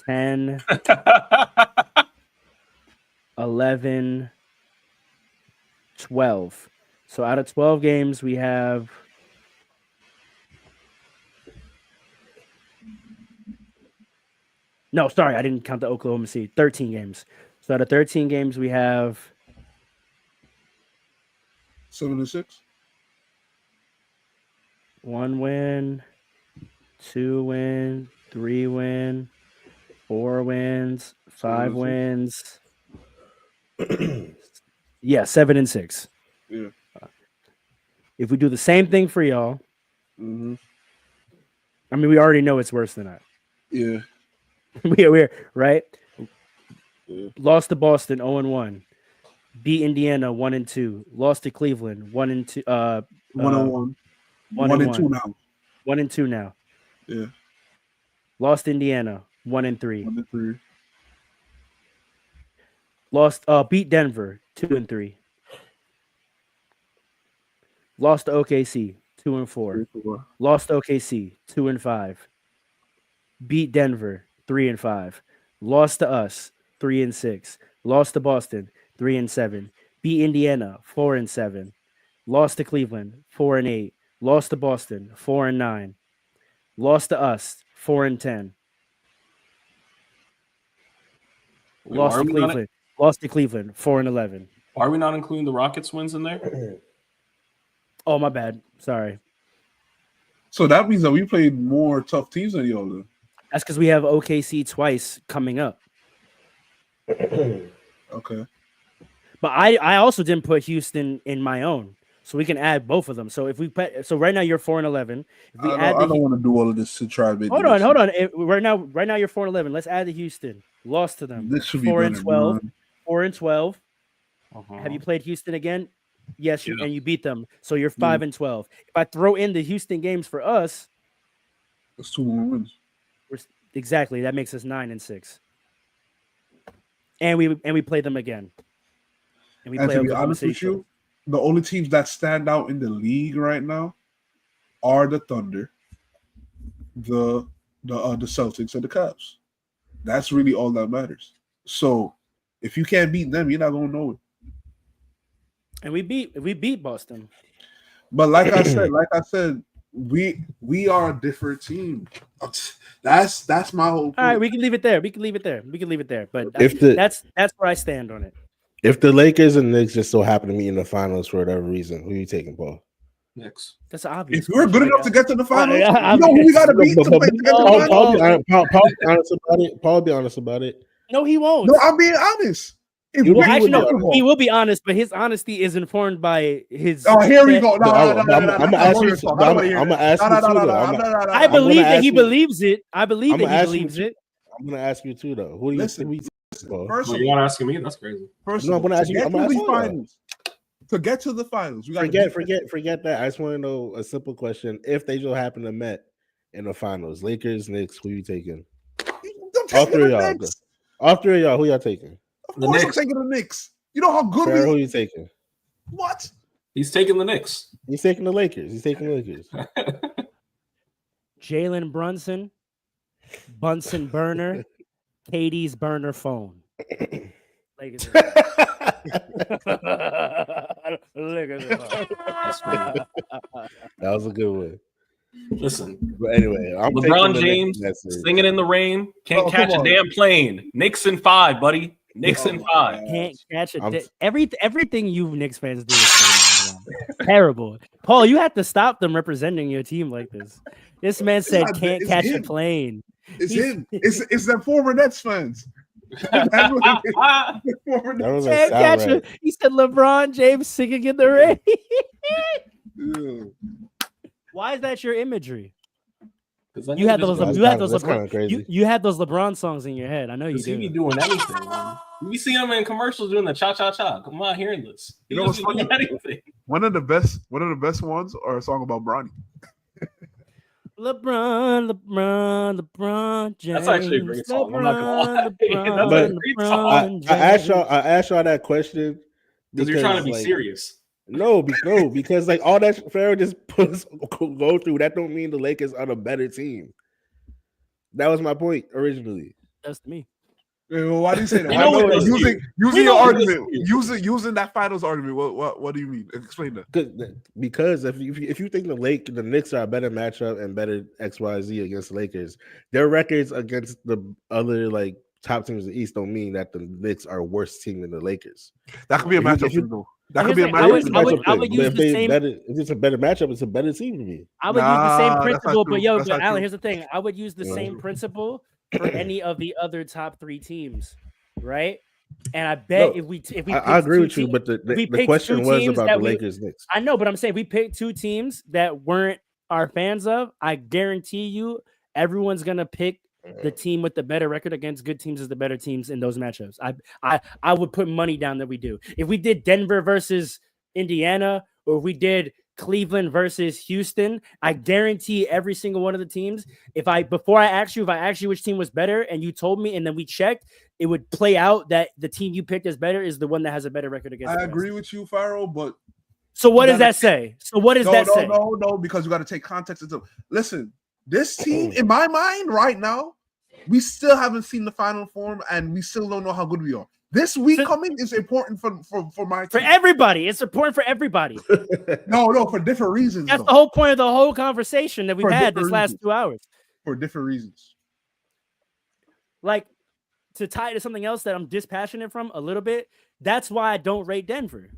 C: 10, 11, 12. So out of 12 games, we have. No, sorry, I didn't count the Oklahoma City. 13 games. So out of 13 games, we have
D: 7 and 6.
C: 1 win, 2 win, 3 win, 4 wins, 5 wins. Yeah, 7 and 6.
D: Yeah.
C: If we do the same thing for y'all, I mean, we already know it's worse than that.
D: Yeah.
C: We're right.
D: Yeah.
C: Lost to Boston 0-1. Beat Indiana 1-2. Lost to Cleveland 1-2.
D: 1-1. 1-2 now.
C: 1-2 now.
D: Yeah.
C: Lost Indiana 1-3.
D: 1-3.
C: Lost. Beat Denver 2-3. Lost to OKC 2-4. Lost to OKC 2-5. Beat Denver 3-5. Lost to us 3-6. Lost to Boston 3-7. Beat Indiana 4-7. Lost to Cleveland 4-8. Lost to Boston 4-9. Lost to us 4-10. Lost to Cleveland. Lost to Cleveland 4-11.
A: Why are we not including the Rockets wins in there?
C: Oh, my bad. Sorry.
D: So that means that we played more tough teams than y'all do.
C: That's because we have OKC twice coming up.
D: Okay.
C: But I also didn't put Houston in my own, so we can add both of them. So if we put, so right now you're 4-11. If we
D: I don't want to do all of this to try.
C: Hold on. Right now you're 4-11. Let's add the Houston. Lost to them.
D: This should be
C: 4-12. 4-12.
A: Uh-huh.
C: Have you played Houston again? Yes, and you beat them. So you're 5-12. If I throw in the Houston games for us,
D: that's 2 more wins.
C: Exactly. That makes us 9-6. And we play them again. And we play.
D: To be honest with you, the only teams that stand out in the league right now are the Thunder, the the Celtics and the Cavs. That's really all that matters. So if you can't beat them, you're not gonna know it.
C: And we beat Boston.
D: But like I said, we are a different team. That's my whole point.
C: All right, we can leave it there. But
E: If
C: that's where I stand on it.
E: If the Lakers and Knicks just so happen to meet in the finals for whatever reason, who are you taking, Paul?
A: Knicks.
C: That's obvious.
D: If we're good enough to get to the finals,
C: you
D: know who we gotta beat to get to the finals.
E: Paul be honest about it. Paul be honest about it.
C: No, he won't.
D: No, I'm being honest.
C: Well, actually, no, he will be honest, but his honesty is informed by his.
D: Oh, here we go.
E: I'm gonna ask you. I'm gonna ask you too.
C: I believe that he believes it. I believe that he believes it.
E: I'm gonna ask you too, though. Who do you think?
A: First, you're not asking me. That's crazy.
D: First, no, I'm gonna ask you. To get to the finals, we
E: forget that. I just want to know a simple question: if they just happen to met in the finals, Lakers, Knicks, who you taking? All three of y'all. All three of y'all. Who y'all taking?
D: Of course, I'm taking the Knicks. You know how good
E: Farrah, who you taking?
D: What?
A: He's taking the Knicks.
E: He's taking the Lakers.
C: Jalen Brunson, Bunsen burner, Katie's burner phone. Lakers.
E: That was a good one.
A: Listen,
E: but anyway,
A: LeBron James singing in the rain, can't catch a damn plane. Knicks in 5, buddy. Knicks in 5.
C: Can't catch it. Everything you Knicks fans do is terrible. Paul, you have to stop them representing your team like this. This man said can't catch a plane.
D: It's him. It's the former Nets fans.
C: He said LeBron James singing in the rain. Why is that your imagery? You had those LeBron songs in your head. I know you do.
A: He be doing anything. We see him in commercials doing the cha cha cha. I'm not hearing this.
D: You know what's funny? One of the best ones are a song about Bronny.
C: LeBron James.
A: That's actually a great song. I'm not gonna lie. That's a great song.
E: I asked y'all that question
A: because you're trying to be serious.
E: No, because like all that Farrah just go through, that don't mean the Lakers are the better team. That was my point originally.
C: That's to me.
D: Well, why do you say that? Using your argument, using that finals argument. What do you mean? Explain that.
E: Because if you think the Knicks are a better matchup and better XYZ against the Lakers, their records against the other like top teams in the East don't mean that the Knicks are a worse team than the Lakers.
D: That could be a matchup though. That could be a
C: matchup. I would use the same.
E: If it's a better matchup, it's a better team to me.
C: I would use the same principle, but Alan, here's the thing: I would use the same principle for any of the other top 3 teams, right? And I bet if we
E: I agree with you, but the question was about the Lakers Knicks.
C: I know, but I'm saying we picked 2 teams that weren't our fans of. I guarantee you, everyone's gonna pick the team with the better record against good teams as the better teams in those matchups. I would put money down that we do. If we did Denver versus Indiana, or if we did Cleveland versus Houston, I guarantee every single one of the teams, before I asked you which team was better and you told me and then we checked, it would play out that the team you picked as better is the one that has a better record against.
D: I agree with you, Pharaoh, but
C: so what does that say?
D: No, because you got to take context into. Listen, this team, in my mind, right now, we still haven't seen the final form, and we still don't know how good we are. This week coming is important for my team.
C: For everybody. It's important for everybody.
D: No, for different reasons.
C: That's the whole point of the whole conversation that we've had this last 2 hours.
D: For different reasons.
C: Like, to tie to something else that I'm dispassionate from a little bit, that's why I don't rate Denver.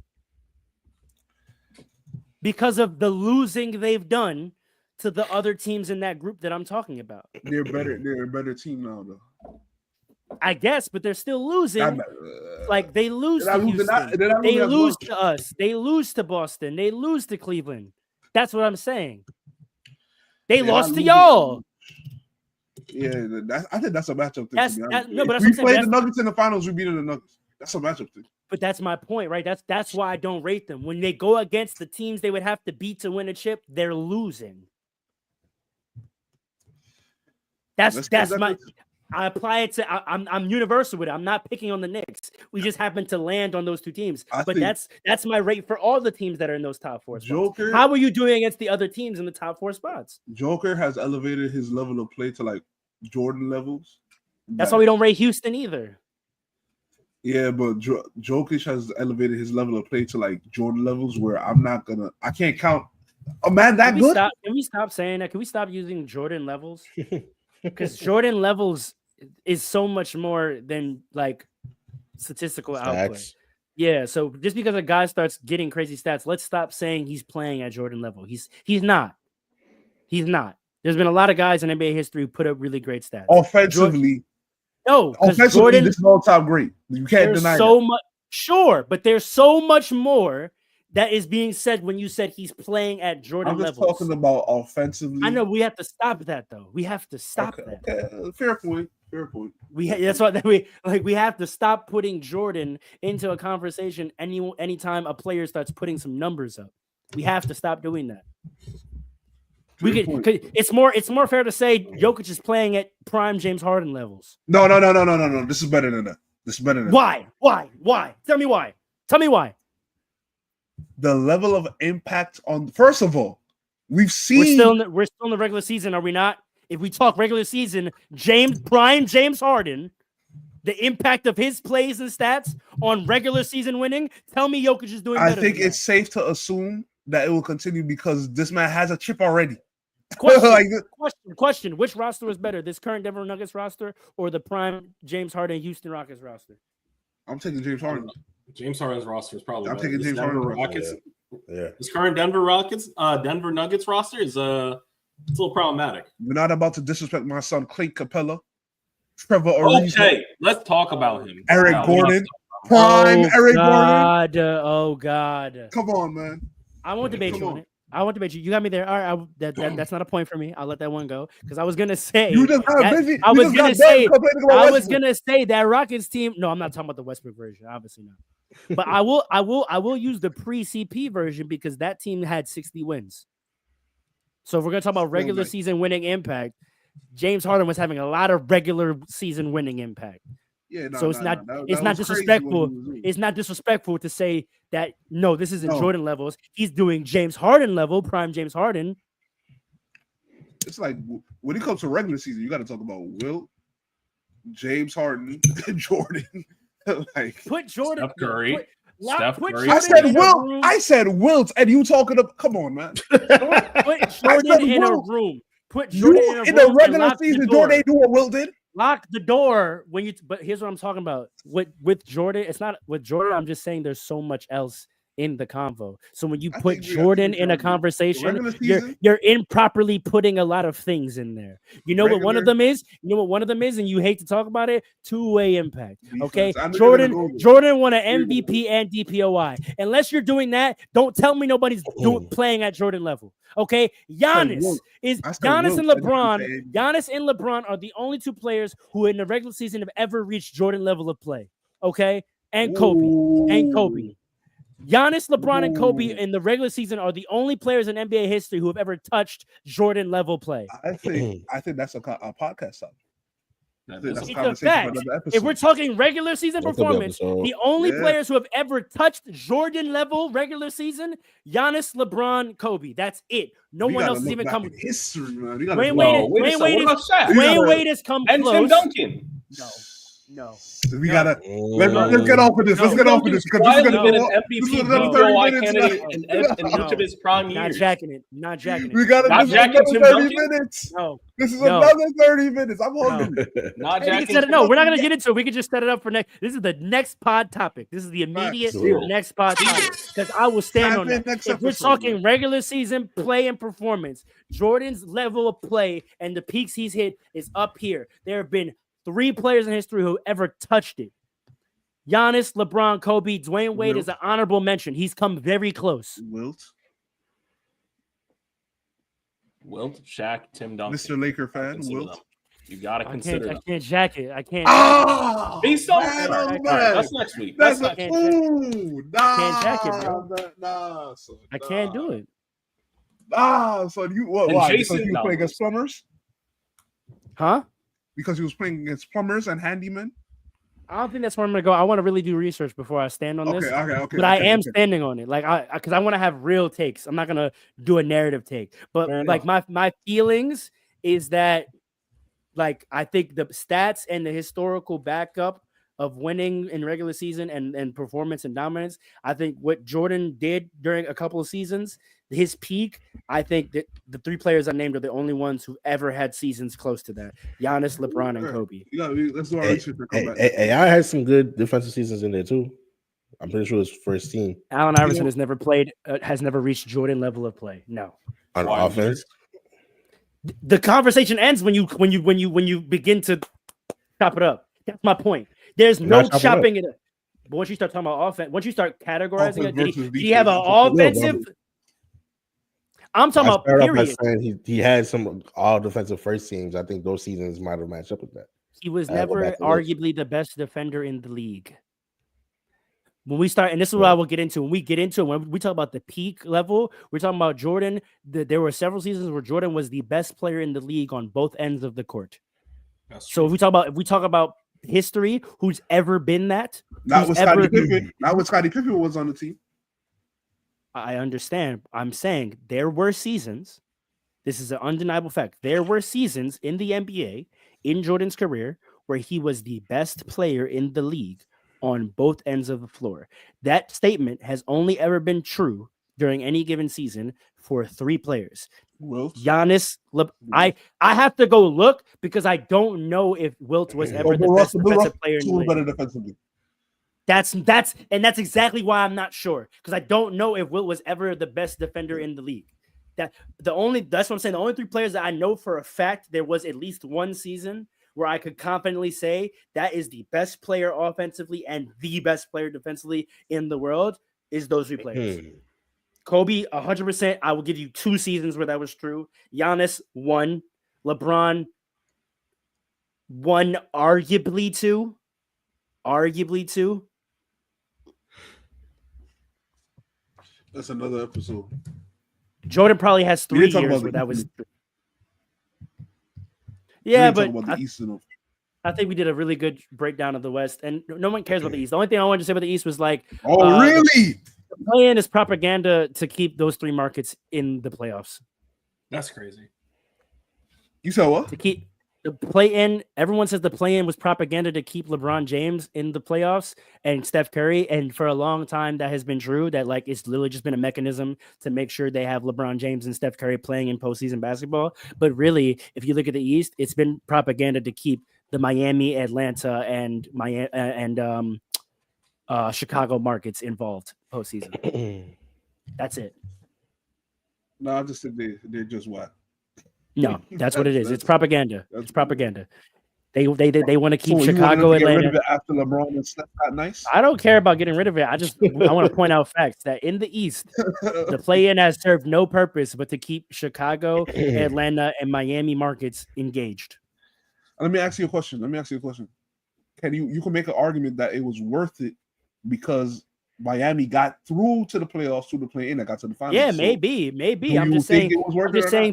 C: Because of the losing they've done to the other teams in that group that I'm talking about.
D: They're a better team now, though.
C: I guess, but they're still losing. Like they lose to Houston. They lose to us. They lose to Boston. They lose to Cleveland. That's what I'm saying. They lost to y'all.
D: Yeah, I think that's a matchup thing.
C: If
D: we played the Nuggets in the finals, we beat the Nuggets. That's a matchup thing.
C: But that's my point, right? That's why I don't rate them. When they go against the teams they would have to beat to win a chip, they're losing. I apply it to. I'm universal with it. I'm not picking on the Knicks. We just happen to land on those 2 teams. That's my rate for all the teams that are in those top 4 spots. How are you doing against the other teams in the top 4 spots?
D: Joker has elevated his level of play to like Jordan levels.
C: That's why we don't rate Houston either.
D: Yeah, but Jokic has elevated his level of play to like Jordan levels where I can't count a man that good.
C: Can we stop saying that? Can we stop using Jordan levels? Because Jordan levels is so much more than like statistical output. Yeah, so just because a guy starts getting crazy stats, let's stop saying he's playing at Jordan level. He's not. He's not. There's been a lot of guys in NBA history who put up really great stats.
D: Offensively.
C: Offensively, Jordan,
D: this is all time great. You can't deny
C: so much. Sure, but there's so much more that is being said when you said he's playing at Jordan levels.
D: I'm just talking about offensively.
C: I know we have to stop that though. We have to stop that.
D: Okay. Fair point.
C: That's what we have to stop putting Jordan into a conversation anytime a player starts putting some numbers up. We have to stop doing that. It's more fair to say Jokic is playing at prime James Harden levels.
D: No. This is better than that.
C: Why? Tell me why.
D: The level of impact on. First of all, we're still
C: in the regular season, are we not? If we talk regular season, prime James Harden, the impact of his plays and stats on regular season winning. Tell me Jokic is doing better.
D: I think it's safe to assume that it will continue because this man has a chip already.
C: Question. Which roster is better, this current Denver Nuggets roster or the prime James Harden Houston Rockets roster?
D: I'm taking James Harden.
A: James Harden's roster is probably
D: better. Taking James Harden.
A: Rockets. Yeah. This current Denver Nuggets roster is it's a little problematic.
D: We're not about to disrespect my son Clay Capella, Trevor Ariza.
A: Okay, let's talk about him.
D: Eric Gordon. Prime Eric Gordon.
C: Oh God.
D: Come on, man.
C: I won't debate you on it. I won't debate you. You got me there. All right, that's not a point for me. I'll let that one go because I was gonna say I was gonna say that Rockets team. No, I'm not talking about the Westbrook version. Obviously not. But I will use the pre-CP version because that team had 60 wins. So if we're gonna talk about regular season winning impact, James Harden was having a lot of regular season winning impact.
D: Yeah,
C: so it's not disrespectful. It's not disrespectful to say that this isn't Jordan levels. He's doing James Harden level, prime James Harden.
D: It's like when it comes to regular season, you got to talk about Wilt, James Harden, and Jordan. Like
C: put Jordan,
A: Steph Curry.
D: I said Wilt, and you talking about? Come on, man.
C: Put Jordan in a room. Put Jordan
D: in the regular season. Jordan ain't do what Wilt did.
C: Lock the door when you. But here's what I'm talking about with Jordan. It's not with Jordan. I'm just saying there's so much else in the convo. So when you put Jordan in a conversation, you're improperly putting a lot of things in there. You know what one of them is? And you hate to talk about it. Two-way impact. Okay, Jordan won an MVP and DPOI. Unless you're doing that, don't tell me nobody's playing at Jordan level. Okay, Giannis and LeBron. Giannis and LeBron are the only two players who in the regular season have ever reached Jordan level of play. Okay, and Kobe. Giannis, LeBron, and Kobe in the regular season are the only players in NBA history who have ever touched Jordan level play.
D: I think that's a podcast topic.
C: It's a fact. If we're talking regular season performance, the only players who have ever touched Jordan level regular season, Giannis, LeBron, Kobe. That's it. No one else has even come.
D: History, man.
C: Wayne Wade has come
A: and
C: close.
A: Tim Duncan.
C: No.
D: We gotta let's get off of this. Let's get off of this because this is gonna go on. This is another 30 minutes.
A: In each of his prime years.
C: Not jacking it.
D: We gotta
A: not jacking Tim 30
D: minutes.
C: No.
D: This is another 30 minutes. I'm hungry.
A: Not
C: jacking. We're not gonna get into it. We can just set it up for next. This is the next pod topic. This is the immediate next pod topic because I will stand on that. If we're talking regular season play and performance, Jordan's level of play and the peaks he's hit is up here. There have been 3 players in history who ever touched it. Giannis, LeBron, Kobe, Dwayne Wade is an honorable mention. He's come very close.
D: Wilt,
A: Shaq, Tim Duncan.
D: Mr. Laker fan, Wilt.
A: You gotta consider.
C: I can't jack it. I can't.
A: Based on that's next week. That's next week.
C: Can't jack it, bro. I can't do it.
D: So you what? Why? Because you play against plumbers?
C: Huh?
D: Because he was playing against plumbers and handymen?
C: I don't think that's where I'm going to go. I want to really do research before I stand on this.
D: Okay.
C: But I am standing on it. Because I want to have real takes. I'm not going to do a narrative take. But my feelings is that Like, I think the stats and the historical backup of winning in regular season and performance and dominance, I think what Jordan did during a couple of seasons, his peak, I think that the three players I named are the only ones who ever had seasons close to that. Giannis, LeBron, and Kobe.
D: Yeah, let's do our research and come back.
E: AI has some good defensive seasons in there too. I'm pretty sure it's first team.
C: Allen Iverson has never played, has never reached Jordan level of play. No.
E: On offense.
C: The conversation ends when you begin to chop it up. That's my point. There's no chopping it up. But once you start talking about offense, once you start categorizing it, did he have an offensive? I'm talking about period.
E: Saying he had some all defensive first teams. I think those seasons might have matched up with that.
C: He was never arguably the best defender in the league. When we start, and this is what I will get into. When we get into it, when we talk about the peak level, we're talking about Jordan. There were several seasons where Jordan was the best player in the league on both ends of the court. So if we talk about history, who's ever been that?
D: Not with Scottie Pippen. Not when Scottie Pippen was on the team.
C: I understand. I'm saying there were seasons. This is an undeniable fact. There were seasons in the NBA in Jordan's career where he was the best player in the league on both ends of the floor. That statement has only ever been true during any given season for three players.
D: Wilt.
C: Giannis. I have to go look because I don't know if Wilt was ever the best defensive player in the league.
D: Better defensively.
C: That's exactly why I'm not sure, because I don't know if Wilt was ever the best defender in the league. That's what I'm saying. The only three players that I know for a fact there was at least one season where I could confidently say that is the best player offensively and the best player defensively in the world is those three players. Kobe, 100%. I will give you 2 seasons where that was true. Giannis, 1. LeBron, 1, arguably 2.
D: That's another episode.
C: Jordan probably has 3 years where that was. Yeah, but I think we did a really good breakdown of the West, and no one cares about the East. The only thing I wanted to say about the East was like,
D: really?
C: The play-in is propaganda to keep those 3 markets in the playoffs.
A: That's crazy.
D: You said what?
C: To keep the play-in, everyone says the play-in was propaganda to keep LeBron James in the playoffs and Steph Curry, and for a long time that has been true. That like it's literally just been a mechanism to make sure they have LeBron James and Steph Curry playing in postseason basketball. But really, if you look at the East, it's been propaganda to keep the Miami, Atlanta, and Chicago markets involved postseason. That's it.
D: No, I just said they're just whack.
C: No, that's what it is. It's propaganda. It's propaganda. They want to keep Chicago, Atlanta.
D: After LeBron and Steph got nice.
C: I don't care about getting rid of it. I want to point out facts that in the East, the play-in has served no purpose but to keep Chicago, Atlanta, and Miami markets engaged.
D: Let me ask you a question. Can you can make an argument that it was worth it because Miami got through to the playoffs, through the play-in, that got to the finals?
C: Yeah, maybe. I'm just saying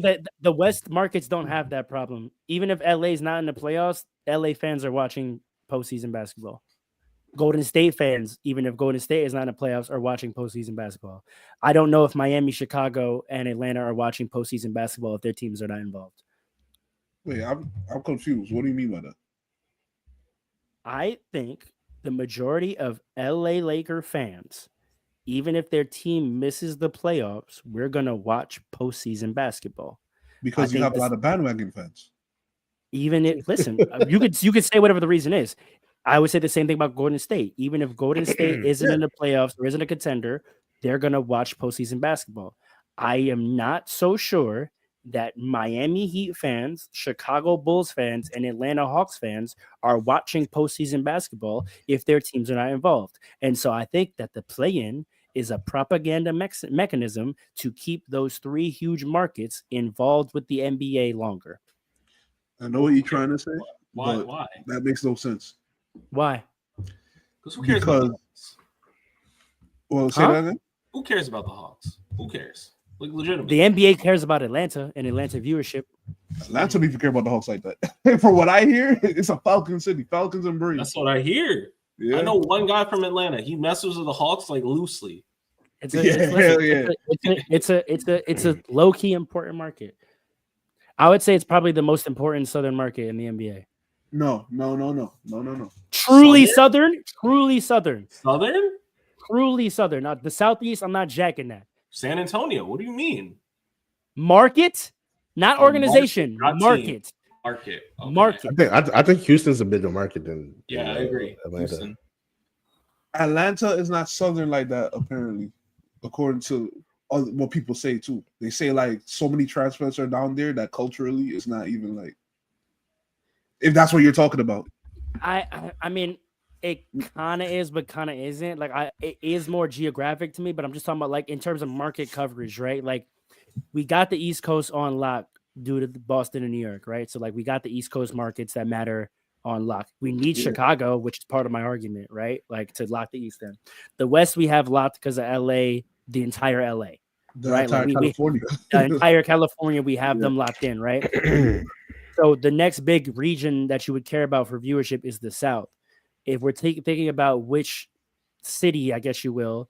C: that the West markets don't have that problem. Even if LA is not in the playoffs, LA fans are watching postseason basketball. Golden State fans, even if Golden State is not in the playoffs, are watching postseason basketball. I don't know if Miami, Chicago, and Atlanta are watching postseason basketball if their teams are not involved.
D: Wait, I'm confused. What do you mean by that?
C: I think the majority of LA Laker fans, even if their team misses the playoffs, we're going to watch postseason basketball.
D: Because you have a lot of bandwagon fans.
C: Even if, listen, you could say whatever the reason is. I would say the same thing about Golden State. Even if Golden State isn't in the playoffs or isn't a contender, they're going to watch postseason basketball. I am not so sure that Miami Heat fans, Chicago Bulls fans, and Atlanta Hawks fans are watching postseason basketball if their teams are not involved. And so I think that the play-in is a propaganda mechanism to keep those 3 huge markets involved with the NBA longer.
D: I know what you're trying to say.
A: Why?
D: That makes no sense.
C: Why?
A: Because who cares about the Hawks?
D: Well, say that again?
A: Who cares about the Hawks? Who cares? Like, legitimately.
C: The NBA cares about Atlanta and Atlanta viewership.
D: Atlanta don't even care about the Hawks like that. From what I hear, it's a Falcon city. Falcons and Breeze.
A: That's what I hear. Yeah. I know one guy from Atlanta. He messes with the Hawks like loosely.
C: It's a low-key important market. I would say it's probably the most important Southern market in the NBA.
D: No.
C: Truly Southern? Truly Southern.
A: Southern?
C: Truly Southern. Not the Southeast. I'm not jacking that.
A: San Antonio. What do you mean?
C: Market, not organization.
A: Market, not
C: Market.
A: team. Market. Okay.
C: Market.
E: I think Houston's a bigger market than
A: Yeah, I agree.
E: Atlanta.
A: Houston.
D: Atlanta is not Southern like that, apparently, according to what people say too. They say like so many transplants are down there that culturally it's not even like. If that's what you're talking about.
C: I mean, it kind of is, but kind of isn't. Like, it is more geographic to me, but I'm just talking about like in terms of market coverage, right? Like, we got the East Coast on lock due to Boston and New York, right? So like we got the East Coast markets that matter on lock. We need Chicago, which is part of my argument, right? Like to lock the East in. The West we have locked because of LA, the entire LA, right?
D: Entire
C: Like
D: California.
C: the entire California, we have them locked in, right? So the next big region that you would care about for viewership is the South. If we're thinking about which city, I guess you will,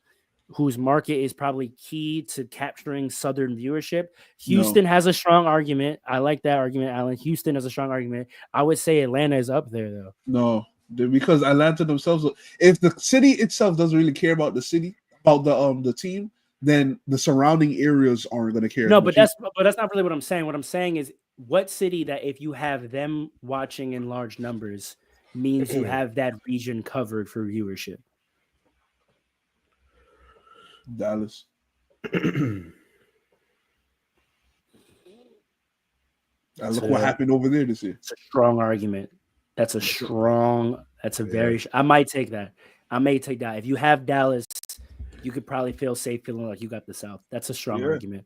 C: whose market is probably key to capturing Southern viewership, Houston has a strong argument. I like that argument, Alan. Houston has a strong argument. I would say Atlanta is up there, though.
D: No, because Atlanta themselves, if the city itself doesn't really care about the city, about the team, then the surrounding areas aren't going to care.
C: No, but that's not really what I'm saying. What I'm saying is, what city that if you have them watching in large numbers means you have that region covered for viewership?
D: Dallas. Look what happened over there this year.
C: It's a strong argument. I might take that. If you have Dallas, you could probably feel safe feeling like you got the South. That's a strong argument.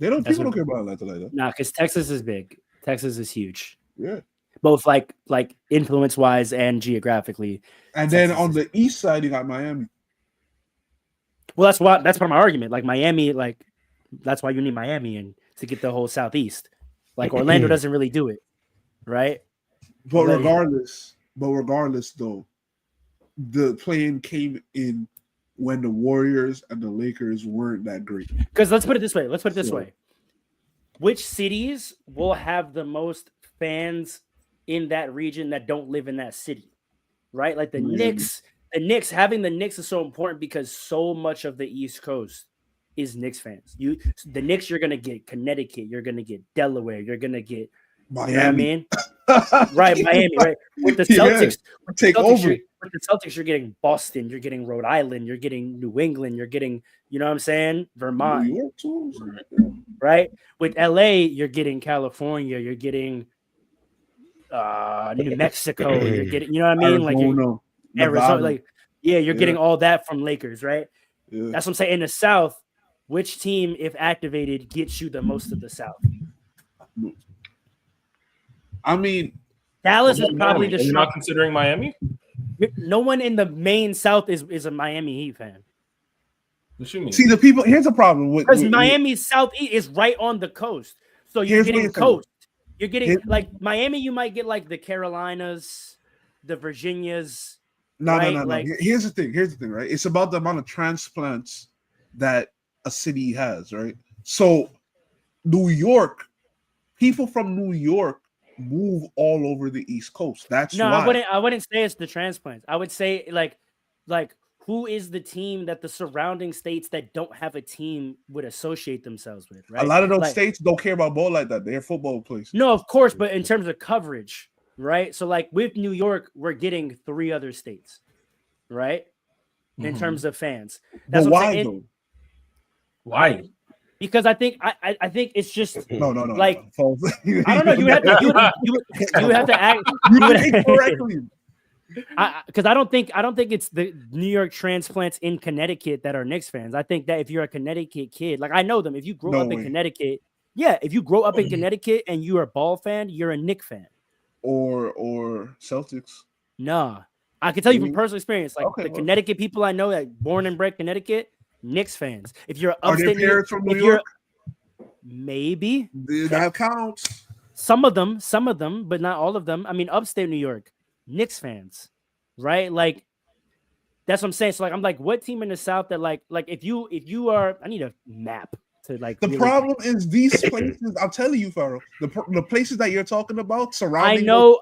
D: People don't care about Atlanta like that.
C: Nah, because Texas is big. Texas is huge.
D: Yeah.
C: Both like influence wise and geographically.
D: And then on the east side, you got Miami.
C: Well, that's part of my argument. Like Miami, like that's why you need Miami and to get the whole Southeast. Like Orlando doesn't really do it, right?
D: But regardless, though, the play-in came in when the Warriors and the Lakers weren't that great.
C: Because let's put it this way. Which cities will have the most fans in that region that don't live in that city? Right? Like the Knicks. Having the Knicks is so important because so much of the East Coast is Knicks fans. The Knicks, you're gonna get Connecticut, you're gonna get Delaware, you're gonna get
D: Miami.
C: You know what I mean? Right, Miami, right. With the Celtics, with the Celtics, you're getting Boston, you're getting Rhode Island, you're getting New England, you're getting, you know what I'm saying? Vermont.
D: New York too.
C: Right? With LA, you're getting California, you're getting New Mexico, you're getting, you know what I mean?
D: Arizona,
C: you're getting all that from Lakers, right?
D: Yeah.
C: That's what I'm saying. In the South, which team, if activated, gets you the most of the South?
D: I mean,
C: Dallas is probably the
A: You're not considering Miami?
C: No one in the main South is a Miami Heat fan.
A: What you mean?
D: See, the people, here's a problem
C: because Miami's Southeast is right on the coast, so you're getting coast. You're getting like Miami. You might get like the Carolinas, the Virginias.
D: No. Here's the thing, right? It's about the amount of transplants that a city has, right? So, New York, people from New York move all over the East Coast. That's why.
C: I wouldn't say it's the transplants. I would say like who is the team that the surrounding states that don't have a team would associate themselves with, right?
D: A lot of those states don't care about ball like that. They're football places.
C: No, of course, but in terms of coverage, right? So like with New York, we're getting 3 other states, right? In terms of fans. That's
D: but
C: what
D: why though?
A: Why?
C: Because I think it's just
D: no.
C: Like
D: I
C: don't know. You would have to act.
D: You would think correctly.
C: Because I don't think it's the New York transplants in Connecticut that are Knicks fans. I think that if you're a Connecticut kid, like I know them, if you grow up in Connecticut, if you grow up in Connecticut and you're a ball fan, you're a Knicks fan.
D: Or Celtics.
C: Nah. I can tell you from personal experience, like Connecticut people I know that born and bred Connecticut, Knicks fans. If you're upstate,
D: are their parents from New York?
C: Maybe
D: that counts.
C: Some of them, but not all of them. I mean, upstate New York, Knicks fans, right? Like that's what I'm saying. So like, I'm like, what team in the South that like if you are, I need a map to like.
D: The
C: really-
D: problem is these places. I'm telling you, Farrell, the places that you're talking about
C: I
D: surrounding.
C: know.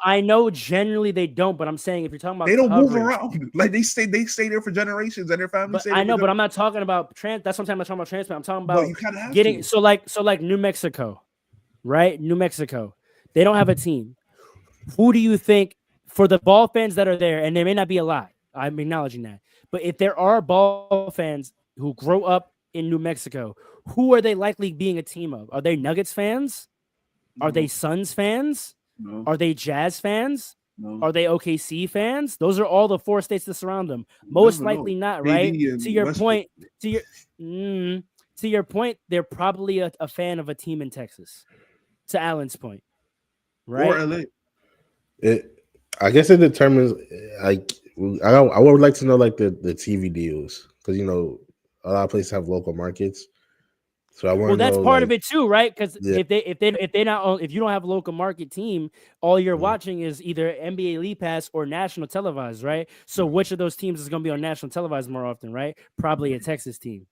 C: Generally they don't, but I'm saying if you're talking about
D: They don't move
C: coverage,
D: around. Like they stay there for generations, and their families
C: but
D: stay
C: I
D: there.
C: know, but I'm not talking about That's what I'm talking about transplant. I'm talking
D: But
C: about
D: you kind of have
C: getting
D: to.
C: so like New Mexico, right? New Mexico, they don't have a team. Who do you think for the ball fans that are there, and there may not be a lot, I'm acknowledging that, but if there are ball fans who grow up in New Mexico, who are they likely being a team of? Are they Nuggets fans? Are they Suns fans?
D: No,
C: Are they Jazz fans?
D: no.
C: Are they OKC fans? Those are all the 4 states that surround them.
D: You
C: Most
D: never know.
C: likely not,
D: KD
C: right?
D: and
C: To your
D: Westbrook.
C: point, to your point, they're probably a fan of a team in Texas. To Alan's point, right?
D: Or LA.
E: I guess it determines. Like, I would like to know like the TV deals, because a lot of places have local markets. So I want
C: Well,
E: to know.
C: that's part of it too, right? Because
E: Yeah.
C: if you don't have a local market team, all you're
E: Mhm.
C: watching is either NBA League Pass or national televised, right? So which of those teams is going to be on national televised more often, right? Probably a Texas team.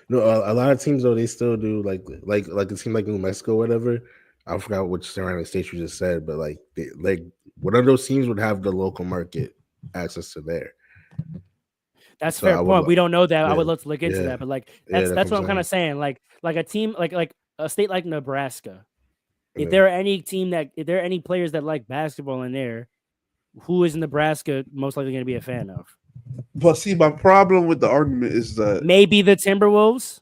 E: No, a lot of teams though, they still do like a team like New Mexico, whatever. I forgot which surrounding states you just said, but like one of those teams would have the local market access to there.
C: That's
E: So
C: fair
E: I would
C: point. We don't know that. I
E: yeah,
C: would love to look into
E: yeah,
C: that, but like
E: yeah,
C: that's what I'm
E: I'm
C: kind of saying. Like a team like a state like Nebraska. If
E: Yeah.
C: there are any players that like basketball in there, who is Nebraska most likely going to be a fan of?
D: But see, my problem with the argument is that
C: Maybe the Timberwolves.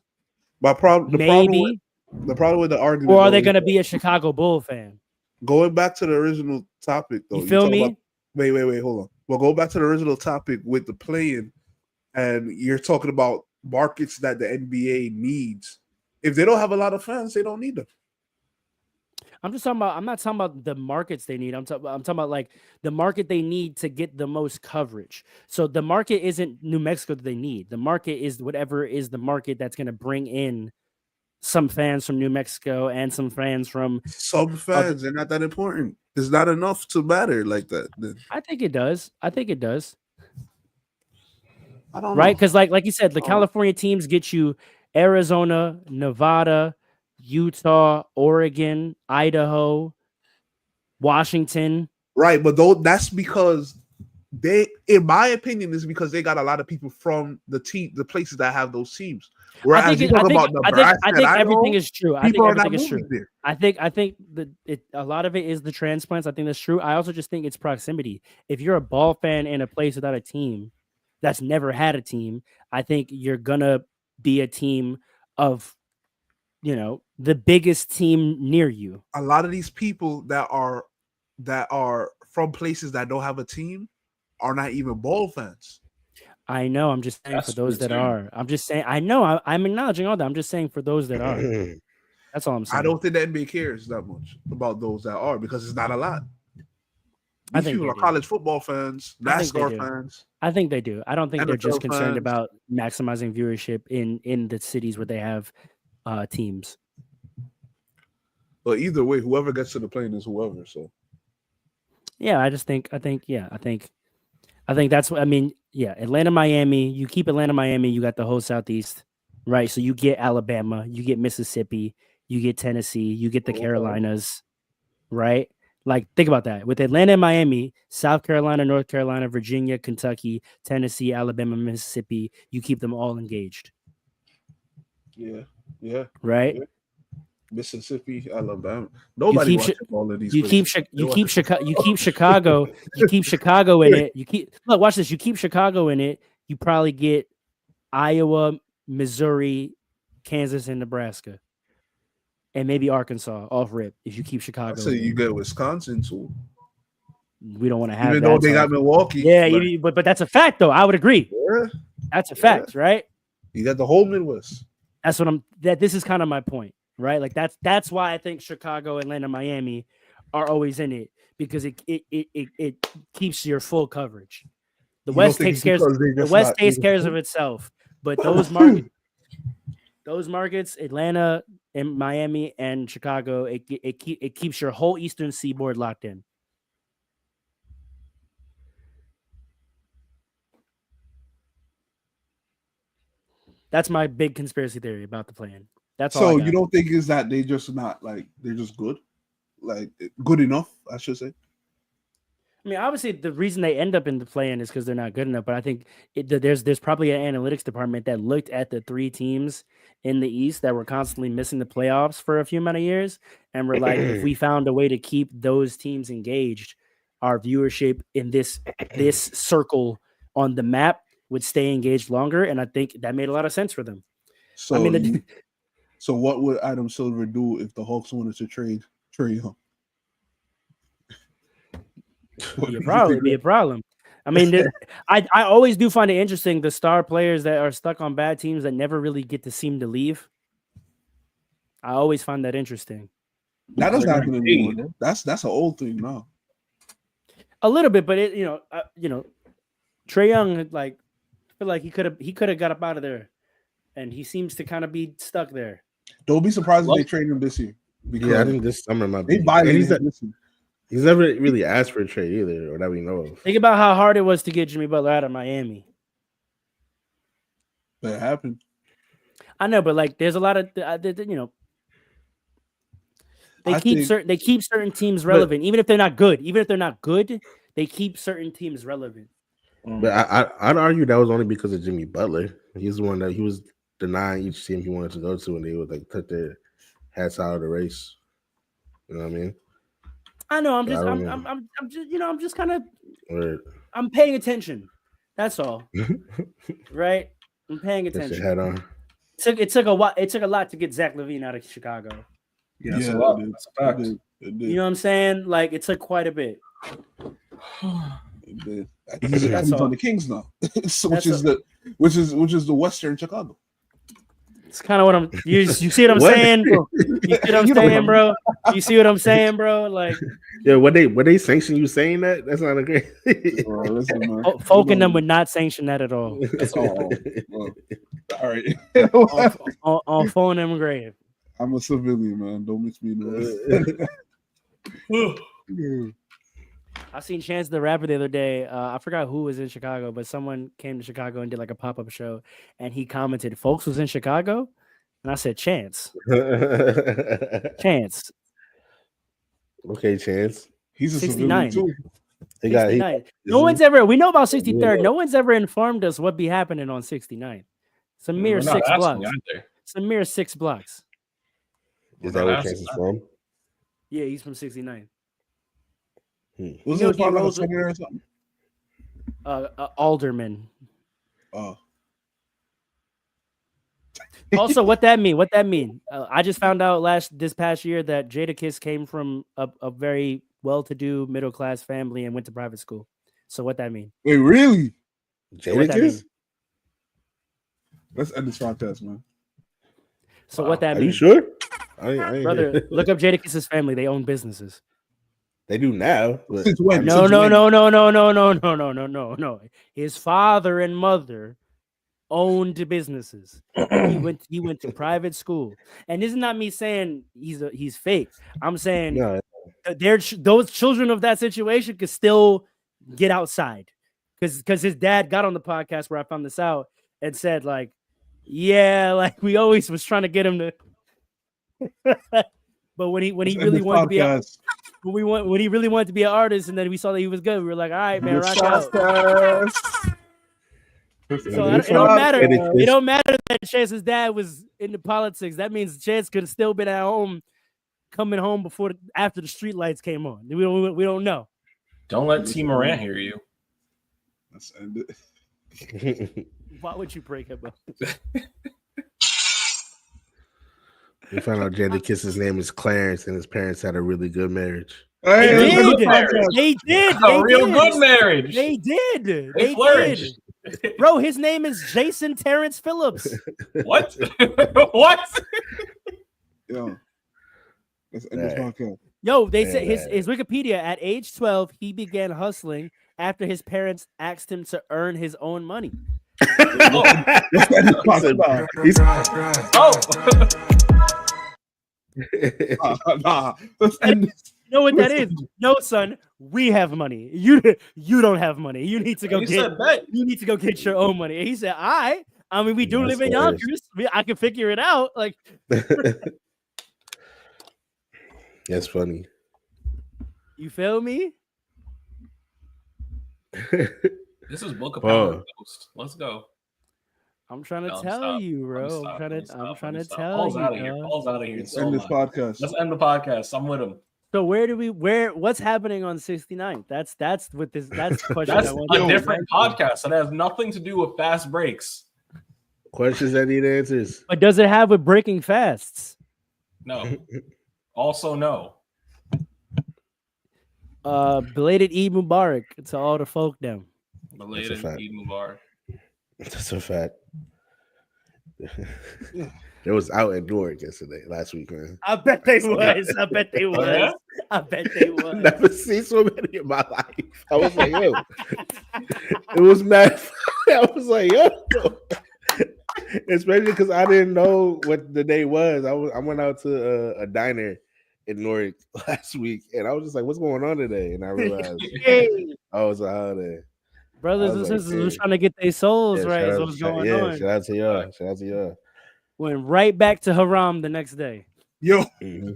D: the problem
C: Maybe.
D: with the argument,
C: Or are they
D: though,
C: going to
D: is
C: be a Chicago Bull fan?
D: going back to the original topic though.
C: You feel
D: talk
C: me?
D: about- wait, hold on. Well, go back to the original topic with the play-in, and you're talking about markets that the NBA needs. If they don't have a lot of fans, they don't need them.
C: I'm just talking about. I'm not talking about the markets they need. I'm talking about like the market they need to get the most coverage. So the market isn't New Mexico that they need. The market is whatever is the market that's going to bring in some fans from New Mexico and some fans from.
D: Some fans, they're not that important. It's not enough to matter like that. Then.
C: I think it does. I
D: don't
C: right?
D: know.
C: Because like you said, the California teams get you Arizona, Nevada, Utah, Oregon, Idaho, Washington.
D: Right, but though that's because they, in my opinion, is because they got a lot of people from the places that have those teams. Whereas
C: I think everything is true. I think everything is true.
D: There.
C: I think that a lot of it is the transplants. I think that's true. I also just think it's proximity. If you're a ball fan in a place without a team that's never had a team, I think you're gonna be a team of, the biggest team near you.
D: A lot of these people that are from places that don't have a team are not even ball fans.
C: I know. I'm just saying for those that are. I'm just saying. I know. I'm acknowledging all that. I'm just saying for those that are. That's all I'm saying.
D: I don't think the NBA cares that much about those that are, because it's not a lot.
C: I
D: These
C: think
D: people are college football fans, NASCAR fans.
C: I think they do. I don't think they're just
D: NFL
C: concerned
D: fans.
C: about maximizing viewership in the cities where they have teams.
D: But either way, whoever gets to the plane is whoever. So
C: Yeah, I think that's what I mean. Yeah, Atlanta, Miami. You keep Atlanta, Miami. You got the whole Southeast, right? So you get Alabama, you get Mississippi, you get Tennessee, you get the Carolinas, right? Like, think about that. With Atlanta and Miami, South Carolina, North Carolina, Virginia, Kentucky, Tennessee, Alabama, Mississippi, you keep them all engaged.
D: Yeah.
C: Right?
D: Yeah. Mississippi, Alabama. Nobody watches all of these.
C: You keep Chicago in it. Look, watch this. You keep Chicago in it, you probably get Iowa, Missouri, Kansas, and Nebraska. And maybe Arkansas off rip if you keep Chicago.
D: So you get Wisconsin too.
C: We don't want to have
D: even
C: that
D: though they got Milwaukee.
C: Yeah, but that's a fact though. I would agree.
D: Yeah,
C: that's a fact, right?
D: You got the whole Midwest.
C: That's what this is kind of my point, right? Like that's why I think Chicago, Atlanta, Miami are always in it, because it keeps your full coverage. The West takes care of itself, but those markets, Atlanta and Miami and Chicago, it keeps your whole Eastern Seaboard locked in. That's my big conspiracy theory about the plan. That's all.
D: So you don't think is that they just not like they're just good, like good enough? I should say.
C: I mean, obviously, the reason they end up in the play-in is because they're not good enough. But I think there's probably an analytics department that looked at the 3 teams in the East that were constantly missing the playoffs for a few amount of years, and we're like, if we found a way to keep those teams engaged, our viewership in this circle on the map would stay engaged longer. And I think that made a lot of sense for them.
D: So,
C: I mean,
D: so what would Adam Silver do if the Hawks wanted to trade Trae Young?
C: It'd be a problem. I mean, I always do find it interesting the star players that are stuck on bad teams that never really get to seem to leave. I always find that interesting.
D: That doesn't happen anymore. That's an old thing now.
C: A little bit, but Trae Young, like, I feel like he could have got up out of there, and he seems to kind of be stuck there.
D: Don't be surprised if they trade him this year.
E: Because I think this summer might be. He's never really asked for a trade either, or that we know of.
C: Think about how hard it was to get Jimmy Butler out of Miami.
D: But it happened.
C: I know, but like, there's a lot of they keep certain teams relevant, even if they're not good. Even if they're not good, they keep certain teams relevant.
E: But I'd argue that was only because of Jimmy Butler. He's the one that he was denying each team he wanted to go to, and they would like took their hats out of the race. You know what I mean?
C: I know. I'm just kind of. I'm paying attention. That's all. Right? I'm paying attention.
E: Head on.
C: It took a while. It took a lot to get Zach LaVine out of Chicago.
A: Yeah, that's a lot. That's a fact.
C: You know what I'm saying? Like, it took quite a bit.
D: He's on the Kings now, which is the Western Chicago.
C: It's kind of what I'm. You see what I'm saying? You see what I'm saying, bro? You see what I'm saying, bro? Like,
E: yeah, when they sanction you saying that, that's not a great.
C: Folk and them would not sanction that at all.
D: That's all. All right.
C: On phone and grave.
D: I'm a civilian, man. Don't mix me in this.
C: I seen Chance the Rapper the other day. I forgot who was in Chicago, but someone came to Chicago and did like a pop-up show, and he commented, "Folks was in Chicago," and I said, "Chance, Chance."
E: Okay, Chance.
D: He's a
C: 69.
D: civilian too.
C: 69. No one's ever. We know about 63rd. No one's ever informed us what be happening on 69. It's a mere 6 blocks. It's a mere 6 blocks.
E: Is that where Chance is from?
C: Yeah, he's from 69.
D: Was it part of a senator or something?
C: Alderman.
D: Oh.
C: Also, what that mean? I just found out this past year that Jadakiss came from a very well-to-do middle-class family and went to private school. So what that mean?
D: Wait, really?
E: Jadakiss?
D: Let's end this podcast, man.
C: So what that
E: mean?
C: Are
E: you sure?
C: Brother, look up Jadakiss's family. They own businesses.
E: They do now.
D: Since when?
C: No. His father and mother owned businesses. He went to private school, and this is not me saying he's fake. I'm saying those children of that situation could still get outside, because his dad got on the podcast where I found this out and said like, yeah, like we always was trying to get him to. But when he really wanted to be when he really wanted to be an artist, and then we saw that he was good, we were like, all right, man, rock out. So it don't matter. It don't matter that Chance's dad was into politics. That means Chance could have still been at home, coming home after the street lights came on. We don't know.
A: Don't let T. Morant hear you.
D: Let's end
C: it. Why would you break him up?
E: We found out Jadakiss's name is Clarence, and his parents had a really good marriage.
C: They did.
A: A real good marriage.
C: They did.
A: They flourished.
C: Bro, his name is Jason Terrence Phillips.
A: What? What?
D: Yo, let's end this podcast.
C: Yo, they said his Wikipedia, at age 12, he began hustling after his parents asked him to earn his own money. You know what that is? No, son, we have money. You don't have money. You need to go get your own money. And he said, I mean, we do live in Yonkers. I can figure it out. Like,
E: that's funny.
C: You feel me?
A: This is Book of Power Ghost. Let's go.
C: I'm trying to tell you, bro. I'm trying to tell
A: Paul's
C: you.
A: Out of here. Paul's out of here.
D: Let's end this podcast.
A: Let's end the podcast. I'm with him.
C: So what's happening on 69th? That's what this. That's the question.
A: That's a different podcast. It has nothing to do with Fast Breaks.
E: Questions that need answers.
C: But does it have with breaking fasts?
A: No. Also, no.
C: Belated Eid Mubarak to all the folk them.
A: Belated Eid Mubarak.
E: That's a fact. It was out in Newark last week, man.
C: I bet they was. I bet they was.
E: I've never seen so many in my life. I was like, yo. It was mad. I was like, yo. Especially because I didn't know what the day was. I went out to a diner in Newark last week, and I was just like, what's going on today? And I realized, oh, it's a holiday.
C: Brothers and sisters was trying to get their souls right. Is what's going on.
E: Shout out to y'all. Shout out to y'all.
C: Went right back to Haram the next day.
D: Yo.
E: Mm-hmm.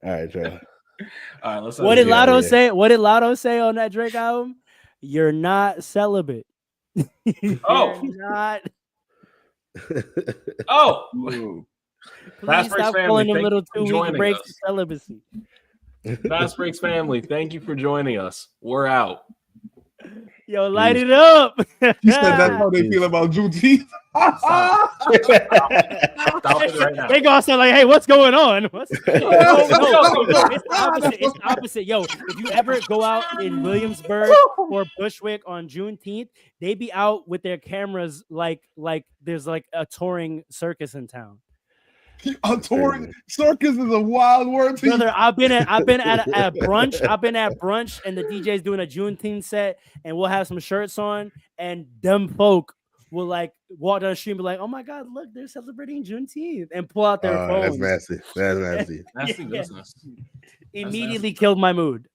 E: All right, Joe.
A: All right, let's.
C: What did Lotto say? What did Lotto say on that Drake album? You're not celibate.
A: Oh.
C: You're not.
A: Oh.
C: Please stop calling them little 2-week breaks of celibacy.
A: Fast Breaks family, thank you for joining us. We're out.
C: Yo, light it up.
D: You said that's how they feel about Juneteenth.
A: Stop it right now.
C: They gonna say like, "Hey, what's going on?" No, it's the opposite. It's the opposite. Yo, if you ever go out in Williamsburg or Bushwick on Juneteenth, they be out with their cameras like there's like a touring circus in town.
D: A touring circus is a wild word.
C: Brother, I've been at brunch. I've been at brunch, and the DJ's doing a Juneteenth set, and we'll have some shirts on, and them folk will like walk down the street and be like, "Oh my God, look, they're celebrating Juneteenth," and pull out their phones.
E: That's nasty. That's nasty.
A: Nasty business.
C: Immediately killed my mood.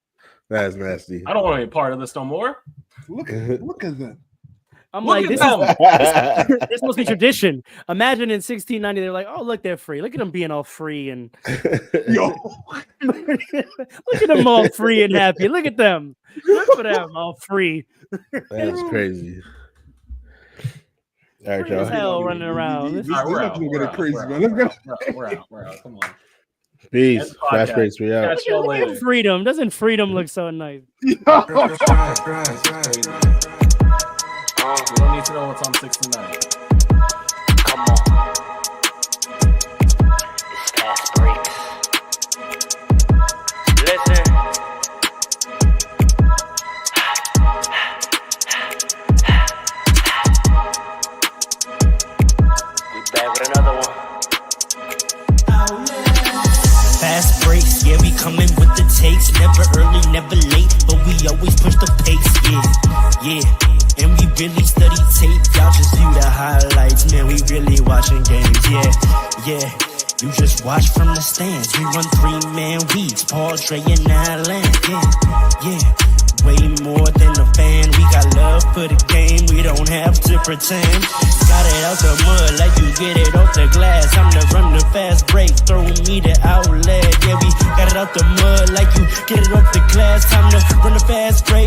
E: That's nasty.
A: I don't want to be part of this no more.
D: Look at that.
C: I'm
A: Look
C: like, this must be tradition. Imagine in 1690, they're like, "Oh, look, they're free. Look at them being all free and
D: yo,
C: look at them all free and happy. Look at them. Look for them all free."
E: That's crazy. All right,
C: y'all. Hell running around.
D: We're out. We're
A: out. Come on.
E: Peace. Fast Breaks. We out.
C: Freedom. Doesn't freedom look so nice?
A: We don't need to know what's on 69.
B: Come on. It's Fast Breaks. Listen. We back with another one. Fast Breaks, yeah, we coming with the takes. Never early, never late, but we always push the pace, yeah. And we really study tape, y'all just view the highlights. Man, we really watching games, yeah. You just watch from the stands. We run 3-man weeks, Paul, Trey, and Allen, yeah. Way more than a fan. We got love for the game, we don't have to pretend. Got it out the mud like you get it off the glass. I'm to run the fast break, throw me the outlet. Yeah, we got it out the mud like you get it off the glass. Time to run the fast break.